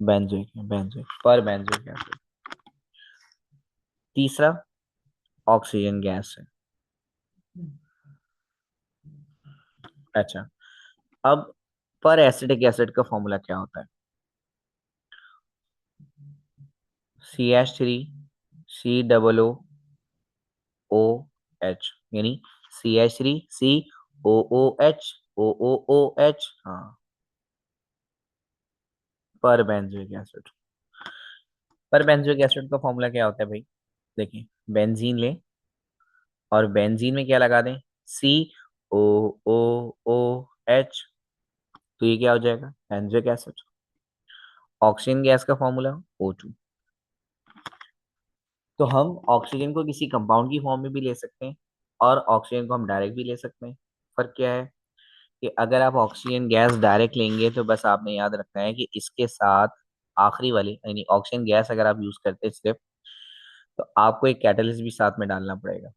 बेंजोइक है, बेंजोइक पर बेंजोइक एसिड। तीसरा ऑक्सीजन गैस है। अच्छा, अब पर एसिटिक एसिड का फॉर्मूला क्या होता है, CH3COO, यानी CH3COOH हाँ, पर बेंजोइक एसिड। पर बेंजोइक एसिड का फॉर्मूला क्या होता है भाई, देखिए बेंजीन लें और बेंजीन में क्या लगा दें, COOOH, तो ये क्या हो जाएगा, बेंजोइक एसिड। ऑक्सीजन गैस का फॉर्मूला O2। तो हम ऑक्सीजन को किसी कंपाउंड की फॉर्म में भी ले सकते हैं और ऑक्सीजन को हम डायरेक्ट भी ले सकते हैं। फर्क क्या है कि अगर आप ऑक्सीजन गैस डायरेक्ट लेंगे तो बस आपने याद रखना है कि इसके साथ आखिरी वाली यानी ऑक्सीजन गैस अगर आप यूज करते हैं सिर्फ, तो आपको एक कैटलिस्ट भी साथ में डालना पड़ेगा।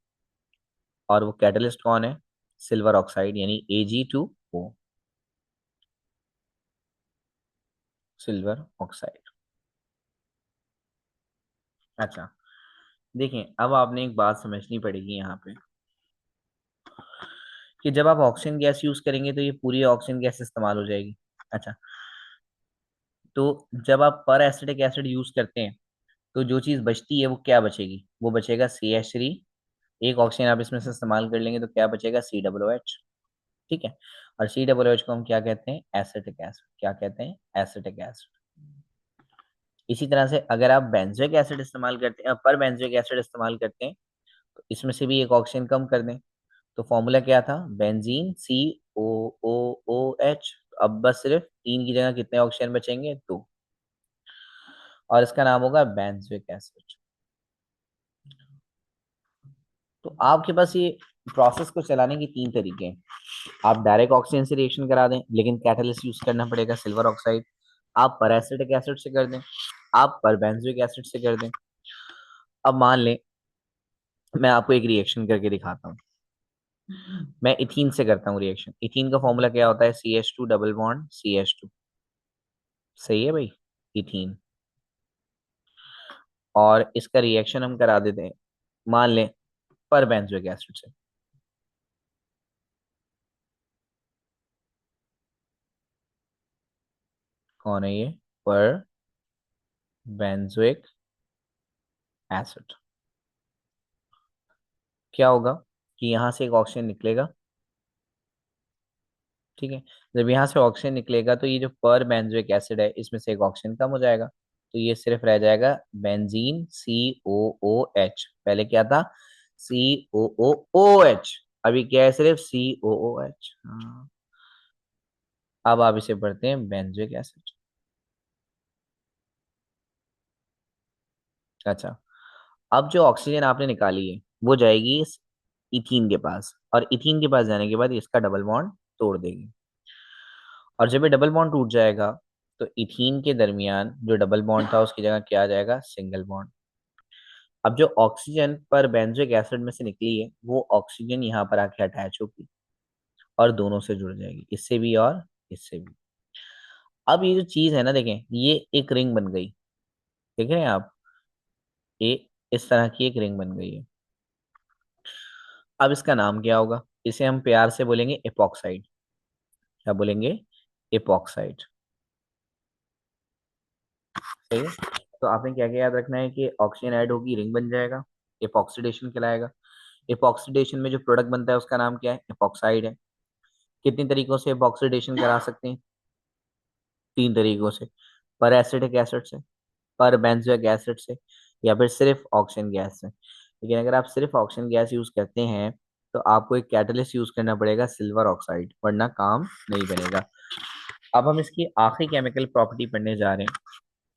और वो कैटलिस्ट कौन है, सिल्वर ऑक्साइड यानी Ag2O, सिल्वर ऑक्साइड। अच्छा, देखिए अब आपने एक बात समझनी पड़ेगी यहाँ पे कि जब आप ऑक्सीजन गैस यूज करेंगे तो ये पूरी ऑक्सीजन गैस इस्तेमाल हो जाएगी। अच्छा, तो जब आप पर एसिटिक एसिड यूज करते हैं तो जो चीज बचती है वो क्या बचेगी, वो बचेगा CH3। एक ऑक्सीजन आप इसमें से इस्तेमाल कर लेंगे तो क्या बचेगा, COOH, ठीक है। और COOH को हम क्या कहते हैं, एसिटिक एसिड, क्या कहते हैं, एसिटिक एसिड। इसी तरह से अगर आप बेंजोइक एसिड इस्तेमाल करते हैं, पर बेंजोइक एसिड इस्तेमाल करते हैं, तो इसमें से भी एक ऑक्सीजन कम कर दें। तो फॉर्मूला क्या था, बेंजीन COOOH। अब बस सिर्फ तीन की जगह कितने ऑक्सीजन बचेंगे, दो, और इसका नाम होगा बेंजोइक एसिड। तो आपके पास ये प्रोसेस को चलाने के तीन तरीके हैं। आप डायरेक्ट ऑक्सीजन से रिएक्शन करा दें लेकिन कैटलिस्ट यूज करना पड़ेगा सिल्वर ऑक्साइड। आप पर एसिटिक एसिड से कर दें, आप पर बेंजोइक एसिड से कर दें। अब मान लें मैं आपको एक रिएक्शन करके दिखाता हूँ। मैं इथीन से करता हूँ रिएक्शन। इथीन का फॉर्मूला क्या होता है, CH2 डबल बॉन्ड CH2, सही है भाई, इथीन। और इसका रिएक्शन हम करा देते हैं, मान लें पर बेंजोइक एसिड से। कौन है ये, पर बेंजोइक एसिड। क्या होगा कि यहाँ से एक ऑक्सीजन निकलेगा, ठीक है। जब यहाँ से ऑक्सीजन निकलेगा तो ये जो पर बेंजोइक एसिड है इसमें से एक ऑक्सीजन कम हो जाएगा, तो ये सिर्फ रह जाएगा बेंजीन COOH। पहले क्या था, COOOH, अभी क्या है, सिर्फ COOH। हाँ, अब आप इसे पढ़ते हैं बेंजोइक एसिड। अच्छा, अब जो ऑक्सीजन आपने निकाली है वो जाएगी इस इथीन के पास, और इथीन के पास जाने के बाद इसका डबल बॉन्ड तोड़ देगी। और जब ये डबल बॉन्ड टूट जाएगा तो इथीन के दरमियान जो डबल बॉन्ड था उसकी जगह क्या आ जाएगा, सिंगल बॉन्ड। अब जो ऑक्सीजन पर बेंजोइक एसिड में से निकली है वो ऑक्सीजन यहाँ पर आके अटैच होगी और दोनों से जुड़ जाएगी, इससे भी और इससे भी। अब ये जो चीज है ना, देखें ये एक रिंग बन गई। देख रहे हैं आप, ये इस तरह की एक रिंग बन गई है। अब इसका नाम क्या होगा, इसे हम प्यार से बोलेंगे एपॉक्साइड। क्या बोलेंगे, एपॉक्साइड। सही है। तो आपने क्या क्या याद रखना है कि ऑक्सीजन ऐड होगी, रिंग बन जाएगा, एपॉक्सीडेशन कहलाएगा। एपॉक्सीडेशन में जो प्रोडक्ट बनता है उसका नाम क्या है, एपॉक्साइड है। कितनी तरीकों से एपॉक्सीडेशन करा सकते हैं, तीन तरीकों से। पर एसिटिक एसिड से, पर बेंजोइक एसिड से, या फिर सिर्फ ऑक्सीजन गैस से। लेकिन अगर आप सिर्फ ऑक्सीजन गैस यूज करते हैं तो आपको एक कैटलिस्ट यूज करना पड़ेगा, सिल्वर ऑक्साइड, वरना काम नहीं बनेगा। अब हम इसकी आखिरी केमिकल प्रॉपर्टी पढ़ने जा रहे हैं,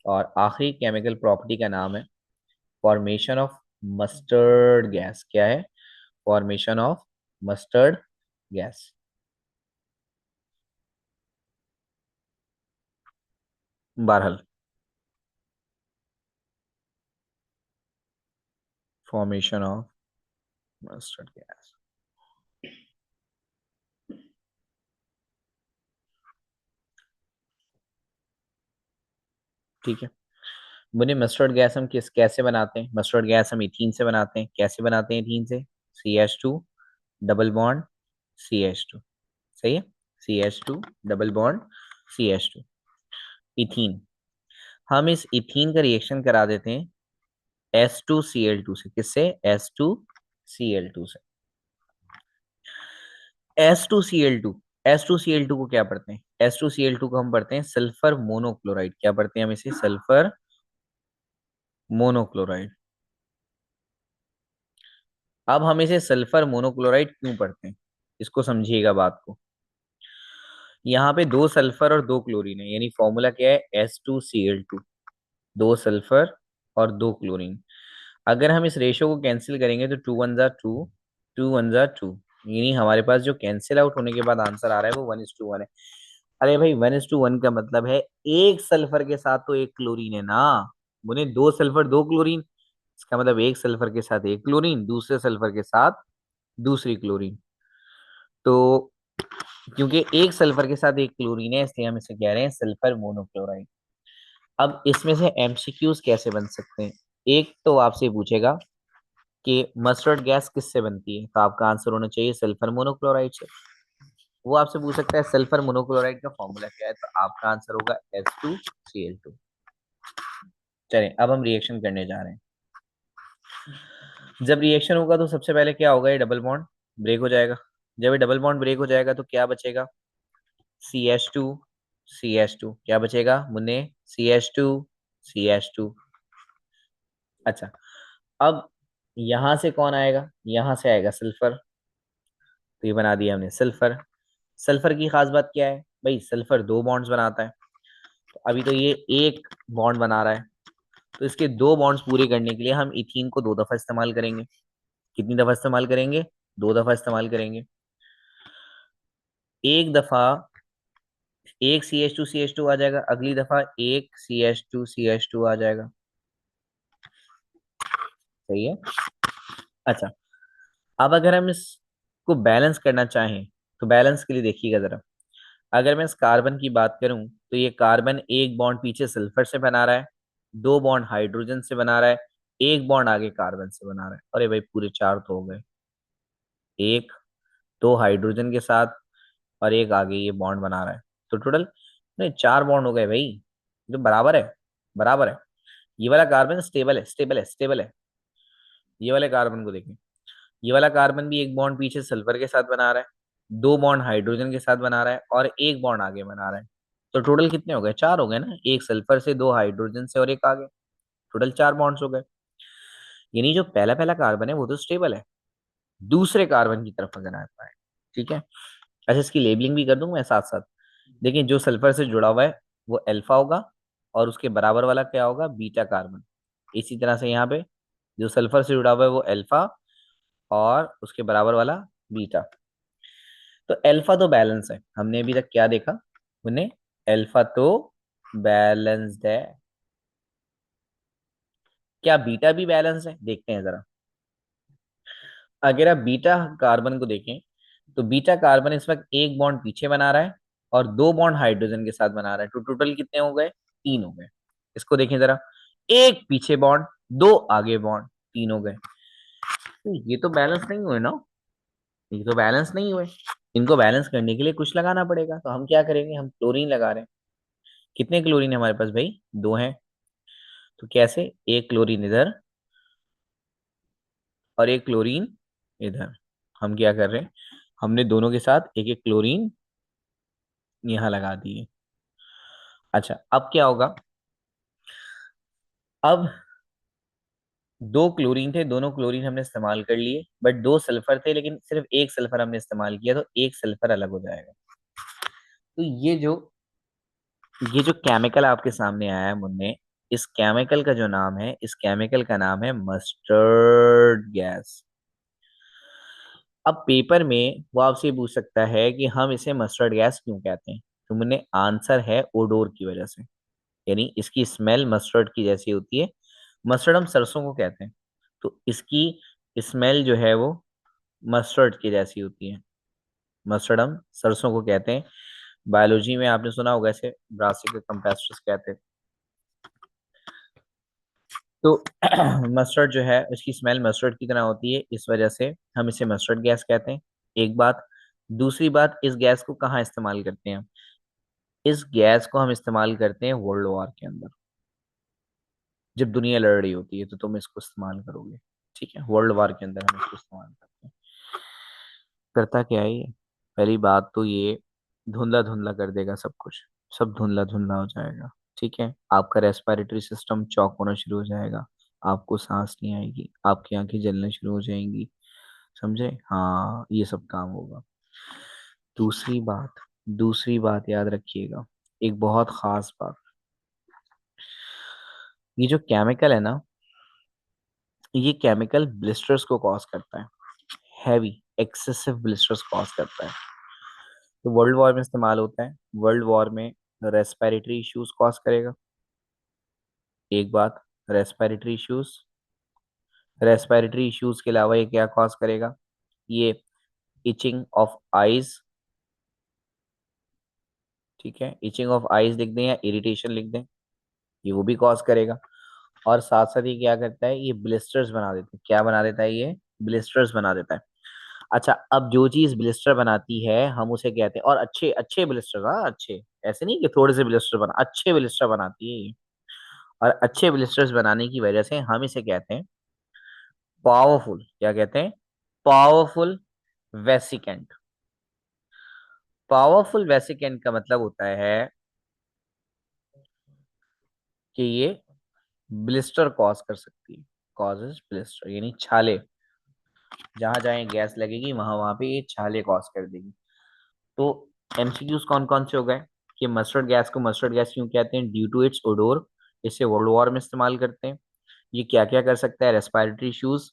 और आखिरी केमिकल प्रॉपर्टी का नाम है फॉर्मेशन ऑफ मस्टर्ड गैस। क्या है, फॉर्मेशन ऑफ मस्टर्ड गैस। बहरहाल, फॉर्मेशन ऑफ मस्टर्ड गैस। ठीक है, मुझे मस्टर्ड गैस हम किस कैसे बनाते हैं, मस्टर्ड गैस हम इथीन से बनाते हैं। कैसे बनाते हैं इथीन से, CH2 डबल बॉन्ड CH2। सही है, CH2 double bond CH2, ethene. हम इस इथीन का रिएक्शन करा देते हैं S2Cl2 से। किससे, S2Cl2 से। S2Cl2, S2Cl2 को क्या पढ़ते हैं, S2Cl2 को हम पढ़ते हैं सल्फर मोनोक्लोराइड। क्या पढ़ते हैं हम इसे, सल्फर मोनोक्लोराइड। अब हम इसे सल्फर मोनोक्लोराइड क्यों पढ़ते हैं, इसको समझिएगा बात को। यहाँ पे दो सल्फर और दो क्लोरीन है, यानी फॉर्मूला क्या है, S2Cl2। दो सल्फर और दो क्लोरीन। अगर हम इस रेशो को कैंसिल करेंगे तो 2 1 जा 2, 2 1 जा 2, यानी हमारे पास जो कैंसिल आउट होने के बाद आंसर आ रहा है वो 1:1 है। अरे भाई 1:1 का मतलब है एक सल्फर के साथ तो एक क्लोरीन है ना। बोले दो सल्फर दो क्लोरीन, इसका मतलब एक सल्फर के साथ एक क्लोरीन, दूसरे सल्फर के साथ दूसरी क्लोरीन। तो क्योंकि एक सल्फर के साथ एक क्लोरीन है इसलिए हम इसे कह रहे हैं सल्फर मोनोक्लोराइड। अब इसमें से एमसीक्यूज कैसे बन सकते हैं, एक तो आपसे पूछेगा कि मस्टर्ड गैस किससे बनती है, तो आपका आंसर होना चाहिए सल्फर मोनोक्लोराइड से। वो आपसे पूछ सकता है सल्फर मोनोक्लोराइड का फॉर्मूला क्या है, तो आपका आंसर होगा S2Cl2। चलें अब हम रिएक्शन करने जा रहे हैं। जब रिएक्शन होगा तो सबसे पहले क्या होगा, ये डबल बॉन्ड ब्रेक हो जाएगा। जब ये डबल बॉन्ड ब्रेक हो जाएगा तो क्या बचेगा, CH2 CH2। क्या बचेगा मुन्ने, CH2 CH2। अच्छा, अब यहां से कौन आएगा, यहां से आएगा सल्फर। तो ये बना दिया हमने सल्फर। सल्फर की खास बात क्या है भाई, सल्फर दो बॉन्ड्स बनाता है। तो अभी तो ये एक बॉन्ड बना रहा है, तो इसके दो बॉन्ड्स पूरे करने के लिए हम इथीन को दो दफा इस्तेमाल करेंगे। कितनी दफा इस्तेमाल करेंगे, दो दफा इस्तेमाल करेंगे। एक दफा एक CH2 आ जाएगा, अगली दफा एक CH2 आ जाएगा। सही है। अच्छा, अब अगर हम इसको बैलेंस करना चाहें तो बैलेंस के लिए देखिएगा जरा। अगर मैं इस कार्बन की बात करूं तो ये कार्बन एक बॉन्ड पीछे सल्फर से बना रहा है, दो बॉन्ड हाइड्रोजन से बना रहा है, एक बॉन्ड आगे कार्बन से बना रहा है। अरे भाई पूरे चार तो हो गए, एक दो हाइड्रोजन के साथ और एक आगे ये बॉन्ड बना रहा है। तो टोटल नहीं, चार बॉन्ड हो गए भाई, जो बराबर है, बराबर है। ये वाला कार्बन स्टेबल है, स्टेबल है, स्टेबल है। ये वाले कार्बन को देखें, ये वाला कार्बन भी एक बॉन्ड पीछे सल्फर के साथ बना रहा है, दो बॉन्ड हाइड्रोजन के साथ बना रहा है और एक बॉन्ड आगे बना रहा है। तो टोटल कितने हो गए, चार हो गए ना, एक सल्फर से, दो हाइड्रोजन से और एक आगे। टोटल चार बॉन्ड्स हो गए। यानी जो पहला पहला कार्बन है वो तो स्टेबल है, दूसरे कार्बन की तरफ अगर आता है। ठीक है। अच्छा, इसकी लेबलिंग भी कर दूं मैं साथ साथ। देखिए जो सल्फर से जुड़ा हुआ है वो अल्फा होगा, और उसके बराबर वाला क्या होगा, बीटा कार्बन। इसी तरह से यहाँ पे जो सल्फर से जुड़ा हुआ है वो अल्फा, और उसके बराबर वाला बीटा। तो अल्फा तो बैलेंस है, हमने अभी तक क्या देखा, उन्हें अल्फा तो बैलेंस्ड है। क्या बीटा भी बैलेंस है, देखते हैं जरा। अगर आप बीटा कार्बन को देखें, तो बीटा कार्बन इस वक्त एक बॉन्ड पीछे बना रहा है और दो बॉन्ड हाइड्रोजन के साथ बना रहा है, तो टोटल कितने हो गए, तीन हो गए। इसको देखें जरा, एक पीछे बॉन्ड, दो आगे बॉन्ड, तीन हो गए। तो ये तो बैलेंस नहीं हुए ना, ये तो बैलेंस नहीं हुए। इनको बैलेंस करने के लिए कुछ लगाना पड़ेगा, तो हम क्या करेंगे, हम क्लोरीन लगा रहे हैं। कितने क्लोरीन है हमारे पास भाई, दो हैं। तो कैसे, एक क्लोरीन इधर और एक क्लोरीन इधर। हम क्या कर रहे हैं, हमने दोनों के साथ एक एक क्लोरीन यहाँ लगा दिए। अच्छा अब क्या होगा, अब दो क्लोरीन थे, दोनों क्लोरीन हमने इस्तेमाल कर लिए, बट दो सल्फर थे लेकिन सिर्फ एक सल्फर हमने इस्तेमाल किया, तो एक सल्फर अलग हो जाएगा। तो ये जो केमिकल आपके सामने आया है मुन्ने, इस केमिकल का जो नाम है, इस केमिकल का नाम है मस्टर्ड गैस। अब पेपर में वो आपसे पूछ सकता है कि हम इसे मस्टर्ड गैस क्यों कहते हैं, तो मुन्ने आंसर है ओडोर की वजह से। यानी इसकी स्मेल मस्टर्ड की जैसी होती है। मस्टर्ड हम सरसों को कहते हैं, तो इसकी स्मेल जो है वो मस्टर्ड की जैसी होती है। मस्टर्ड हम सरसों को कहते हैं। बायोलॉजी में आपने सुना होगा इसे ब्रासिका कंपेस्ट्रिस कहते हैं। तो मस्टर्ड जो है उसकी स्मेल मस्टर्ड की तरह होती है, इस वजह से हम इसे मस्टर्ड गैस कहते हैं। एक बात। दूसरी बात, इस गैस को कहाँ इस्तेमाल करते हैं, इस गैस को हम इस्तेमाल करते हैं वर्ल्ड वॉर के अंदर। जब दुनिया लड़ रही होती है तो तुम इसको इस्तेमाल करोगे। ठीक है, वर्ल्ड वॉर के अंदर हम इसको इस्तेमाल करते हैं। करता क्या है ये, पहली बात तो ये धुंधला धुंधला कर देगा सब कुछ, सब धुंधला धुंधला हो जाएगा। ठीक है, आपका रेस्पिरेटरी सिस्टम चौक होना शुरू हो जाएगा, आपको सांस नहीं आएगी, आपकी आंखें जलना शुरू हो जाएंगी। समझे, हाँ ये सब काम होगा। दूसरी बात, दूसरी बात याद रखिएगा, एक बहुत खास बात, ये जो केमिकल है ना, ये केमिकल ब्लिस्टर्स को कॉज करता है, हैवी एक्सेसिव ब्लिस्टर्स कॉज करता है। तो वर्ल्ड वॉर में इस्तेमाल होता है, वर्ल्ड वॉर में रेस्पिरेटरी इश्यूज कॉज करेगा। एक बात, रेस्पिरेटरी इश्यूज, रेस्पिरेटरी इश्यूज के अलावा ये क्या कॉज करेगा, ये इचिंग ऑफ आईज। ठीक है, इचिंग ऑफ आईज लिख दें या इरिटेशन लिख दें, ये वो भी कॉज करेगा। और साथ साथ ये क्या करता है, ये ब्लिस्टर्स बना देता है। क्या बना देता है ये, ब्लिस्टर्स बना देता है। अच्छा अब जो चीज ब्लिस्टर बनाती है हम उसे कहते हैं, और अच्छे अच्छे ब्लिस्टर, हाँ अच्छे, ऐसे नहीं कि थोड़े से ब्लिस्टर बना, अच्छे ब्लिस्टर बनाती है ये। और अच्छे ब्लिस्टर्स बनाने की वजह से हम इसे कहते हैं पावरफुल, क्या कहते हैं, पावरफुल वेसिकेंट। पावरफुल वेसिकेंट का मतलब होता है कि ये ब्लिस्टर कॉज कर सकती है, कॉजेज ब्लिस्टर यानी छाले। जहां जहां गैस लगेगी वहां वहां पे ये छाले कॉज कर देगी। तो एमसीक्यूज कौन कौन से हो गए, कि मस्टर्ड गैस को मस्टर्ड गैस क्यों कहते हैं, ड्यू टू इट्स ओडोर, इसे वर्ल्ड वॉर में इस्तेमाल करते हैं। ये क्या क्या कर सकता है, respiratory issues,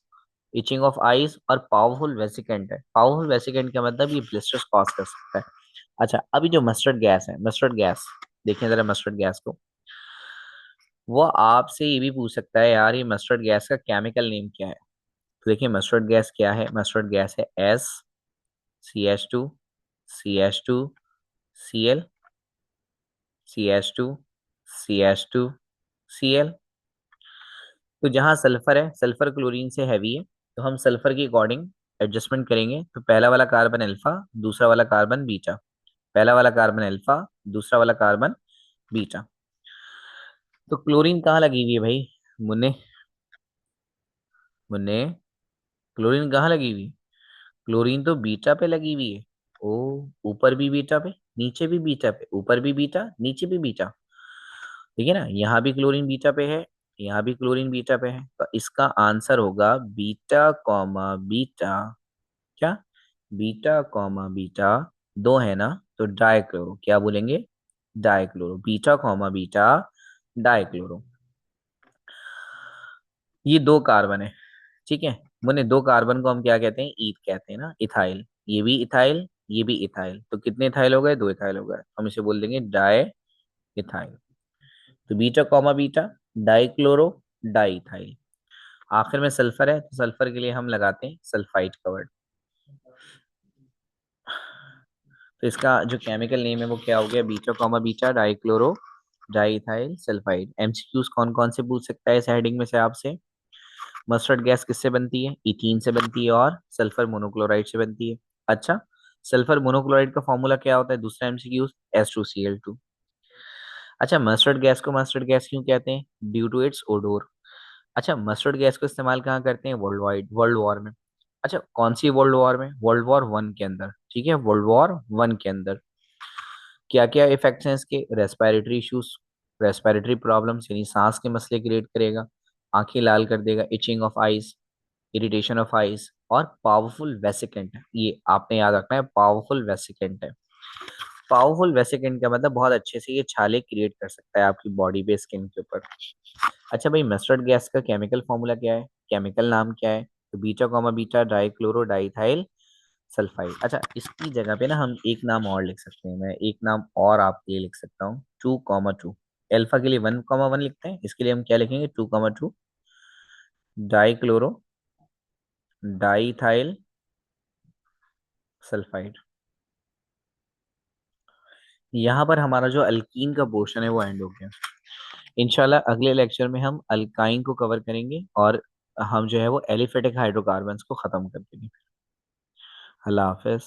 itching of eyes, और पावरफुल वेसिकेंट है। पावरफुल वेसिकेंट का मतलब ये ब्लिस्टर्स कॉज कर सकता है। अच्छा अभी जो मस्टर्ड गैस है, मस्टर्ड गैस, देखें जरा मस्टर्ड गैस को, वो आपसे ये भी पूछ सकता है यार ये मस्टर्ड गैस का केमिकल नेम क्या है। तो देखिए मस्टर्ड गैस क्या है, मस्टर्ड गैस है S CH2 CH2 Cl, CH2 CH2 Cl। तो जहां सल्फर है, सल्फर क्लोरीन से हैवी है, तो हम सल्फर के अकॉर्डिंग एडजस्टमेंट करेंगे। तो पहला वाला कार्बन अल्फा, दूसरा वाला कार्बन बीटा, पहला वाला कार्बन अल्फा, दूसरा वाला कार्बन बीटा। तो क्लोरीन कहाँ लगी हुई है भाई, मुन्ने, मुन्ने, क्लोरीन कहाँ लगी हुई, क्लोरीन तो बीटा पे लगी हुई है। ओ, ऊपर भी बीटा पे, नीचे भी बीटा पे, ऊपर भी बीटा, नीचे भी बीटा। ठीक है ना, यहाँ भी क्लोरीन बीटा पे है, यहाँ भी क्लोरीन बीटा पे है, तो इसका आंसर होगा बीटा कॉमा बीटा। क्या, बीटा कॉमा बीटा दो है ना, तो डाइक्लोरो क्या बोलेंगे, dichloro, beta comma beta dichloro. ये दो कार्बन है, ठीक है। मैंने दो कार्बन को हम क्या कहते हैं, ईथ कहते हैं ना, इथाइल। ये भी इथाइल, ये भी इथाइल, तो कितने इथाइल हो गए, दो इथाइल हो गए, हम इसे बोल देंगे डाई इथाइल। तो beta comma beta dichloro di ethyl. आखिर में सल्फर है, तो सल्फर के लिए हम लगाते हैं सल्फाइड का वर्ड। तो इसका जो केमिकल नेम है वो क्या हो गया, beta comma beta dichloro diethyl sulphide. MCQs कौन कौन से पूछ सकता है इस हेडिंग में से आपसे। मस्टर्ड गैस किससे बनती है, इथीन से बनती है, और सल्फर मोनोक्लोराइड से बनती है। अच्छा, सल्फर मोनोक्लोराइड का फॉर्मूला क्या होता है, दूसरा एमसीक्यूज S2Cl2। अच्छा, मस्टर्ड गैस को मस्टर्ड गैस क्यों कहते हैं, ड्यू टू इट्स ओडोर। अच्छा, मस्टर्ड गैस को इस्तेमाल कहाँ करते हैं, वर्ल्ड वाइड, वर्ल्ड वॉर में। अच्छा, कौन सी वर्ल्ड वॉर में, वर्ल्ड वॉर वन के अंदर, ठीक है, वर्ल्ड वॉर वन के अंदर। क्या क्या इफेक्ट्स हैं इसके, रेस्पिरेटरी इश्यूज, रेस्पिरेटरी प्रॉब्लम्स यानी सांस के मसले क्रिएट करेगा, आंखें लाल कर देगा, itching of eyes, irritation of eyes, और पावरफुल वेसिकेंट। ये आपने याद रखना है, पावरफुल वेसिकेंट है। पावरफुल वेसिकेंट का मतलब बहुत अच्छे से ये छाले क्रिएट कर सकता है आपकी बॉडी पे, स्किन के ऊपर। अच्छा भाई, मस्टर्ड गैस का केमिकल फॉर्मूला क्या है, केमिकल नाम क्या है, तो beta comma beta dichloro diethyl sulphide. अच्छा, इसकी जगह पे ना हम एक नाम और लिख सकते हैं, मैं एक नाम और आपके लिए लिख सकता हूँ, 2,2। एल्फा के लिए 1,1 लिखते हैं, इसके लिए हम क्या लिखेंगे, 2,2 डाइक्लोरो डाइथाइल सल्फाइड। यहाँ पर हमारा जो अल्कीन का पोर्शन है वो एंड हो गया। इंशाल्लाह अगले लेक्चर में हम अल्काइन को कवर करेंगे, और हम जो है वो एलिफेटिक हाइड्रोकार्बन्स को खत्म कर देंगे। अल्लाह हाफिज।